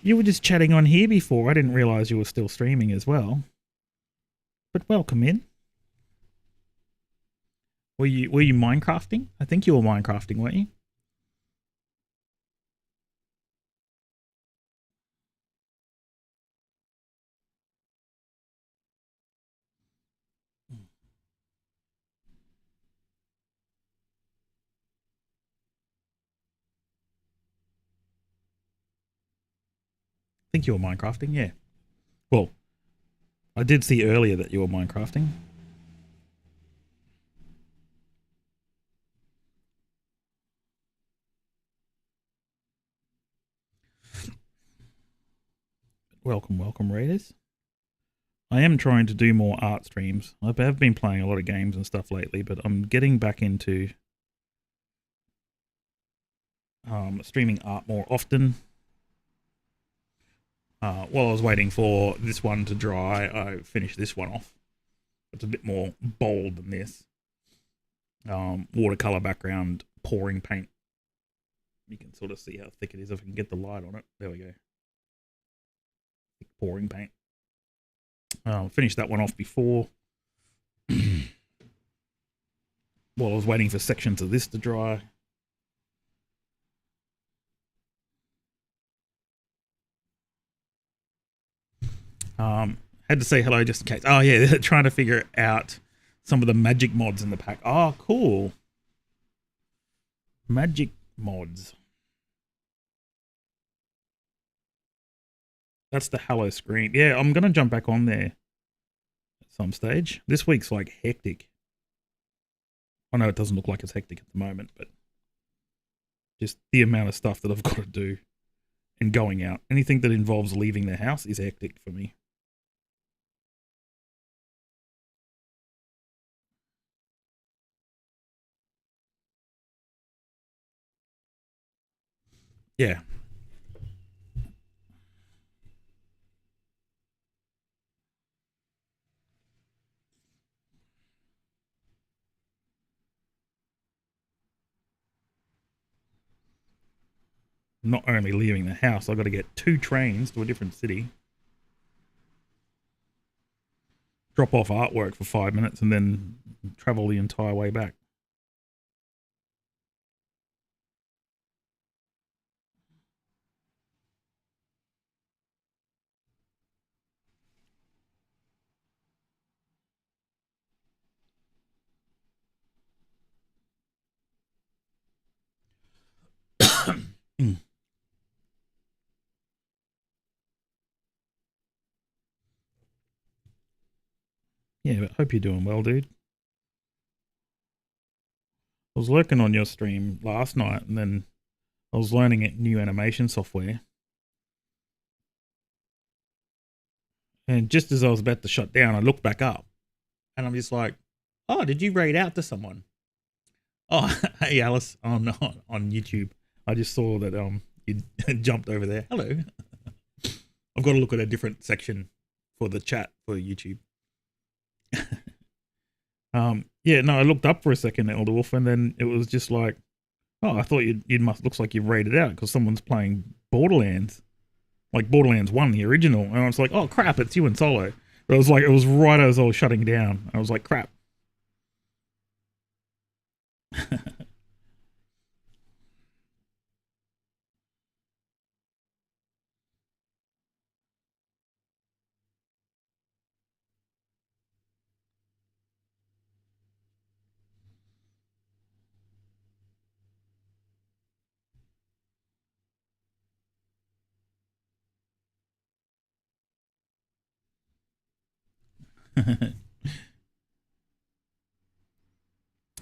You were just chatting on here before. I didn't realize you were still streaming as well. But welcome in. Were you Minecrafting? I think you were Minecrafting, weren't you? I think you were Minecrafting, yeah. Well, I did see earlier that you were Minecrafting. Welcome, readers. I am trying to do more art streams. I have been playing a lot of games and stuff lately, but I'm getting back into streaming art more often. While I was waiting for this one to dry, I finished this one off. It's a bit more bold than this. Watercolor background, pouring paint. You can sort of see how thick it is if I can get the light on it. There we go. Pouring paint. Finished that one off before. While I was waiting for sections of this to dry. Had to say hello just in case. Oh yeah, trying to figure out some of the magic mods in the pack. Oh, cool. Magic mods. That's the hello screen. Yeah, I'm gonna jump back on there at some stage. This week's like hectic. I know it doesn't look like it's hectic at the moment, but just the amount of stuff that I've got to do and going out. Anything that involves leaving the house is hectic for me. Yeah. Not only leaving the house, I've got to get 2 trains to a different city. Drop off artwork for 5 minutes and then travel the entire way back. Yeah, but hope you're doing well, dude. I was lurking on your stream last night and then I was learning new animation software. And just as I was about to shut down, I looked back up and I'm just like, oh, did you raid out to someone? Oh, hey, Alice, on YouTube. I just saw that you jumped over there. Hello. I've got to look at a different section for the chat for YouTube. Yeah, no, I looked up for a second, Elder Wolf, and then it was just like, oh, I thought you must looks like you've raided out because someone's playing Borderlands, like Borderlands 1, the original, and I was like, oh crap, it's you and Solo. But it was like it was right as I was shutting down. I was like, crap.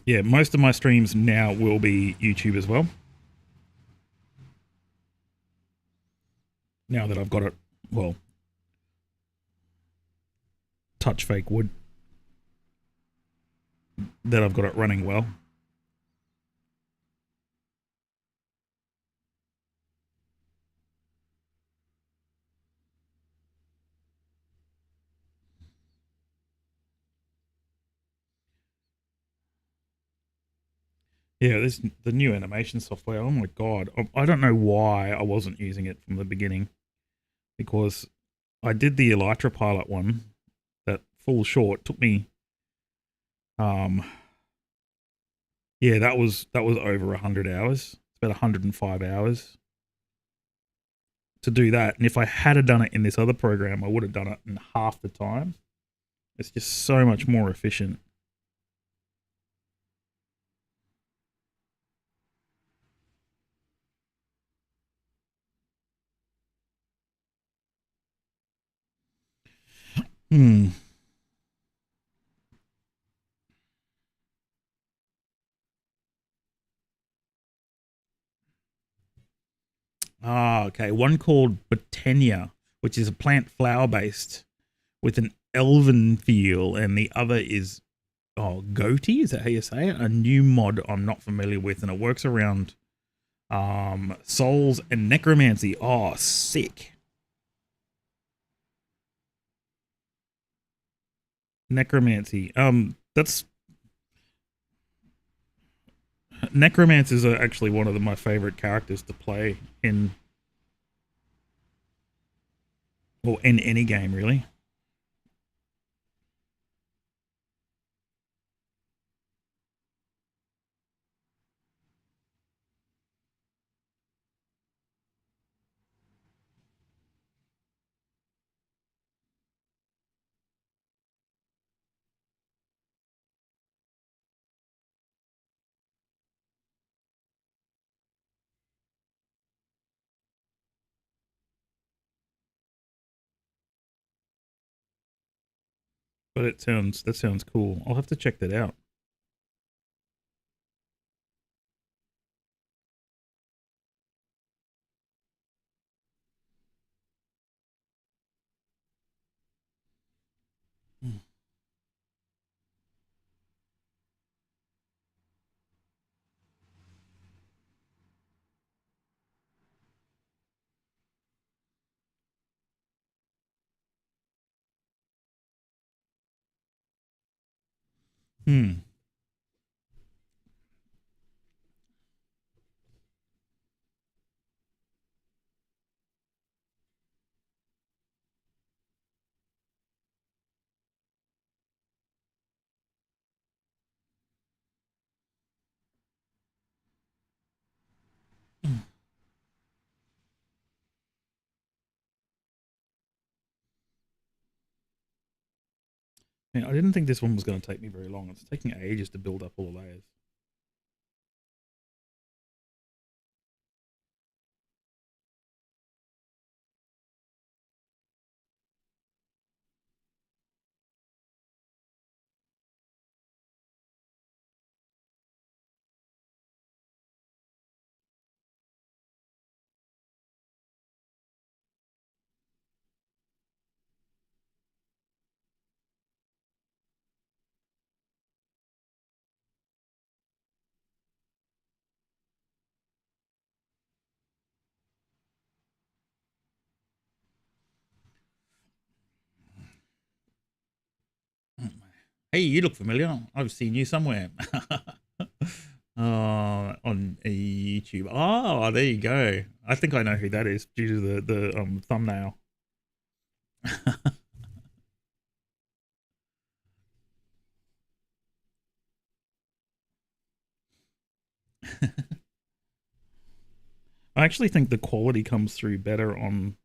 Yeah, most of my streams now will be YouTube as well. Now that I've got it, well, touch fake wood, that I've got it running well. Yeah, this the new animation software. Oh my god, I don't know why I wasn't using it from the beginning. because I did the Elytra Pilot one, that full short took me, um, yeah, that was over 100 hours. It's about 105 hours to do that. And if I had done it in this other program, I would have done it in half the time. It's just so much more efficient. Hmm. Ah, okay. One called Botania, which is a plant flower based with an elven feel, and the other is Goatee. Is that how you say it? A new mod I'm not familiar with, and it works around souls and necromancy. Oh, sick. Necromancy. That's necromancers are actually one of my favorite characters to play in, or in any game really. But that sounds cool. I'll have to check that out. Hmm. Yeah, I didn't think this one was going to take me very long. It's taking ages to build up all the layers. Hey, you look familiar. I've seen you somewhere. On YouTube. Oh, there you go. I think I know who that is due to the thumbnail. I actually think the quality comes through better on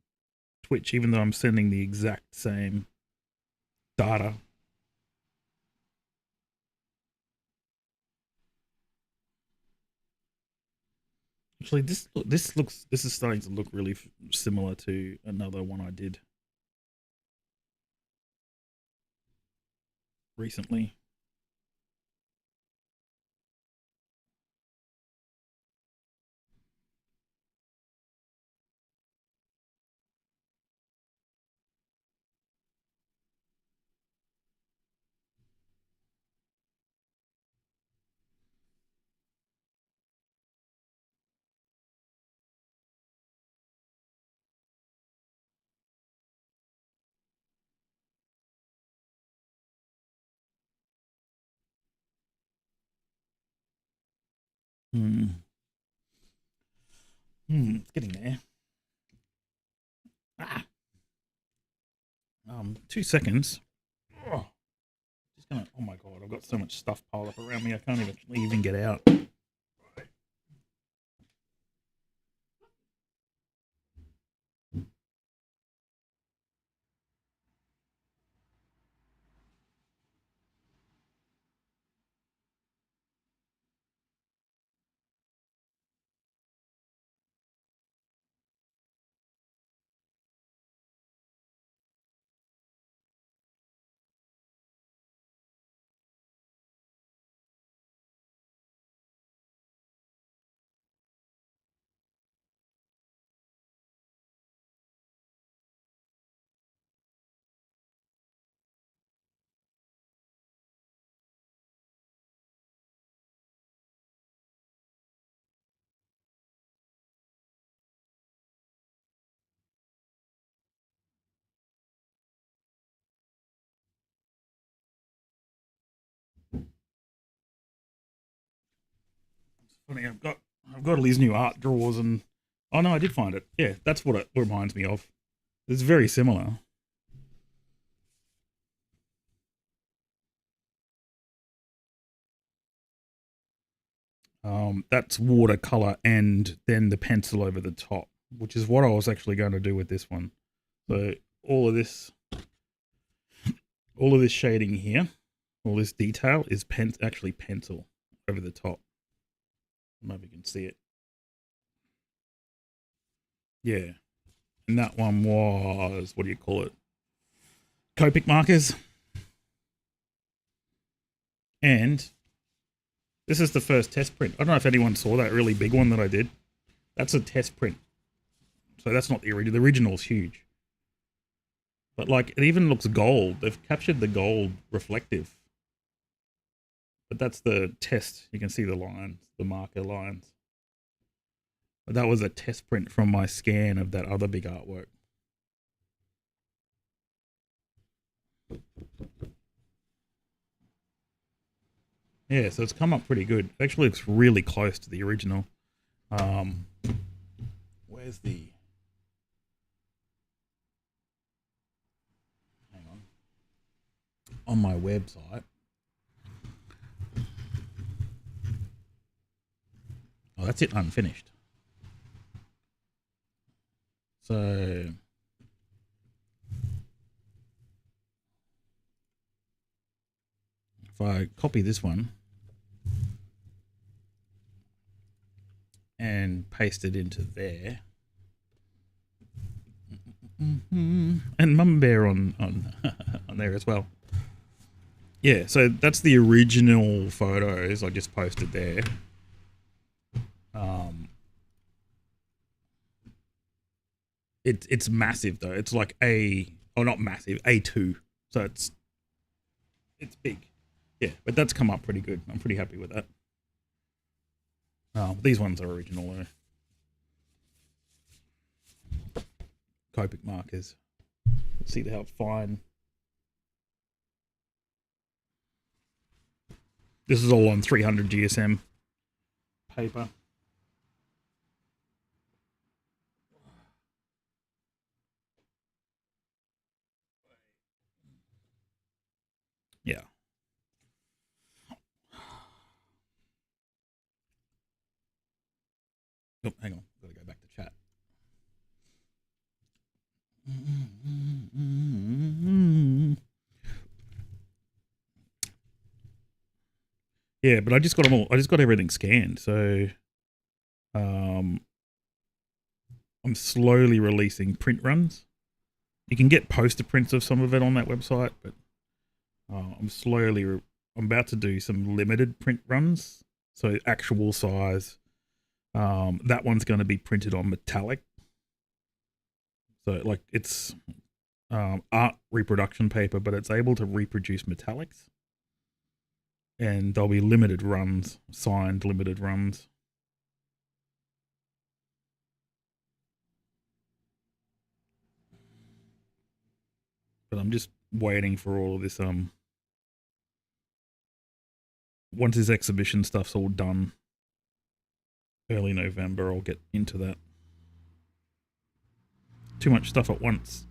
Twitch, even though I'm sending the exact same data. Actually, this is starting to look really similar to another one I did recently. Hmm. It's getting there. Ah. 2 seconds. Oh, just gonna. Oh my god, I've got so much stuff piled up around me. I can't even get out. Funny, I've got all these new art drawers and oh no, I did find it. Yeah, that's what it reminds me of. It's very similar. That's watercolor and then the pencil over the top, which is what I was actually going to do with this one. So all of this shading here, all this detail is actually pencil over the top. I don't know if you can see it. Yeah. And that one was, what do you call it? Copic markers. And this is the first test print. I don't know if anyone saw that really big one that I did. That's a test print. So that's not the original. The original's huge. But like, it even looks gold. They've captured the gold reflective. But that's the test. You can see the lines, the marker lines. But that was a test print from my scan of that other big artwork. Yeah, so it's come up pretty good. It actually looks really close to the original. Where's the... Hang on my website. Oh, that's it, unfinished. So... if I copy this one and paste it into there, and Mum Bear on on there as well. Yeah, so that's the original photos I just posted there. It's massive though. It's like not massive, A2. So it's big. Yeah, but that's come up pretty good. I'm pretty happy with that. These ones are original though. Copic markers. See how fine. This is all on 300 GSM paper. Yeah. Oh, hang on. Gotta go back to chat. Yeah, but I just got them all. I just got everything scanned. So, I'm slowly releasing print runs. You can get poster prints of some of it on that website, but I'm about to do some limited print runs. So actual size. That one's going to be printed on metallic. So like it's art reproduction paper, but it's able to reproduce metallics. And there'll be limited runs, signed limited runs. But I'm just waiting for all of this. Once this exhibition stuff's all done, early November, I'll get into that. Too much stuff at once.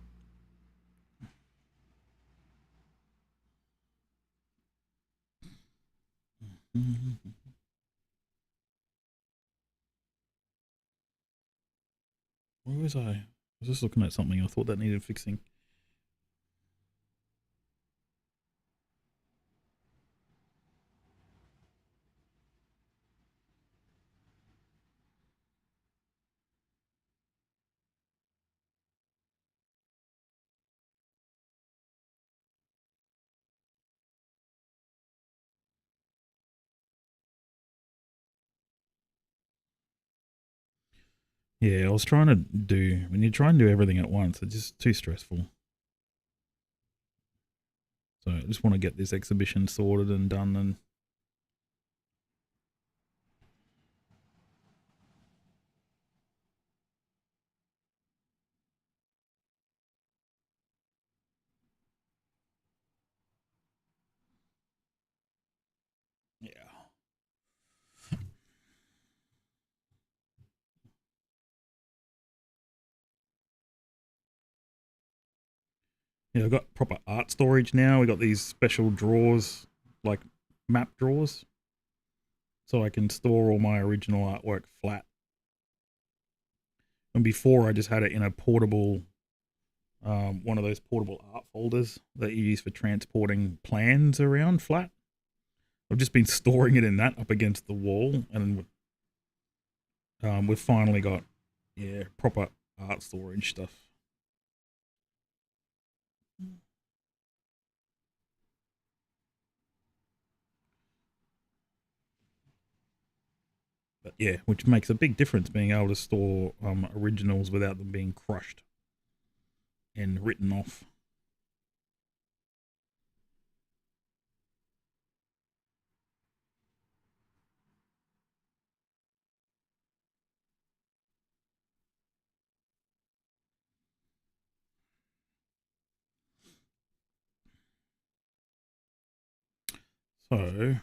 Where was I? I was just looking at something. I thought that needed fixing. Yeah, I was trying to do, when you try and do everything at once, it's just too stressful. So I just want to get this exhibition sorted and done. And yeah. Yeah, I've got proper art storage now. We got these special drawers, like map drawers, so I can store all my original artwork flat. And before, I just had it in a portable, one of those portable art folders that you use for transporting plans around flat. I've just been storing it in that up against the wall, and we've finally got, yeah, proper art storage stuff. But yeah, which makes a big difference being able to store originals without them being crushed and written off. So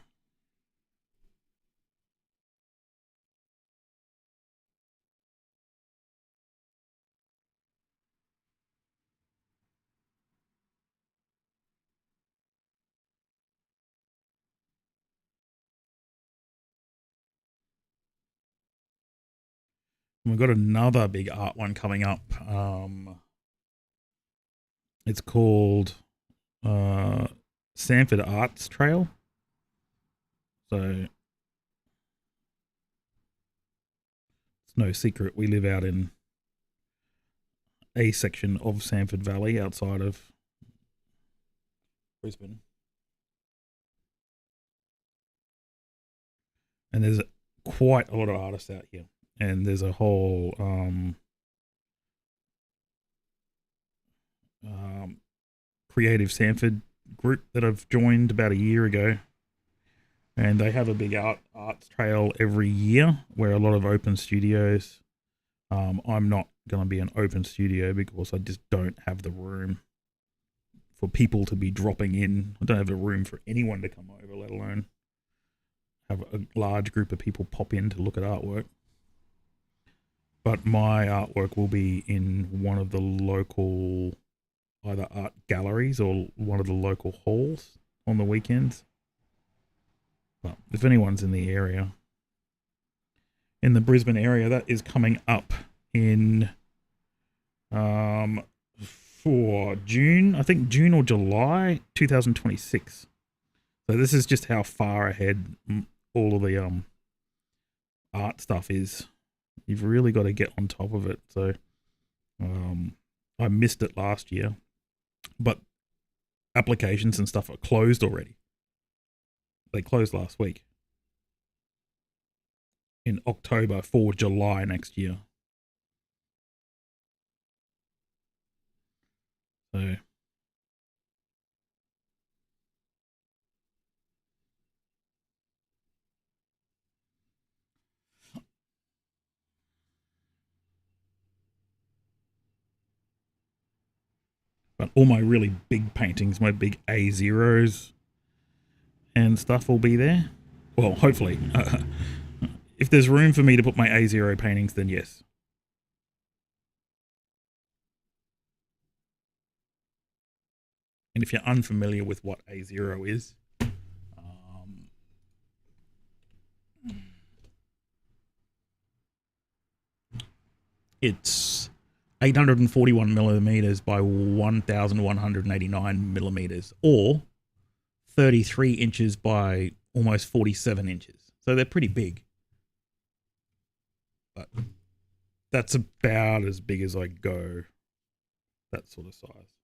we've got another big art one coming up. It's called Sanford Arts Trail. So it's no secret we live out in a section of Sanford Valley outside of Brisbane. And there's quite a lot of artists out here. And there's a whole Creative Sanford group that I've joined about a year ago. And they have a big arts trail every year where a lot of open studios. I'm not going to be an open studio because I just don't have the room for people to be dropping in. I don't have the room for anyone to come over, let alone have a large group of people pop in to look at artwork. But my artwork will be in one of the local either art galleries or one of the local halls on the weekends. But if anyone's in the area, in the Brisbane area, that is coming up in for June, I think June or July 2026. So this is just how far ahead all of the art stuff is. You've really got to get on top of it. So I missed it last year, but applications and stuff are closed already. They closed last week in October for July next year. So but all my really big paintings, my big A0s and stuff will be there. Well, hopefully. If there's room for me to put my A0 paintings, then yes. And if you're unfamiliar with what A0 is, It's 841 millimeters by 1189 millimeters, or 33 inches by almost 47 inches. So they're pretty big. But that's about as big as I go. That sort of size.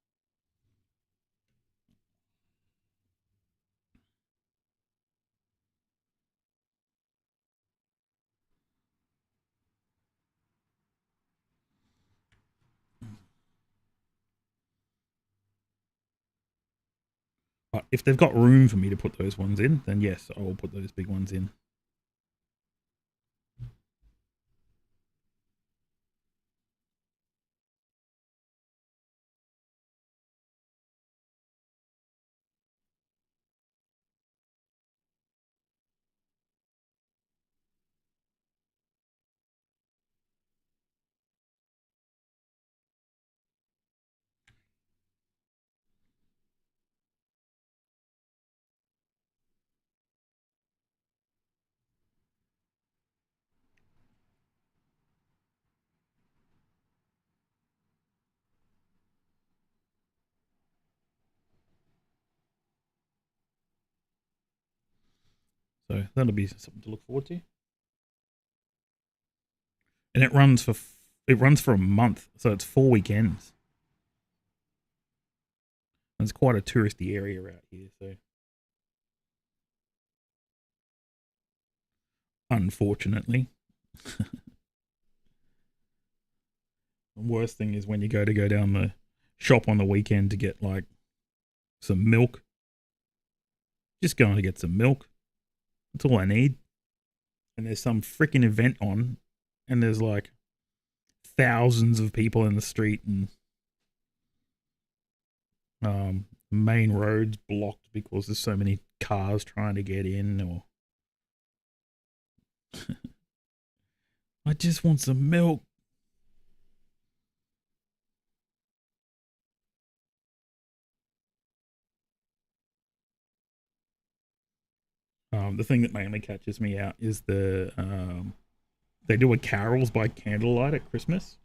But if they've got room for me to put those ones in, then yes, I will put those big ones in. So that'll be something to look forward to. And it runs for a month, so it's 4 weekends. And it's quite a touristy area out here, so unfortunately. The worst thing is when you go down the shop on the weekend to get like some milk. Just going to get some milk. That's all I need. And there's some freaking event on, and there's like thousands of people in the street, and main roads blocked because there's so many cars trying to get in. Or I just want some milk. The thing that mainly catches me out is they do a carols by candlelight at Christmas,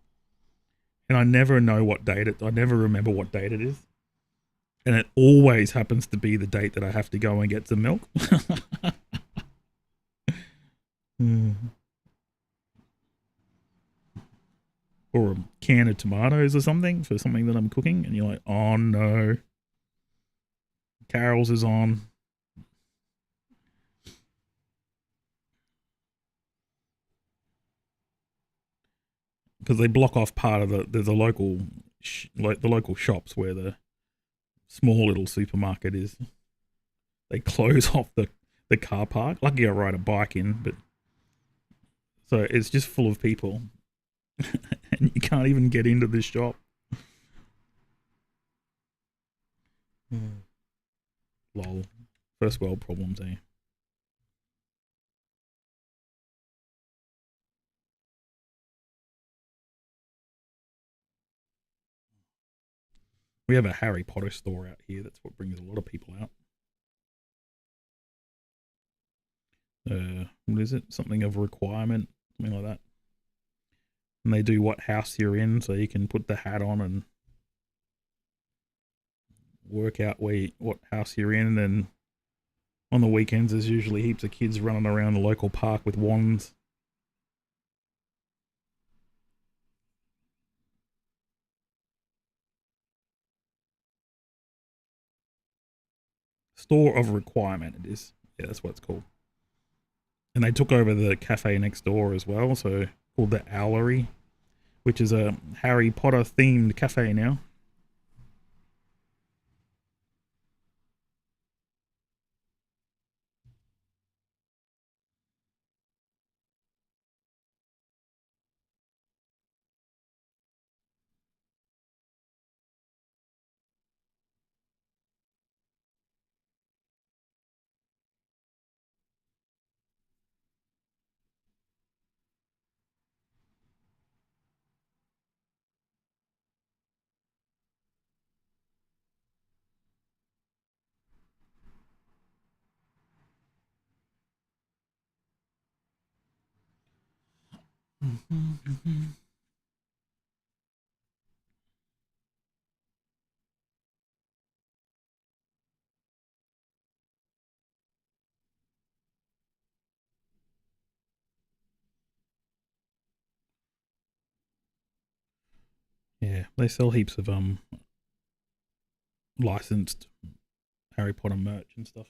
and I never know what date I never remember what date it is, and it always happens to be the date that I have to go and get some milk. Or a can of tomatoes or something for something that I'm cooking, and you're like, oh no, carols is on. Because they block off part of the local the local shops where the small little supermarket is. They close off the car park. Lucky I ride a bike in, but so it's just full of people, and you can't even get into this shop. Lol. First world problems, eh? We have a Harry Potter store out here. That's what brings a lot of people out. What is it? Something of requirement, something like that. And they do what house you're in, so you can put the hat on and work out what house you're in. And then on the weekends, there's usually heaps of kids running around the local park with wands. Store of requirement, it is. Yeah, that's what it's called. And they took over the cafe next door as well, so called the Owlery, which is a Harry Potter themed cafe now. Yeah, they sell heaps of licensed Harry Potter merch and stuff.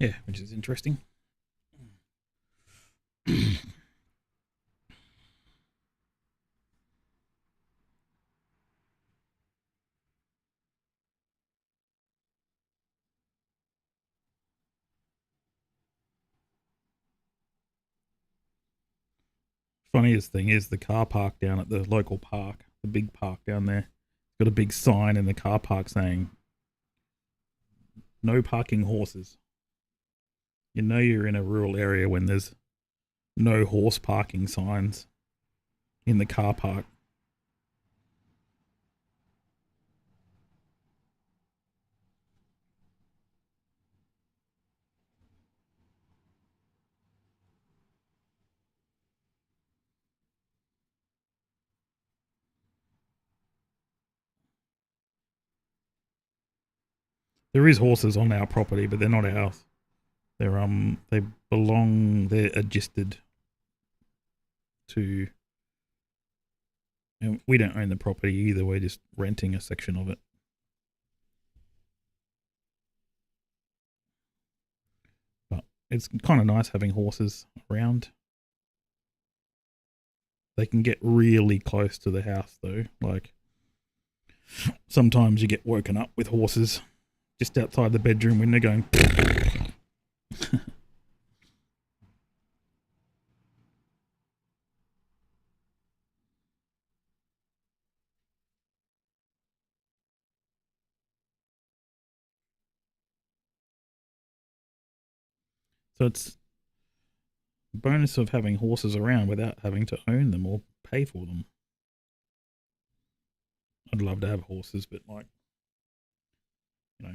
Yeah, which is interesting. Funniest thing is the car park down at the local park, the big park down there. Got a big sign in the car park saying no parking horses. You know you're in a rural area when there's no horse parking signs in the car park. There is horses on our property, but they're not ours. They belong, they're adjusted to, and we don't own the property either. We're just renting a section of it. But it's kind of nice having horses around. They can get really close to the house though. Like sometimes you get woken up with horses just outside the bedroom window going. So it's the bonus of having horses around without having to own them or pay for them. I'd love to have horses, but like, you know,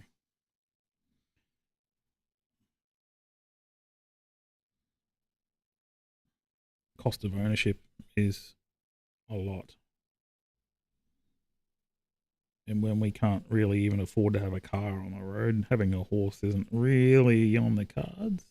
cost of ownership is a lot. And when we can't really even afford to have a car on the road, having a horse isn't really on the cards.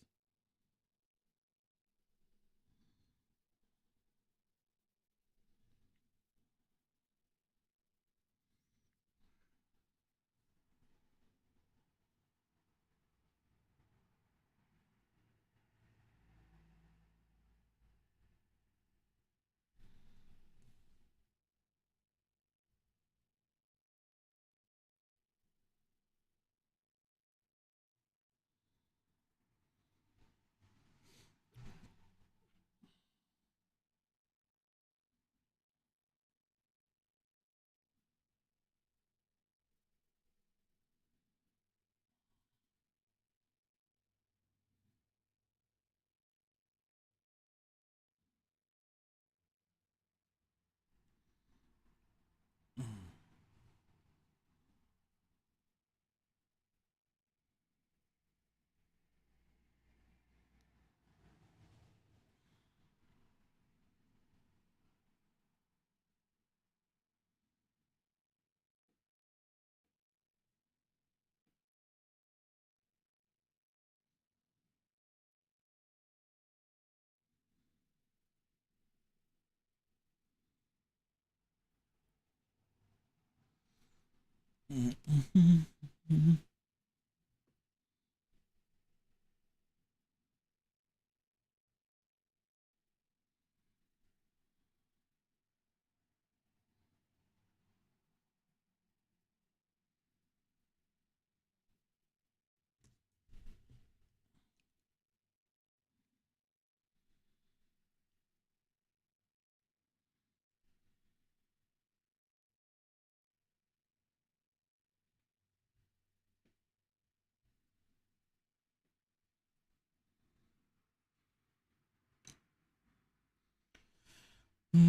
It's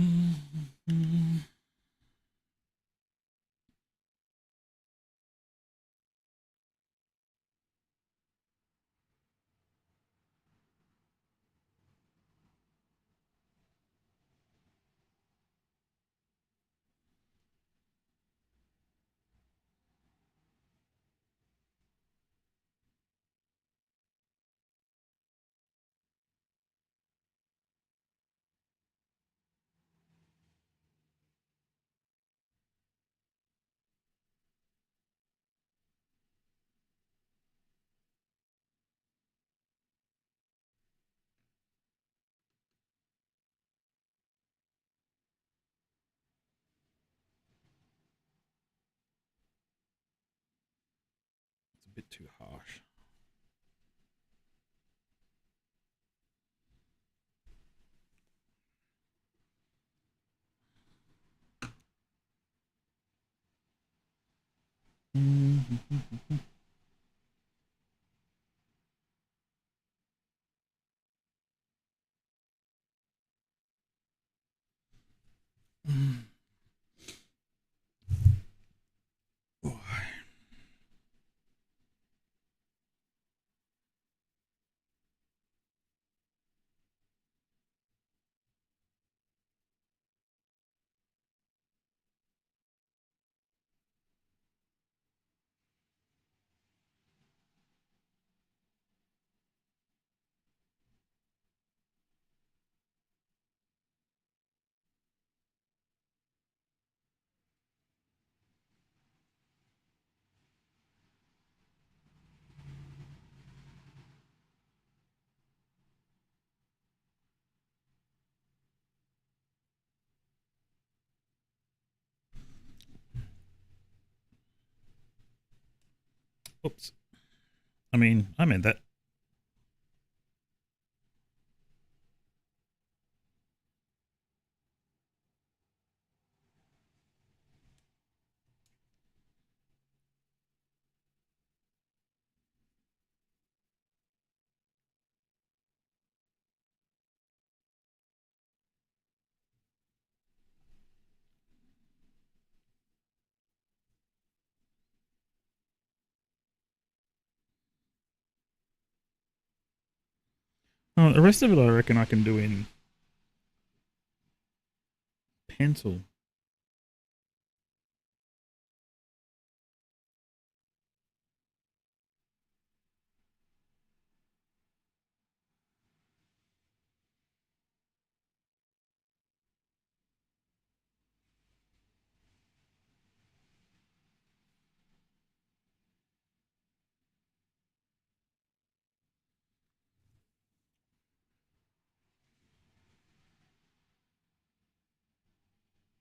a bit too harsh. Oops. I meant that. Oh, the rest of it I reckon I can do in pencil.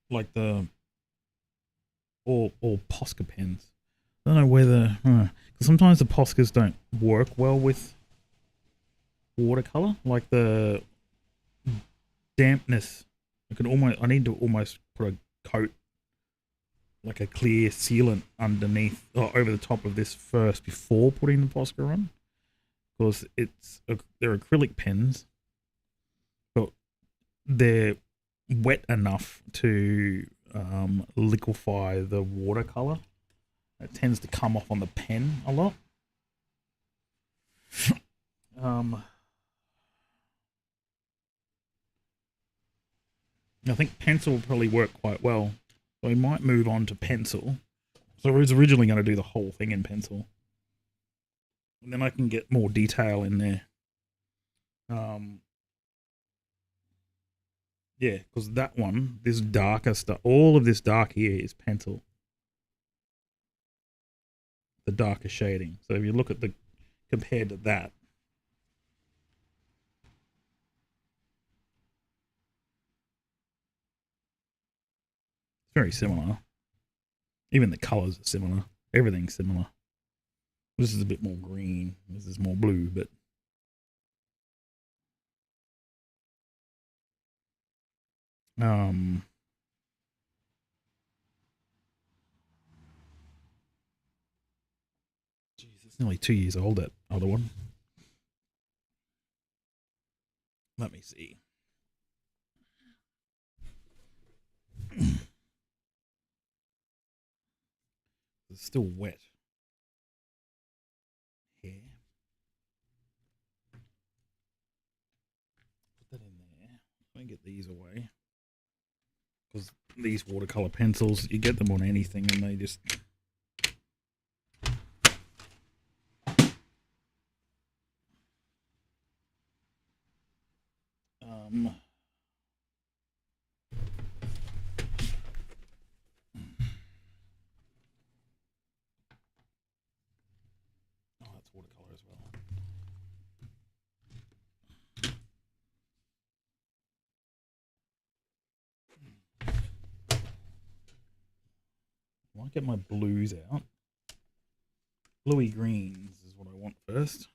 Like the or Posca pens. I don't know whether because sometimes the Poscas don't work well with watercolor. Like the dampness, I need to almost put a coat, like a clear sealant underneath or over the top of this first before putting the Posca on, because they're acrylic pens, but they're wet enough to liquefy the watercolor. It tends to come off on the pen a lot. I think pencil will probably work quite well. So we might move on to pencil. So I was originally going to do the whole thing in pencil. And then I can get more detail in there. Yeah, because that one, this darker stuff, all of this dark here is pencil. The darker shading. So if you look at compared to that, it's very similar. Even the colors are similar. Everything's similar. This is a bit more green. This is more blue, but geez, it's nearly 2 years old, that other one. Let me see. It's still wet. Here. Put that in there. Let me get these away. Because these watercolor pencils, you get them on anything and they just... Oh, that's watercolor as well. I might get my blues out. Bluey greens is what I want first.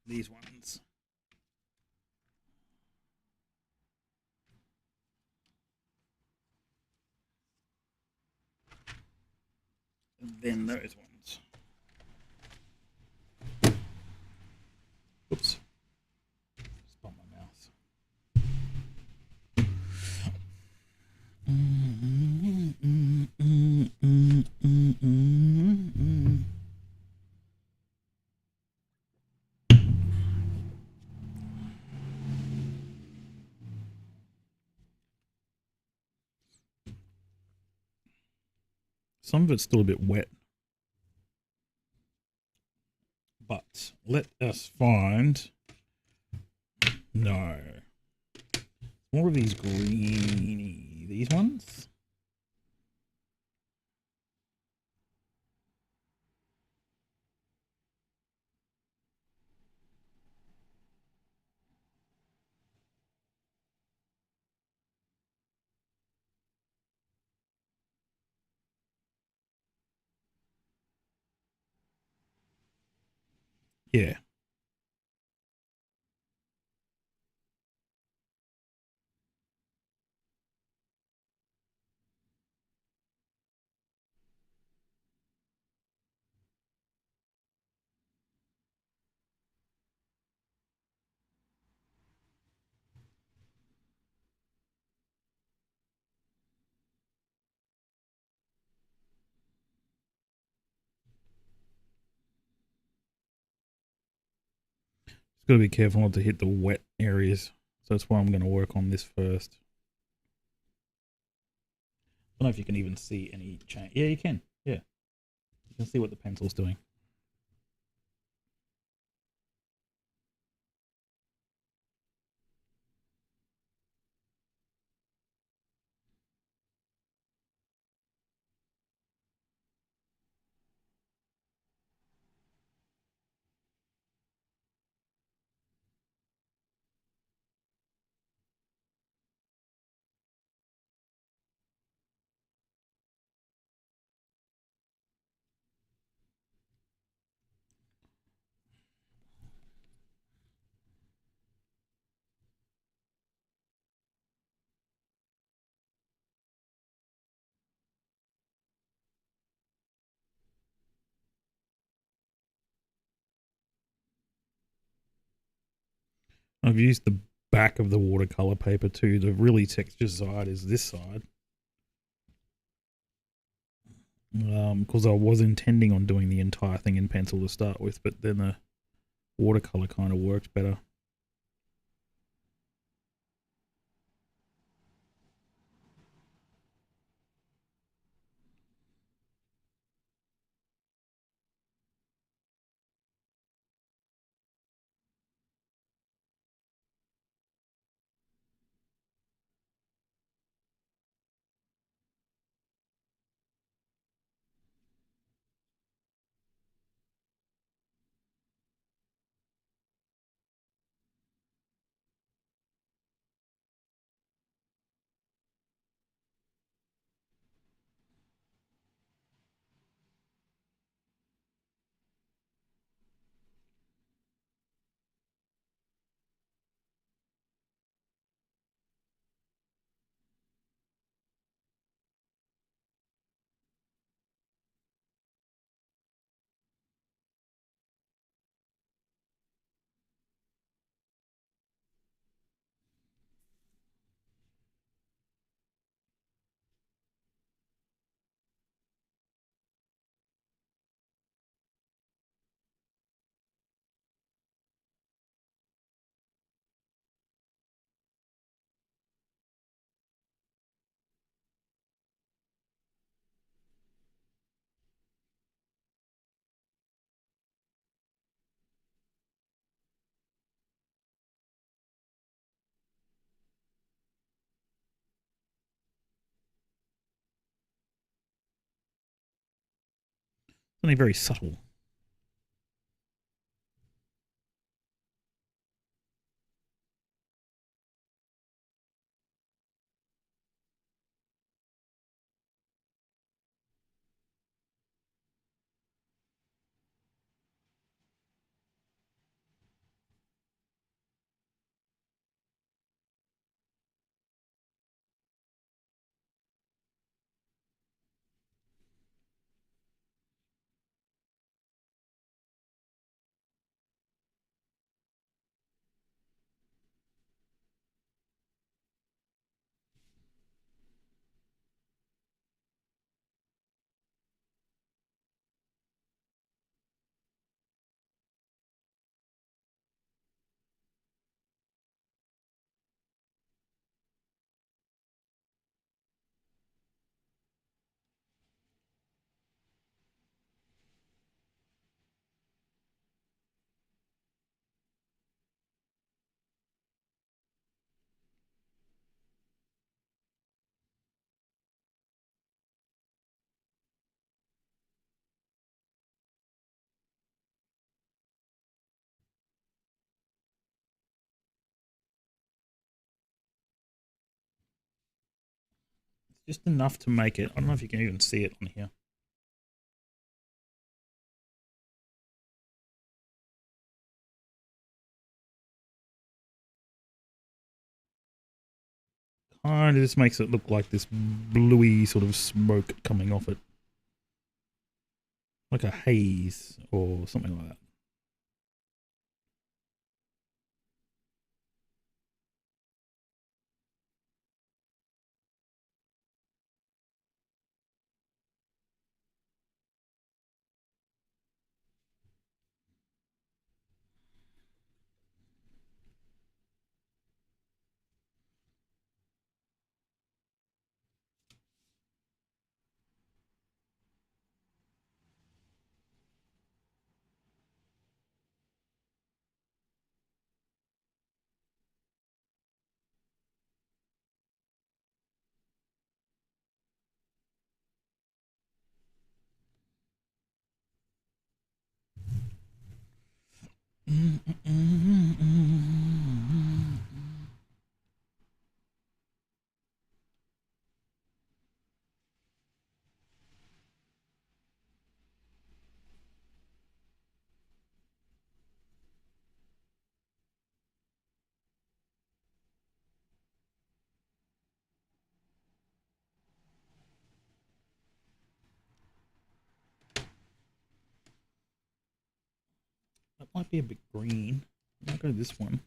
These ones. And then those ones. Oops. Just bumped my mouse. Some of it's still a bit wet. But let us find... No. More of these greeny... These ones? Yeah. Just got to be careful not to hit the wet areas. So that's why I'm going to work on this first. I don't know if you can even see any change. Yeah, you can. Yeah. You can see what the pencil's doing. I've used the back of the watercolor paper too. The really textured side is this side. Because I was intending on doing the entire thing in pencil to start with, but then the watercolor kind of worked better. Something very subtle. It's just enough to make it. I don't know if you can even see it on here. Kind of just makes it look like this bluey sort of smoke coming off it. Like a haze or something like that. That might be a bit green. I'll go this one.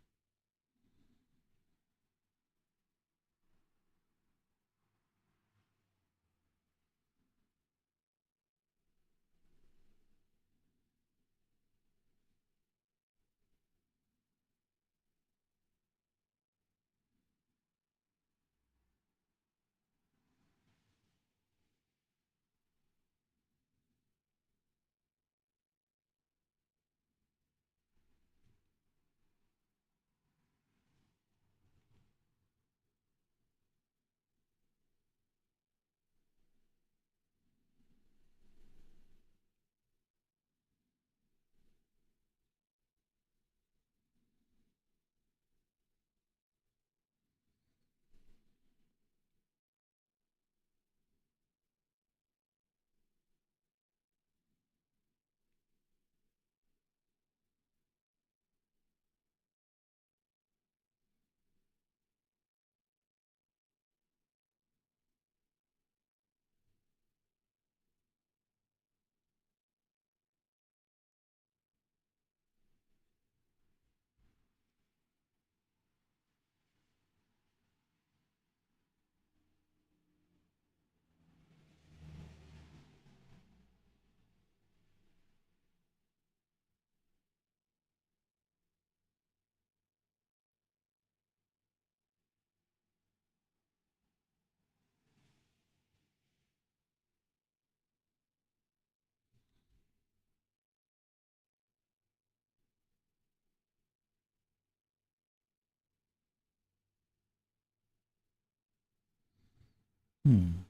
Hmm.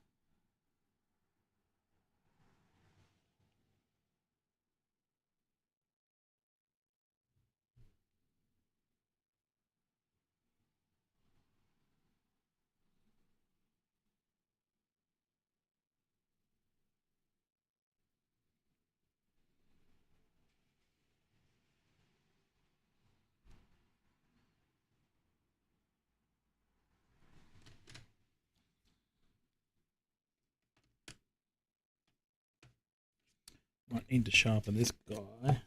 I need to sharpen this guy.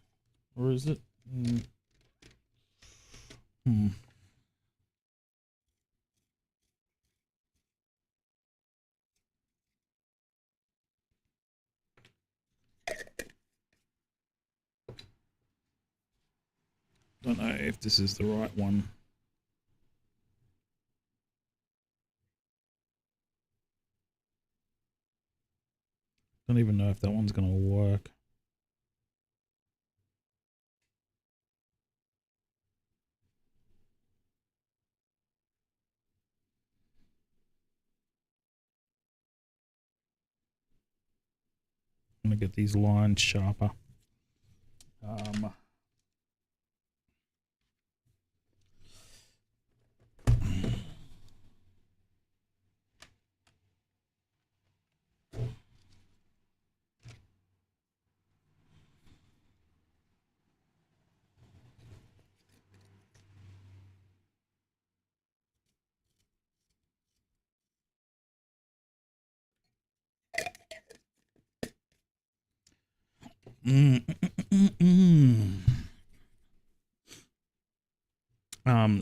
Or is it? Don't know if this is the right one. Don't even know if that one's going to work. I'm going to get these lines sharper.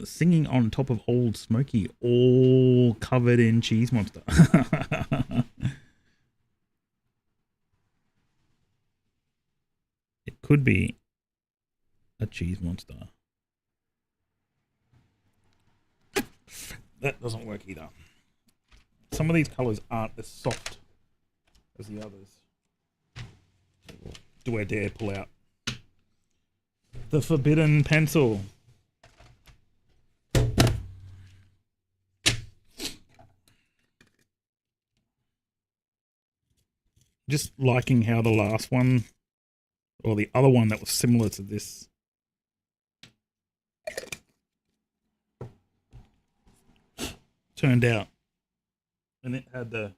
Singing on top of Old Smoky, all covered in cheese monster. It could be a cheese monster. That doesn't work either. Some of these colors aren't as soft as the others. Do I dare pull out the forbidden pencil? Just liking how the last one, or the other one that was similar to this, turned out. And it had the...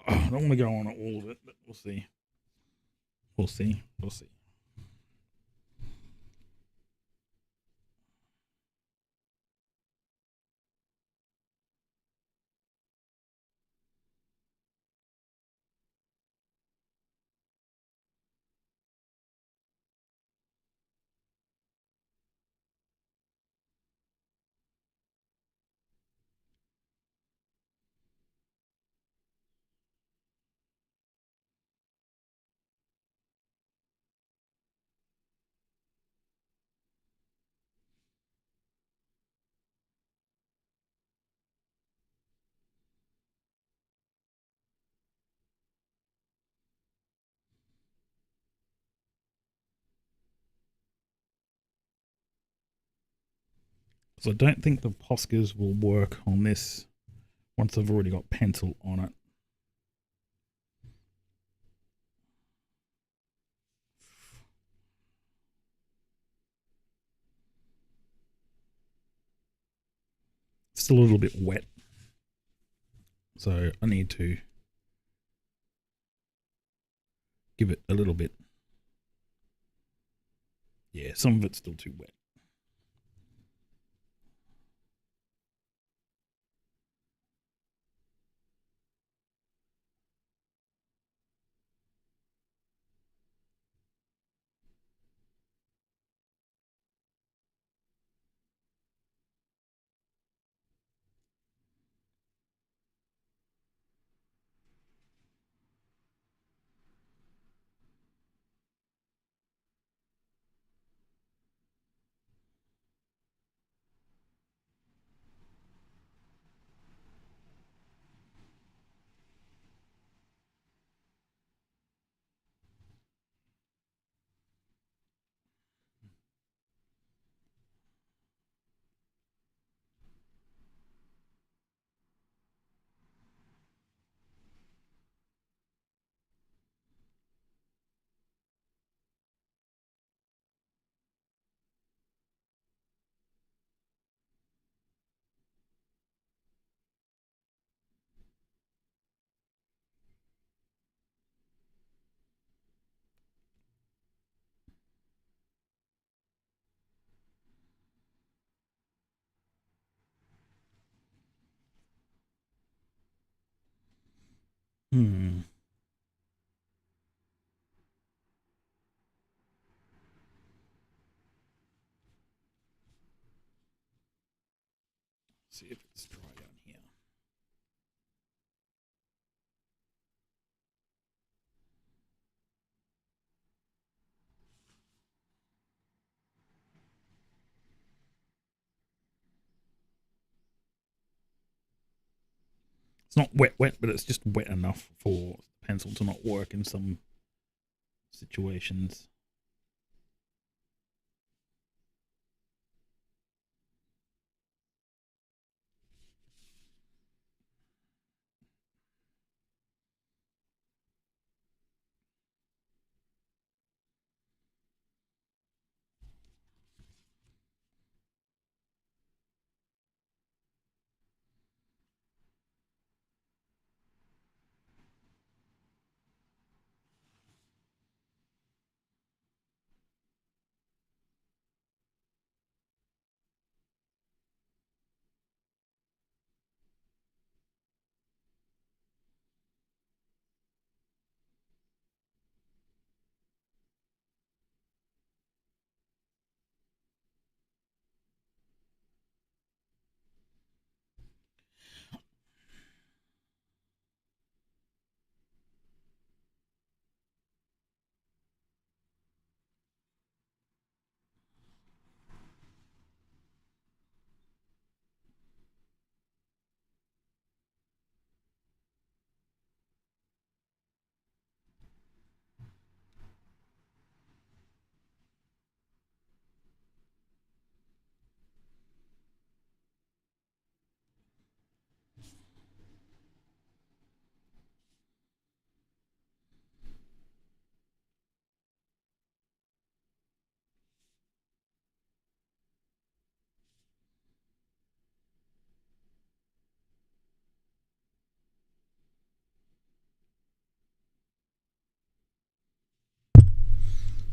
I don't want to go on all of it, but we'll see. We'll see. We'll see. So I don't think the Poscas will work on this once I've already got pencil on it. It's still a little bit wet. So I need to give it a little bit. Yeah, some of it's still too wet. Hmm. See if it's dry down here. It's not wet, wet, but it's just wet enough for the pencil to not work in some situations.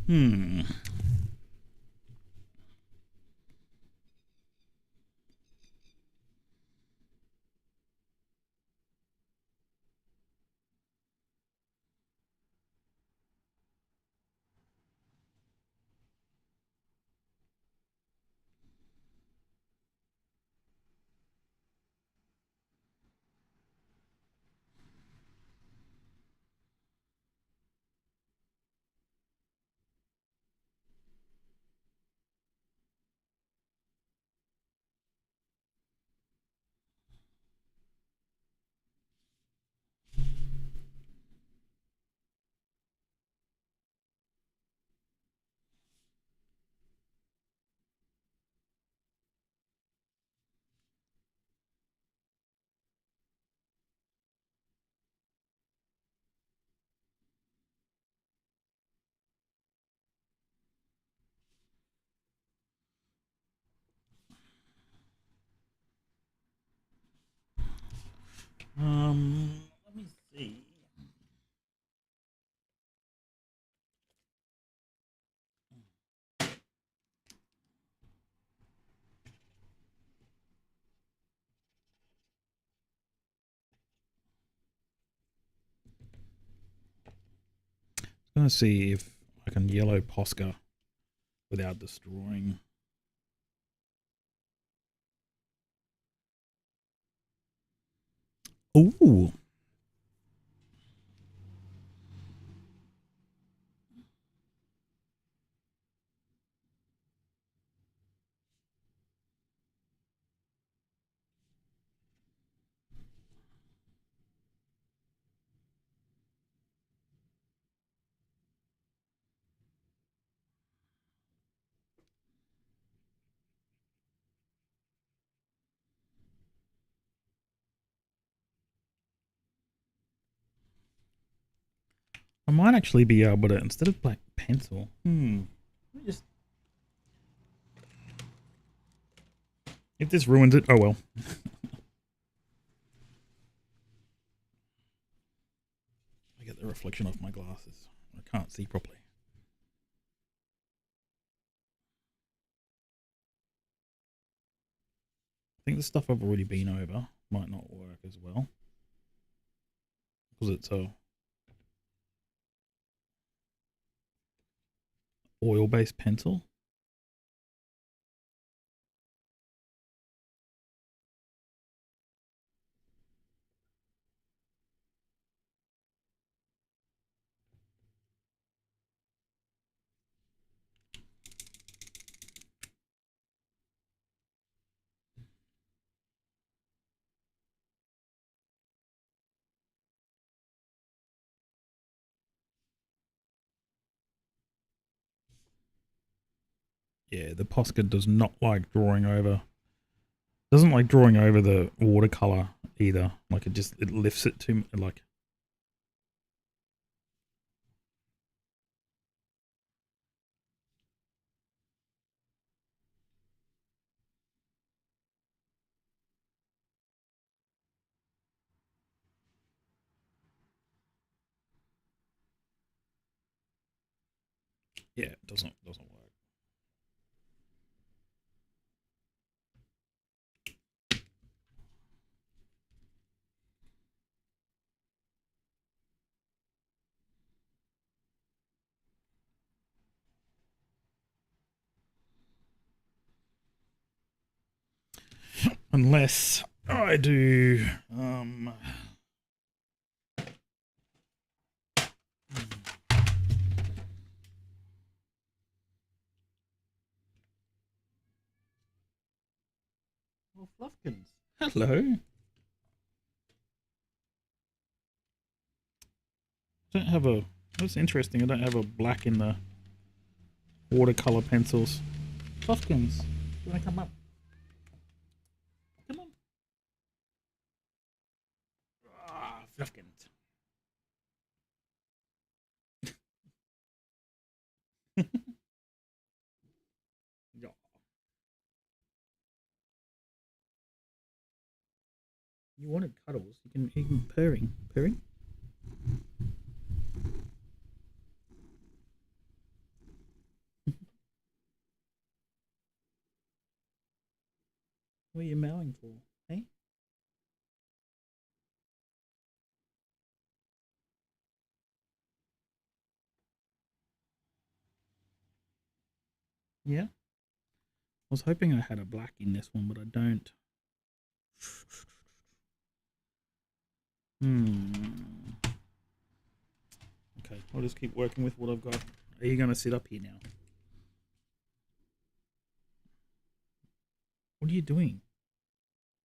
Hmm. Let me see. I'm gonna see if I can yellow Posca without destroying. Ooh. I might actually be able to, instead of black pencil. Let me just. If this ruins it, oh well. I get the reflection off my glasses. I can't see properly. I think the stuff I've already been over might not work as well. because it's a oil-based pencil. Yeah, the Posca does not like drawing over. Doesn't like drawing over the watercolor either. Like it lifts it too like. Yeah, it doesn't work. Unless I do oh, Fluffkins. Hello. Don't have a. That's interesting. I don't have a black in the watercolor pencils. Fluffkins, you want to come up? Come on. Ah, Fluffkins. Yeah. You wanted cuddles. You can purring. Purring? What are you mowing for? Hey? Yeah? I was hoping I had a black in this one, but I don't. Okay, I'll just keep working with what I've got. Are you going to sit up here now? What are you doing?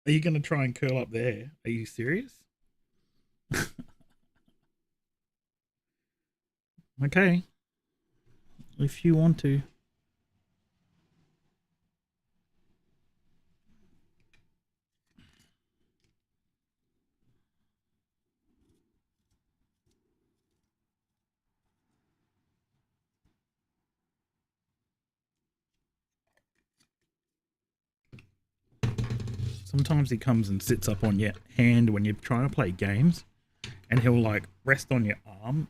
Are you going to try and curl up there? Are you serious? Okay. If you want to. Sometimes he comes and sits up on your hand when you're trying to play games, and he'll like rest on your arm.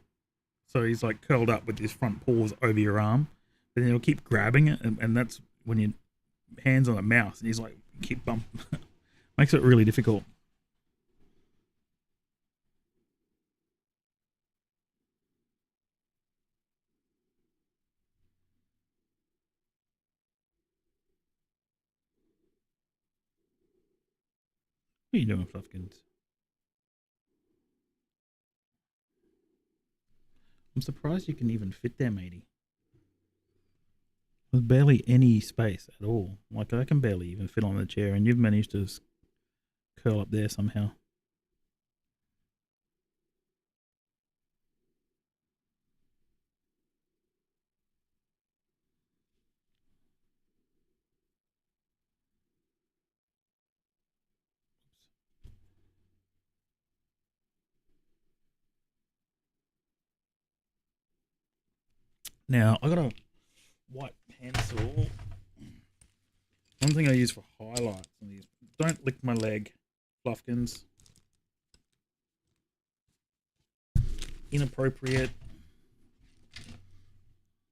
So he's like curled up with his front paws over your arm, but then he'll keep grabbing it, and that's when your hands on the mouse, and he's like keep bumping. Makes it really difficult. What are you doing, Fluffkins? I'm surprised you can even fit there, matey. There's barely any space at all. Like I can barely even fit on the chair, and you've managed to curl up there somehow. Now I got a white pencil. One thing I use for highlights on these. Don't lick my leg, Fluffkins. Inappropriate.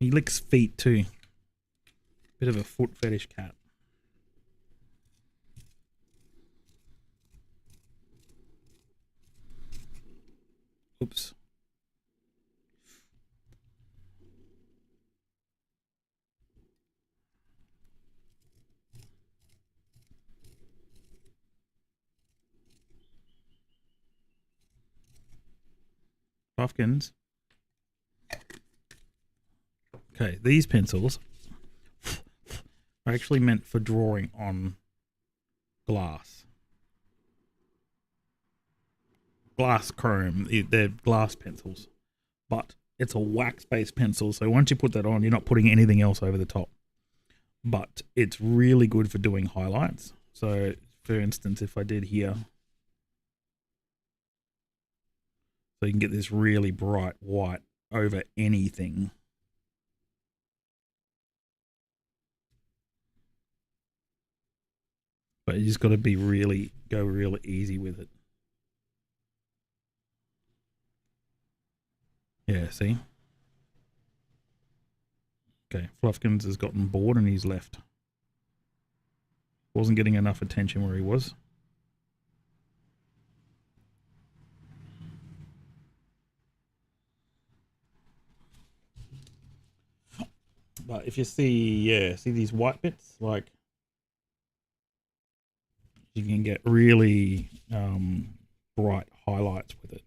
He licks feet too. Bit of a foot fetish cat. Oops. Puffkins. Okay, these pencils are actually meant for drawing on glass. Glass chrome, they're glass pencils. But it's a wax-based pencil, so once you put that on, you're not putting anything else over the top. But it's really good for doing highlights. So, for instance, if I did here, so you can get this really bright white over anything. But you just got to be go really easy with it. Yeah, see? Okay, Fluffkins has gotten bored and he's left. Wasn't getting enough attention where he was. But if you see, see these white bits, like you can get really bright highlights with it.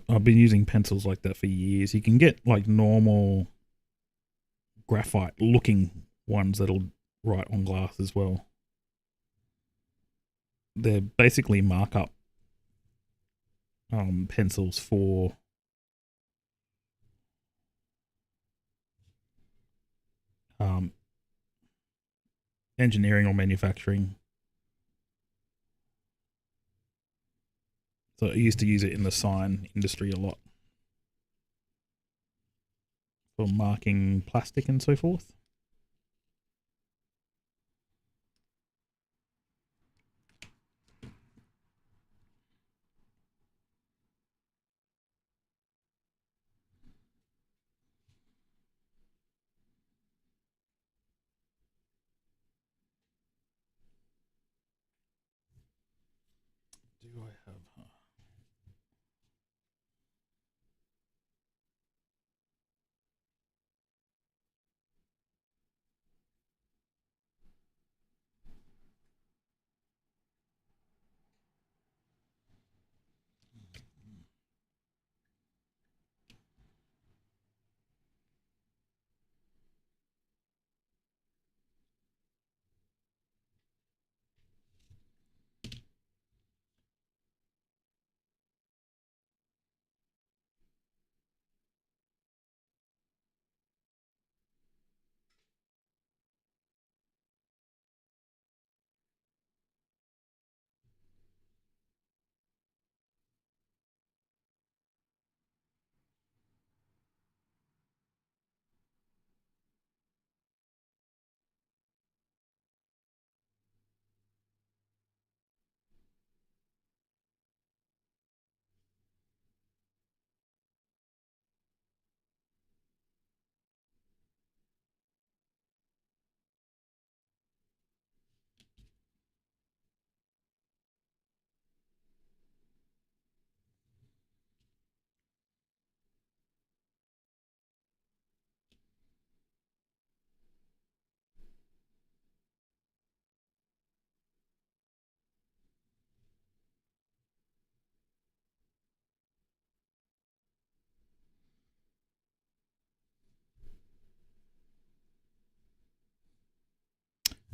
I've been using pencils like that for years. You can get like normal graphite looking ones that'll write on glass as well. They're basically markup pencils for engineering or manufacturing. So I used to use it in the sign industry a lot for marking plastic and so forth. Do I have...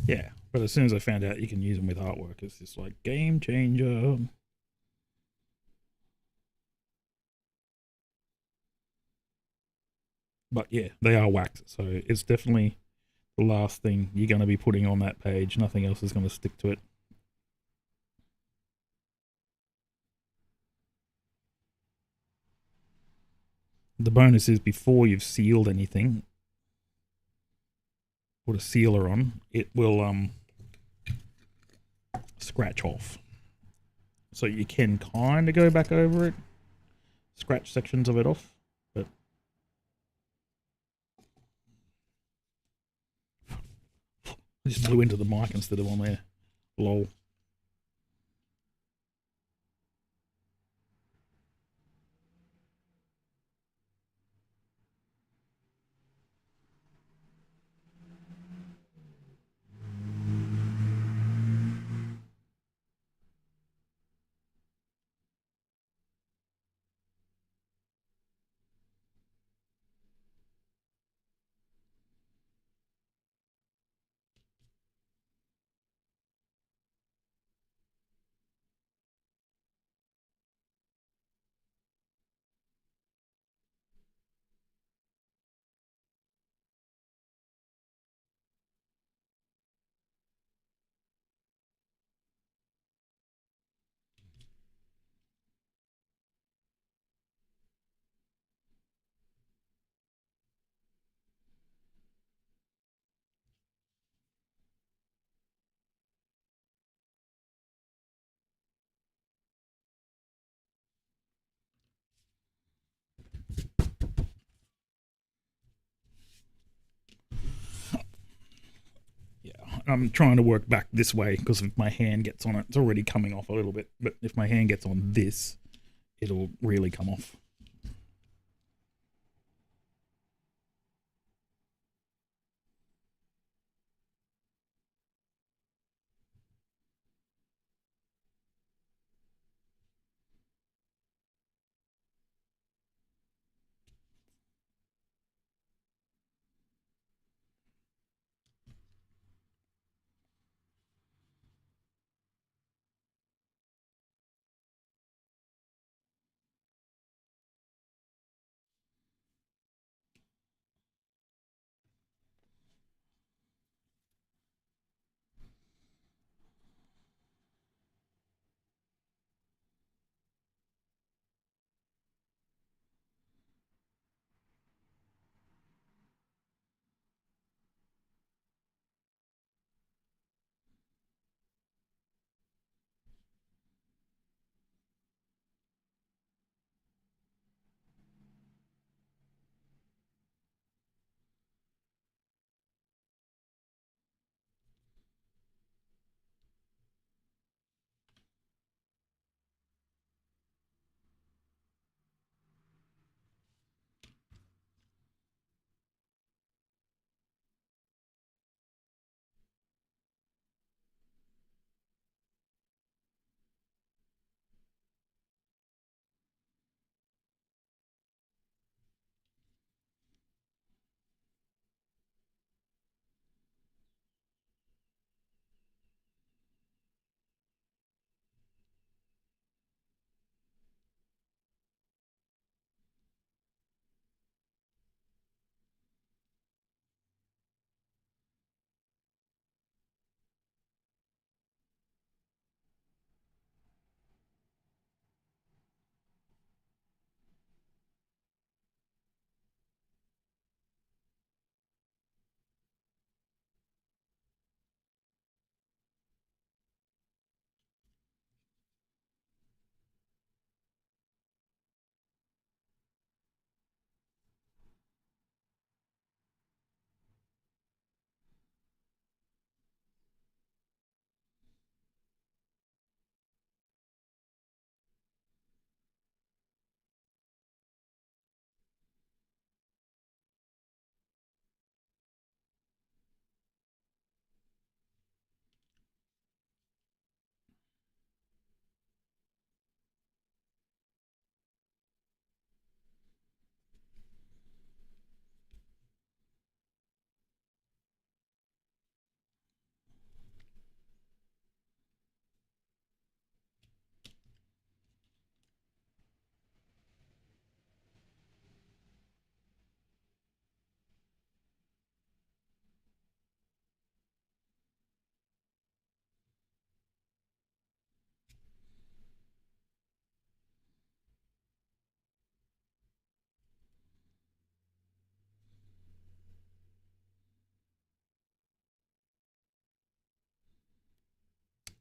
Yeah, but as soon as I found out you can use them with artwork, it's just like game changer. But yeah, they are wax, so it's definitely the last thing you're going to be putting on that page. Nothing else is going to stick to it. The bonus is before you've sealed anything, put a sealer on, it will scratch off. So you can kind of go back over it, scratch sections of it off, but I just blew into the mic instead of on there. Lol. Yeah, I'm trying to work back this way because if my hand gets on it, it's already coming off a little bit. But if my hand gets on this, it'll really come off.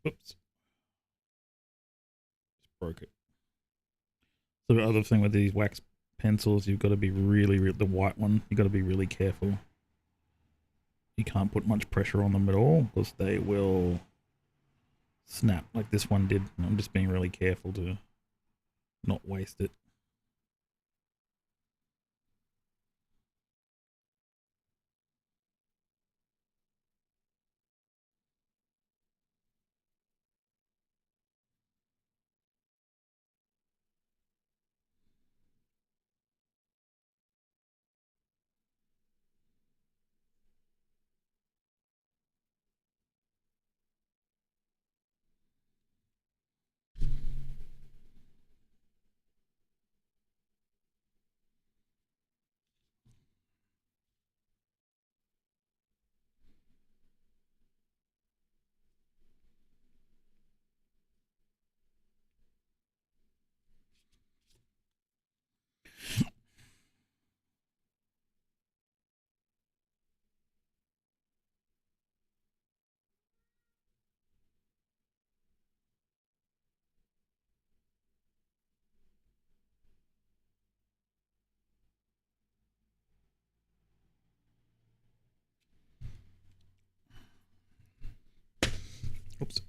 Oops. broke it. So the other thing with these wax pencils, you've got to be really the white one, you've got to be really careful. You can't put much pressure on them at all because they will snap like this one did. I'm just being really careful to not waste it. Oops.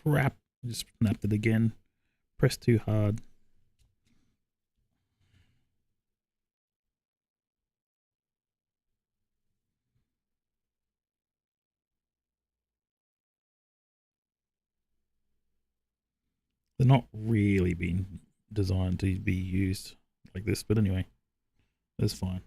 crap. I just snapped it again. Pressed too hard. They're not really being designed to be used like this, but anyway, that's fine.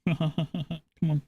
Come on.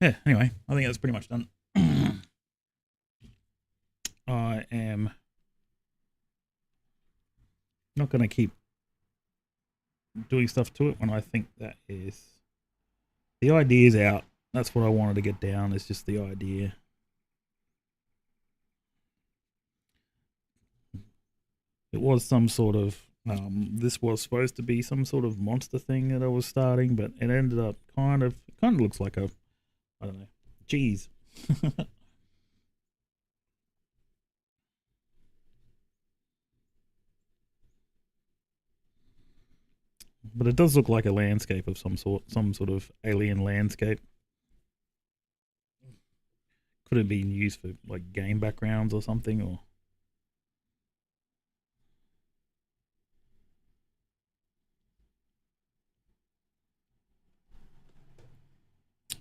Yeah, anyway, I think that's pretty much done. I am not going to keep doing stuff to it when I think that is... The idea's out. That's what I wanted to get down, is just the idea. It was some sort of... this was supposed to be some sort of monster thing that I was starting, but it ended up kind of looks like a... I don't know. Cheese. But it does look like a landscape of some sort of alien landscape. Could it be used for like game backgrounds or something, or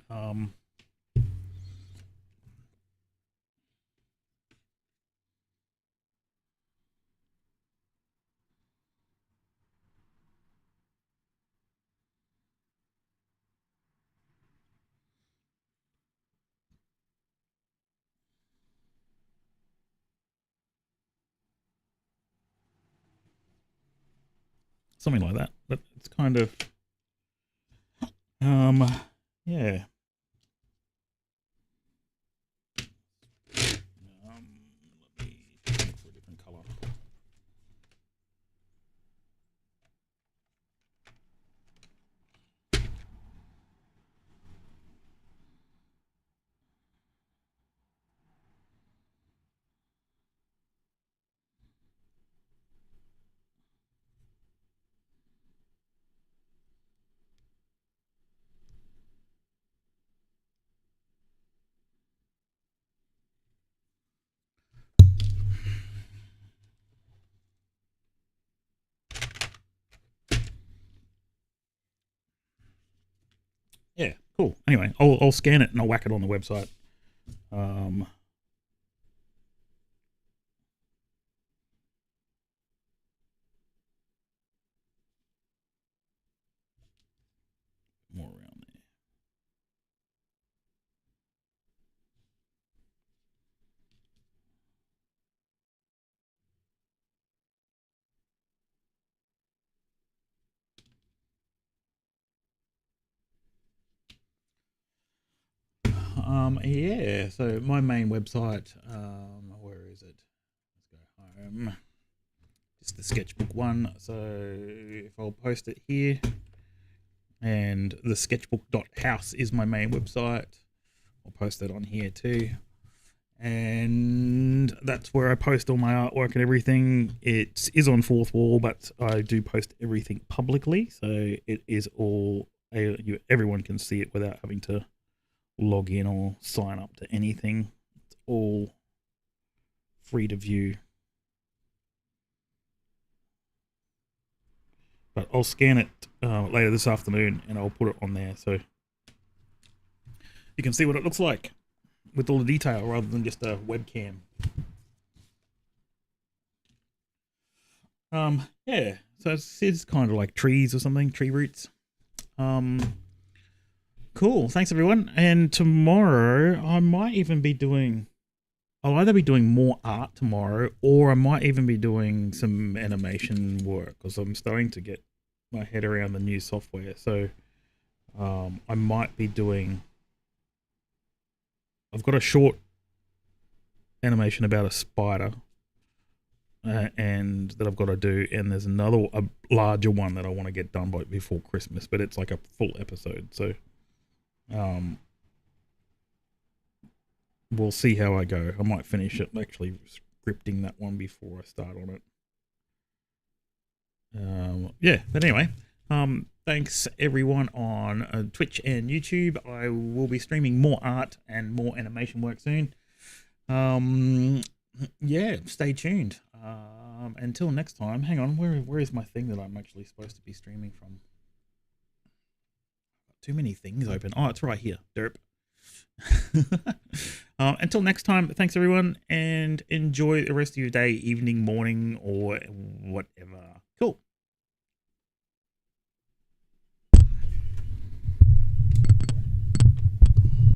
um something like that. But it's kind of yeah. Let me look for a different color. Cool. Anyway, I'll scan it and I'll whack it on the website. More around there. Yeah. So my main website. Where is it? Let's go home. It's the sketchbook one. So if I'll post it here, and TheSketchbook.house is my main website. I'll post that on here too. And that's where I post all my artwork and everything. It is on Fourth Wall, but I do post everything publicly, so it is all everyone can see it without having to log in or sign up to anything. It's all free to view. But I'll scan it later this afternoon and I'll put it on there so you can see what it looks like with all the detail rather than just a webcam. Yeah, so it's kind of like trees or something, tree roots. Cool, thanks everyone. And tomorrow I might even be doing, I'll either be doing more art tomorrow or I might even be doing some animation work because I'm starting to get my head around the new software. So I might be doing, I've got a short animation about a spider and that I've got to do, and there's a larger one that I want to get done by before Christmas, but it's like a full episode. So we'll see how I go. I might finish it actually scripting that one before I start on it. Yeah, but anyway, thanks everyone on Twitch and YouTube. I will be streaming more art and more animation work soon. Yeah, stay tuned. Until next time, hang on, where is my thing that I'm actually supposed to be streaming from? Too many things open. Oh, it's right here. Derp. Until next time, thanks everyone, and enjoy the rest of your day, evening, morning, or whatever. Cool.